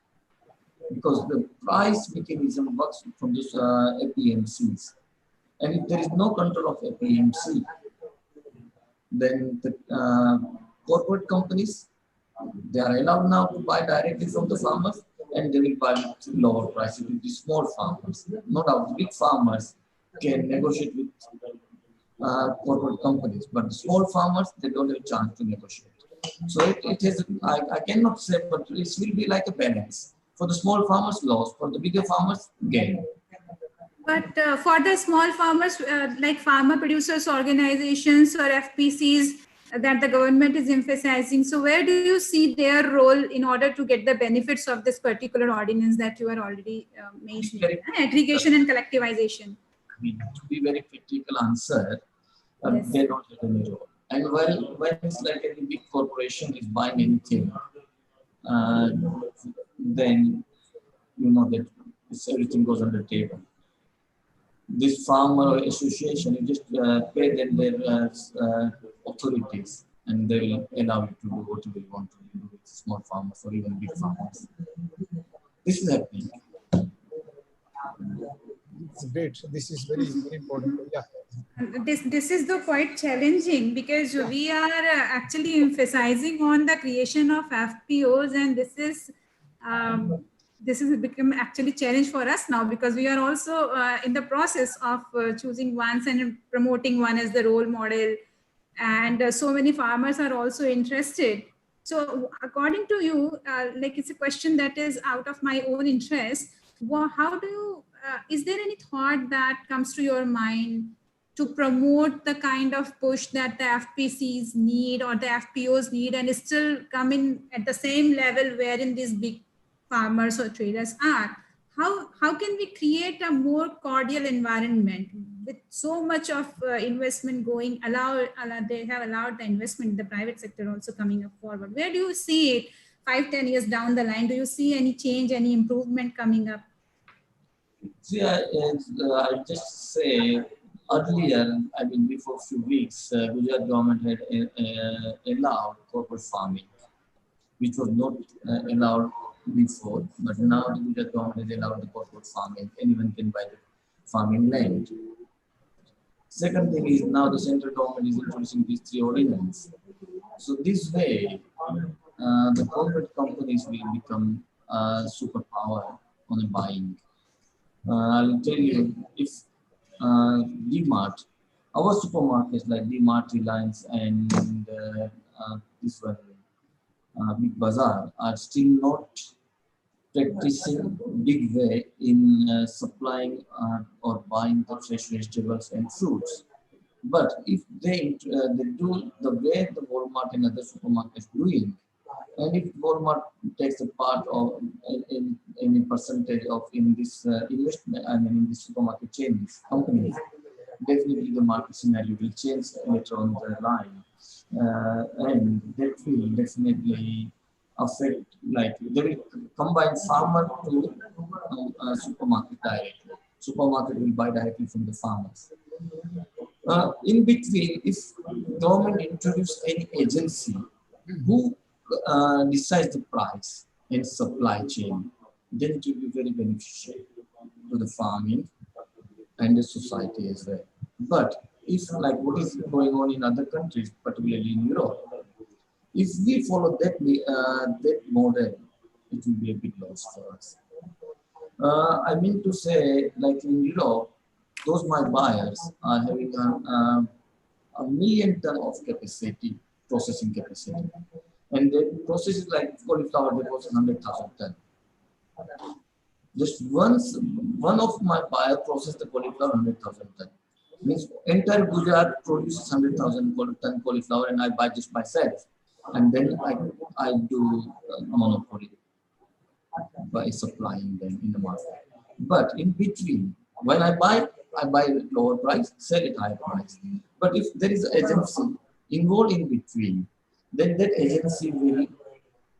Speaker 3: because the price mechanism works from those APMCs. And if there is no control of APMC, then the corporate companies, they are allowed now to buy directly from the farmers, and they will buy at lower prices with the small farmers. No doubt, the big farmers can negotiate with corporate companies, but the small farmers, they don't have a chance to negotiate. So it has, I cannot say, but it will be like a balance. For the small farmers, loss. For the bigger farmers, gain.
Speaker 1: But for the small farmers, like farmer producers organizations or FPCs that the government is emphasizing, so where do you see their role in order to get the benefits of this particular ordinance that you are already mentioning, aggregation and collectivization?
Speaker 3: I mean, to be very critical answer,
Speaker 1: Yes.
Speaker 3: they don't have any role. And when it's like any big corporation is buying anything, then you know that everything goes on the table. This farmer association, you just pay them their authorities, and they will allow you to do what you want to do with small farmers or even big farmers. This is happening.
Speaker 4: It's great. This is very, very important. Yeah.
Speaker 1: This is though quite challenging, because we are actually emphasizing on the creation of FPOs, and this has become actually challenge for us now, because we are also in the process of choosing one and promoting one as the role model, and so many farmers are also interested. So according to you, like it's a question that is out of my own interest. How do you, is there any thought that comes to your mind to promote the kind of push that the FPCs need or the FPOs need, and still come in at the same level wherein these big farmers or traders are? How can we create a more cordial environment with so much of investment going, they have allowed the investment in the private sector also coming up forward? Where do you see it 5-10 years down the line? Do you see any change, any improvement coming up?
Speaker 3: See, I just say earlier, I mean, before a few weeks, Gujarat government had allowed corporate farming, which was not allowed before, but now the Gujarat government has allowed the corporate farming. Anyone can buy the farming land. Second thing is, now the central government is introducing these three ordinances. So this way, the corporate companies will become a superpower on the buying. I'll tell you, if DMart, our supermarkets like DMart, Reliance, and this one, Big Bazaar, are still not practicing big way in supplying or buying the fresh vegetables and fruits. But if they do the way the Walmart and other supermarkets doing, and if Walmart takes a part of in a percentage of in this investment, I mean in this supermarket chains companies, definitely the market scenario will change later on the line, and that will definitely affect, like they will combine farmer to supermarket directly. Supermarket will buy directly from the farmers. In between, if government introduce any agency who decides the price and supply chain, then it will be very beneficial to the farming and the society as well. But if like what is going on in other countries, particularly in Europe, if we follow that model, it will be a big loss for us. I mean to say, like in Europe, those my buyers are having a million ton of capacity, processing capacity. And they process it like cauliflower, they process 100,000 ton. Just one of my buyer processed the cauliflower 100,000 ton. Means entire Gujarat produces 100,000 ton cauliflower and I buy just myself. And then I do monopoly by supplying them in the market. But in between, when I buy at lower price, sell it higher price. But if there is an agency involved in between, then that agency will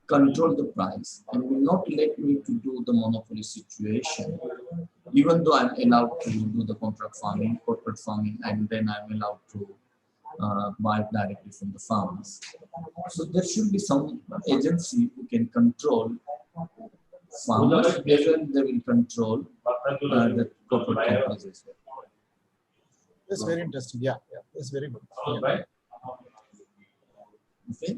Speaker 3: control the price and will not let me to do the monopoly situation, even though I'm allowed to do the contract farming, corporate farming, and then I'm allowed to buy directly from the farmers. So there should be some agency who can control farmers, as well they will control the corporate companies as well.
Speaker 4: That's very interesting. Yeah, yeah, that's very good. Yeah.
Speaker 3: Okay.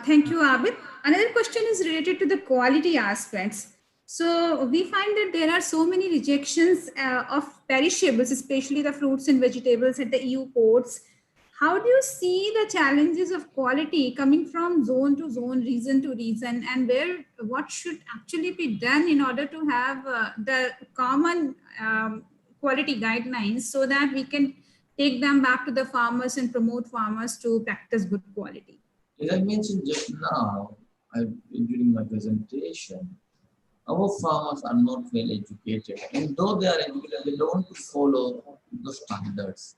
Speaker 1: Thank you, Abid. Another question is related to the quality aspects. So we find that there are so many rejections of perishables, especially the fruits and vegetables at the EU ports. How do you see the challenges of quality coming from zone to zone, region to region, and what should actually be done in order to have the common quality guidelines so that we can take them back to the farmers and promote farmers to practice good quality?
Speaker 3: As I mentioned just now, during my presentation, our farmers are not well educated, and though they are educated, they don't want to follow the standards.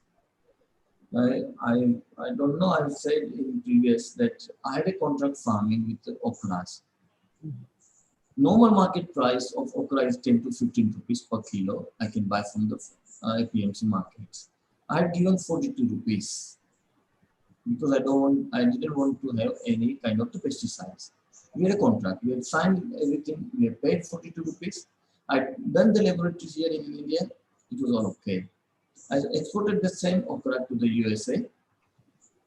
Speaker 3: I don't know, I've said in previous that I had a contract farming with the okras. Normal market price of okra is 10 to 15 rupees per kilo. I can buy from the APMC markets. I had given 42 rupees because I didn't want to have any kind of the pesticides. We had a contract, we had signed everything, we had paid 42 rupees. I done the laboratories here in India, it was all okay. I exported the same okra to the USA.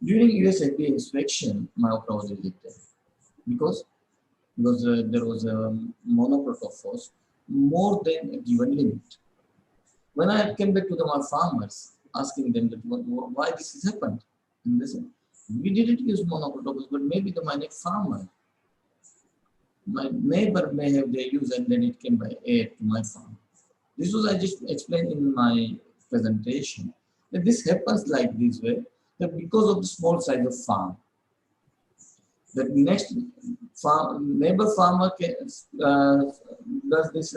Speaker 3: During US FDA inspection, my okra was rejected because there was a monoprotophos more than a given limit. When I came back to my farmers, asking them that why this has happened, and they said, we didn't use monoprotophos, but maybe my next farmer, my neighbor may have their use, and then it came by air to my farm. This was I just explained in my presentation that this happens like this way, that because of the small size of farm, that next neighbor farmer does this,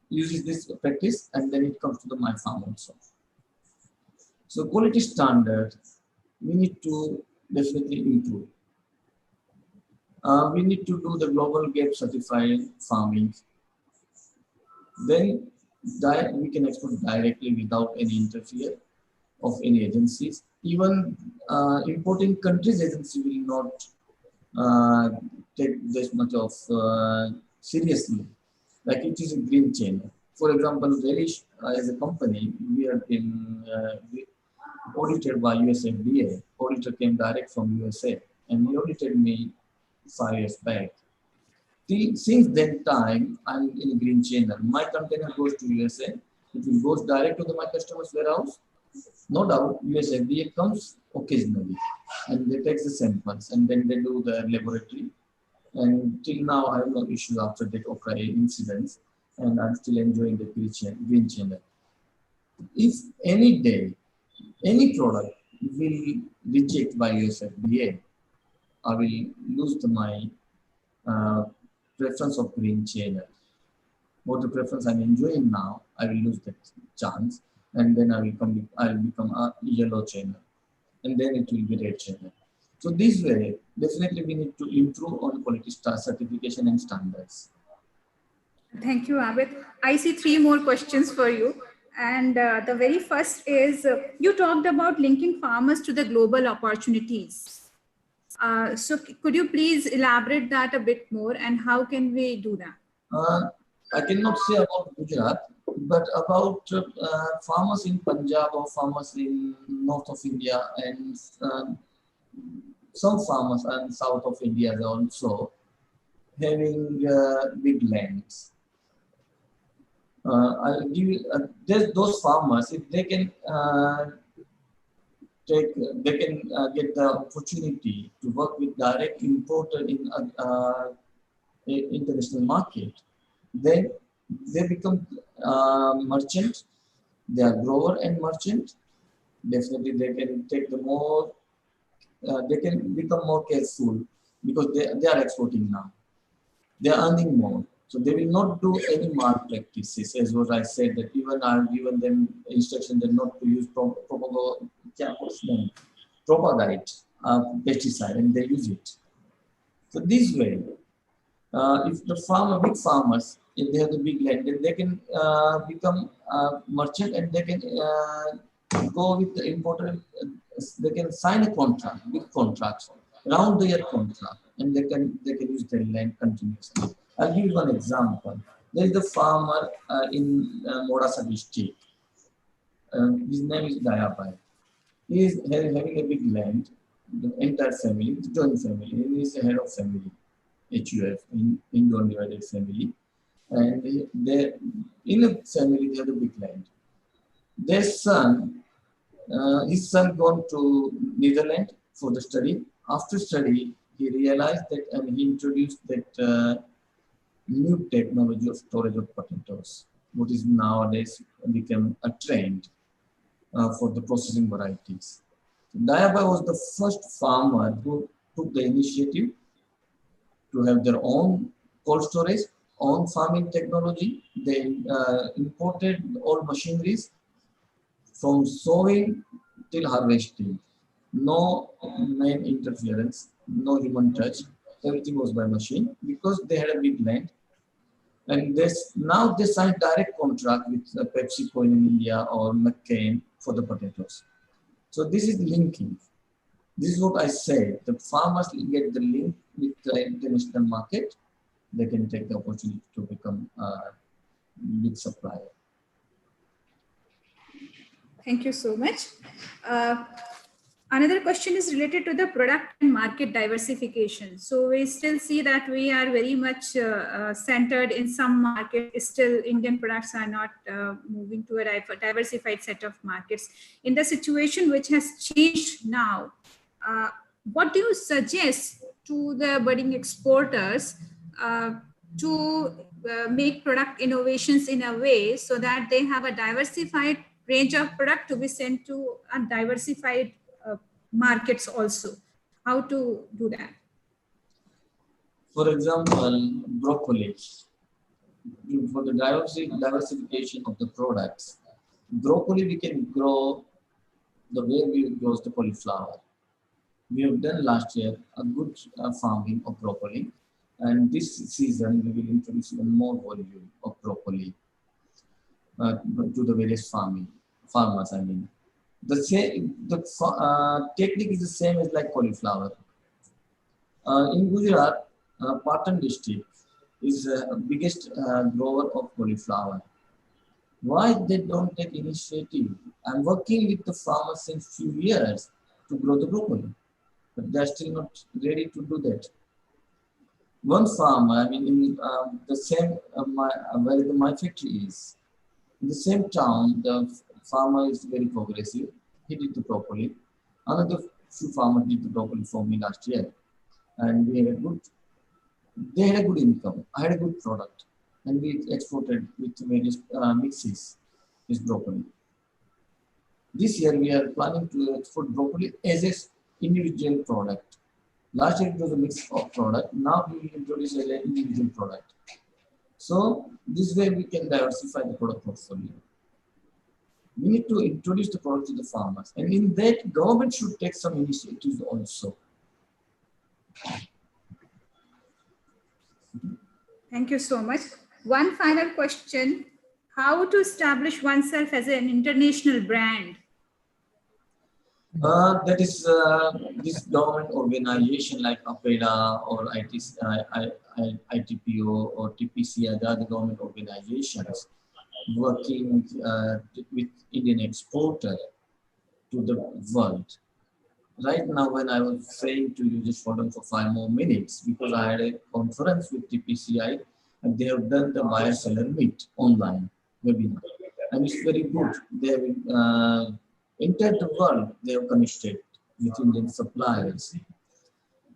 Speaker 3: uses this practice, and then it comes to my farm also. So quality standard, we need to definitely improve. We need to do the global gap certified farming. Then we can export directly without any interference of any agencies. Even importing countries agency will not take this much of seriously, like it is a green chain. For example, Relish as a company, we have been audited by US FDA. Auditor came direct from USA, and he audited me 5 years back. Since that time, I'm in green channel. My container goes to USA. It will goes direct to my customer's warehouse. No doubt, US FDA comes occasionally, and they take the samples, and then they do the laboratory. And till now, I have no issue after that okra incidents, and I'm still enjoying the green channel. If any day, any product will reject by US FDA, I will lose my preference of green channel. What the preference I'm enjoying now, I will lose that chance, and then I will become a yellow channel, and then it will be red channel. So this way, definitely we need to improve on quality certification and standards.
Speaker 1: Thank you, Abid. I see three more questions for you. And the very first is you talked about linking farmers to the global opportunities. So could you please elaborate that a bit more and how can we do that?
Speaker 3: I cannot say about Gujarat, but about farmers in Punjab or farmers in north of India and some farmers in south of India are also having big lands. I'll give you, those farmers, if they can get the opportunity to work with direct importer in international market, then they become merchant. They are grower and merchant. Definitely, they can take the more. They can become more careful because they are exporting now. They are earning more, so they will not do any malpractices. As what I said, that even I've given them instruction that not to use propagate pesticide, and they use it. So this way, if the big farmers, if they have the big land, then they can become merchant and they can go with the importer. They can sign a contract, big contracts, round the year contract, and they can use their land continuously. I'll give you one example. There is a farmer in Modasa district. His name is Dayabai. He is having a big land, the entire family, the joint family. He is the head of family. HUF, in Indo Undivided Family, and they in a family they have a big land. Their son, his son gone to Netherlands for the study. After study, he realized that and he introduced that new technology of storage of potatoes, what is nowadays become a trend for the processing varieties. Dayaba was the first farmer who took the initiative to have their own cold storage, own farming technology. They imported all machineries from sowing till harvesting. No man interference, no human touch. Everything was by machine because they had a big land. And now they signed direct contract with PepsiCo in India or McCain for the potatoes. So this is linking. This is what I said. The farmers get the link with the international market. They can take the opportunity to become a big supplier.
Speaker 1: Thank you so much. Another question is related to the product and market diversification. So we still see that we are very much centered in some markets. Still, Indian products are not moving to a diversified set of markets. In the situation which has changed now, what do you suggest to the budding exporters to make product innovations in a way so that they have a diversified range of product to be sent to a diversified markets also? How to do that?
Speaker 3: For example, broccoli. For the diversification of the products, broccoli we can grow the way we grow the cauliflower. We have done last year a good farming of broccoli, and this season we will introduce even more volume of broccoli to the various farmers. I mean, the technique is the same as like cauliflower. In Gujarat, Patan district is the biggest grower of cauliflower. Why they don't take initiative? I'm working with the farmers since few years to grow the broccoli, but they're still not ready to do that. One farmer, I mean, in the same where my factory is, in the same town, the farmer is very progressive. He did the broccoli. Another few farmers did the broccoli for me last year, and we had they had a good income. I had a good product, and we exported with various mixes this broccoli. This year we are planning to export broccoli as an individual product. Last year it was a mix of product. Now we will introduce an individual product. So this way we can diversify the product portfolio. We need to introduce the product to the farmers, and in that government should take some initiatives also.
Speaker 1: Thank you so much. One final question: how to establish oneself as an international brand?
Speaker 3: That is this government organization like APEDA or ITPO or TPCI, the other government organizations working with Indian exporter to the world. Right now, when I was saying to you, just hold on for 5 more minutes, because I had a conference with TPCI and they have done the buyer seller meet online webinar. And it's very good. They have entered the world, they have connected with Indian suppliers.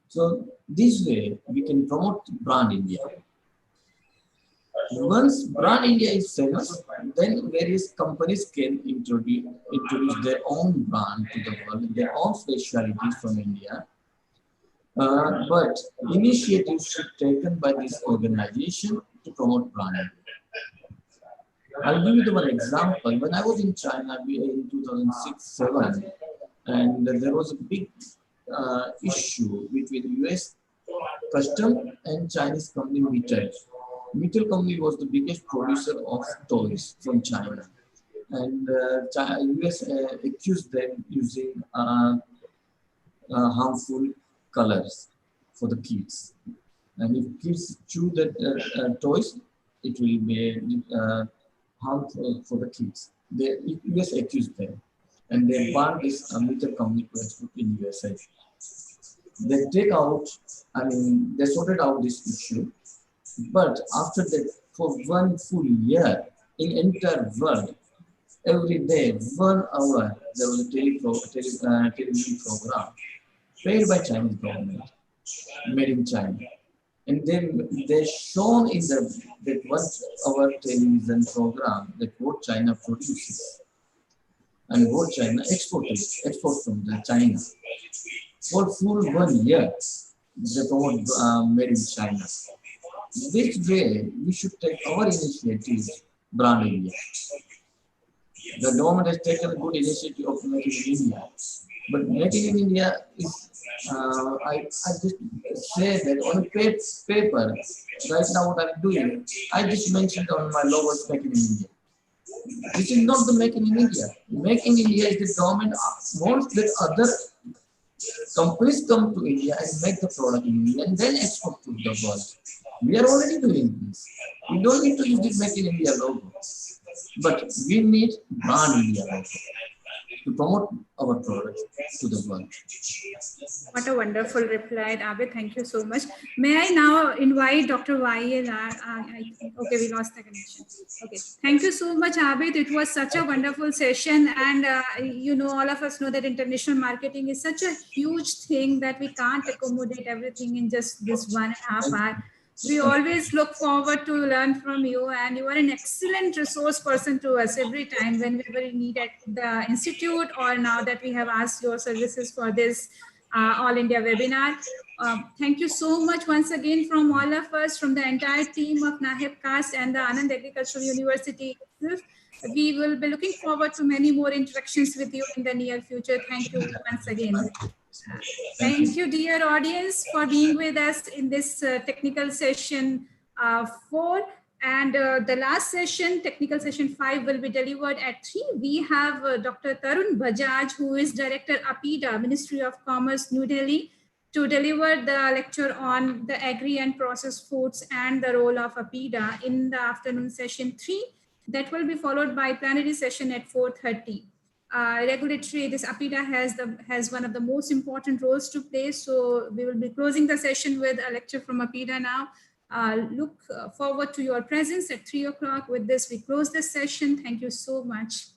Speaker 3: So this way we can promote brand India. Once brand India is famous, then various companies can introduce their own brand to the world, their own specialities from India. But initiatives should be taken by this organization to promote brand India. I'll give you one example. When I was in China in 2006-07, and there was a big issue between US custom and Chinese company Mittal. Mittal company was the biggest producer of toys from China, and US accused them using harmful colors for the kids. And if kids chew the toys, it will be harmful for the kids. The US accused them, and they banned this Mittal company to export in USA. They they sorted out this issue. But after that, for 1 full year, in entire world, every day, 1 hour, there was a television program paid by Chinese government, made in China. And then they shown in that 1 hour television program that what China produces and what China exports from China. For full 1 year, they promote made in China. This way, we should take our initiatives, brand India. The government has taken a good initiative of making in India, but making in India is, I just say that on paper, right now what I'm doing, I just mentioned on my logo is making in India. This is not the making in India. Making in India is the government wants that other companies come to India and make the product in India and then export to the world. We are already doing this. We don't need to use this Make in India logo, but we need brand India logo to promote our products to the world.
Speaker 1: What a wonderful reply, Abid. Thank you so much. May I now invite Dr. YL? Okay, we lost the connection. Okay, thank you so much, Abid. It was such a wonderful session. And, all of us know that international marketing is such a huge thing that we can't accommodate everything in just this 1.5 hour. We always look forward to learn from you, and you are an excellent resource person to us every time whenever we need at the institute, or now that we have asked your services for this All India webinar. Thank you so much once again from all of us, from the entire team of NAHEPcast and the Anand Agricultural University. We will be looking forward to many more interactions with you in the near future. Thank you once again. Thank you, dear audience, for being with us in this technical session 4. And the last session, technical session 5, will be delivered at 3. We have Dr. Tarun Bajaj, who is Director APEDA, Ministry of Commerce, New Delhi, to deliver the lecture on the agri and processed foods and the role of APEDA in the afternoon session 3. That will be followed by plenary session at 4:30. Regulatory, this APEDA has one of the most important roles to play. So we will be closing the session with a lecture from APEDA now. Look forward to your presence at 3 o'clock. With this, we close this session. Thank you so much.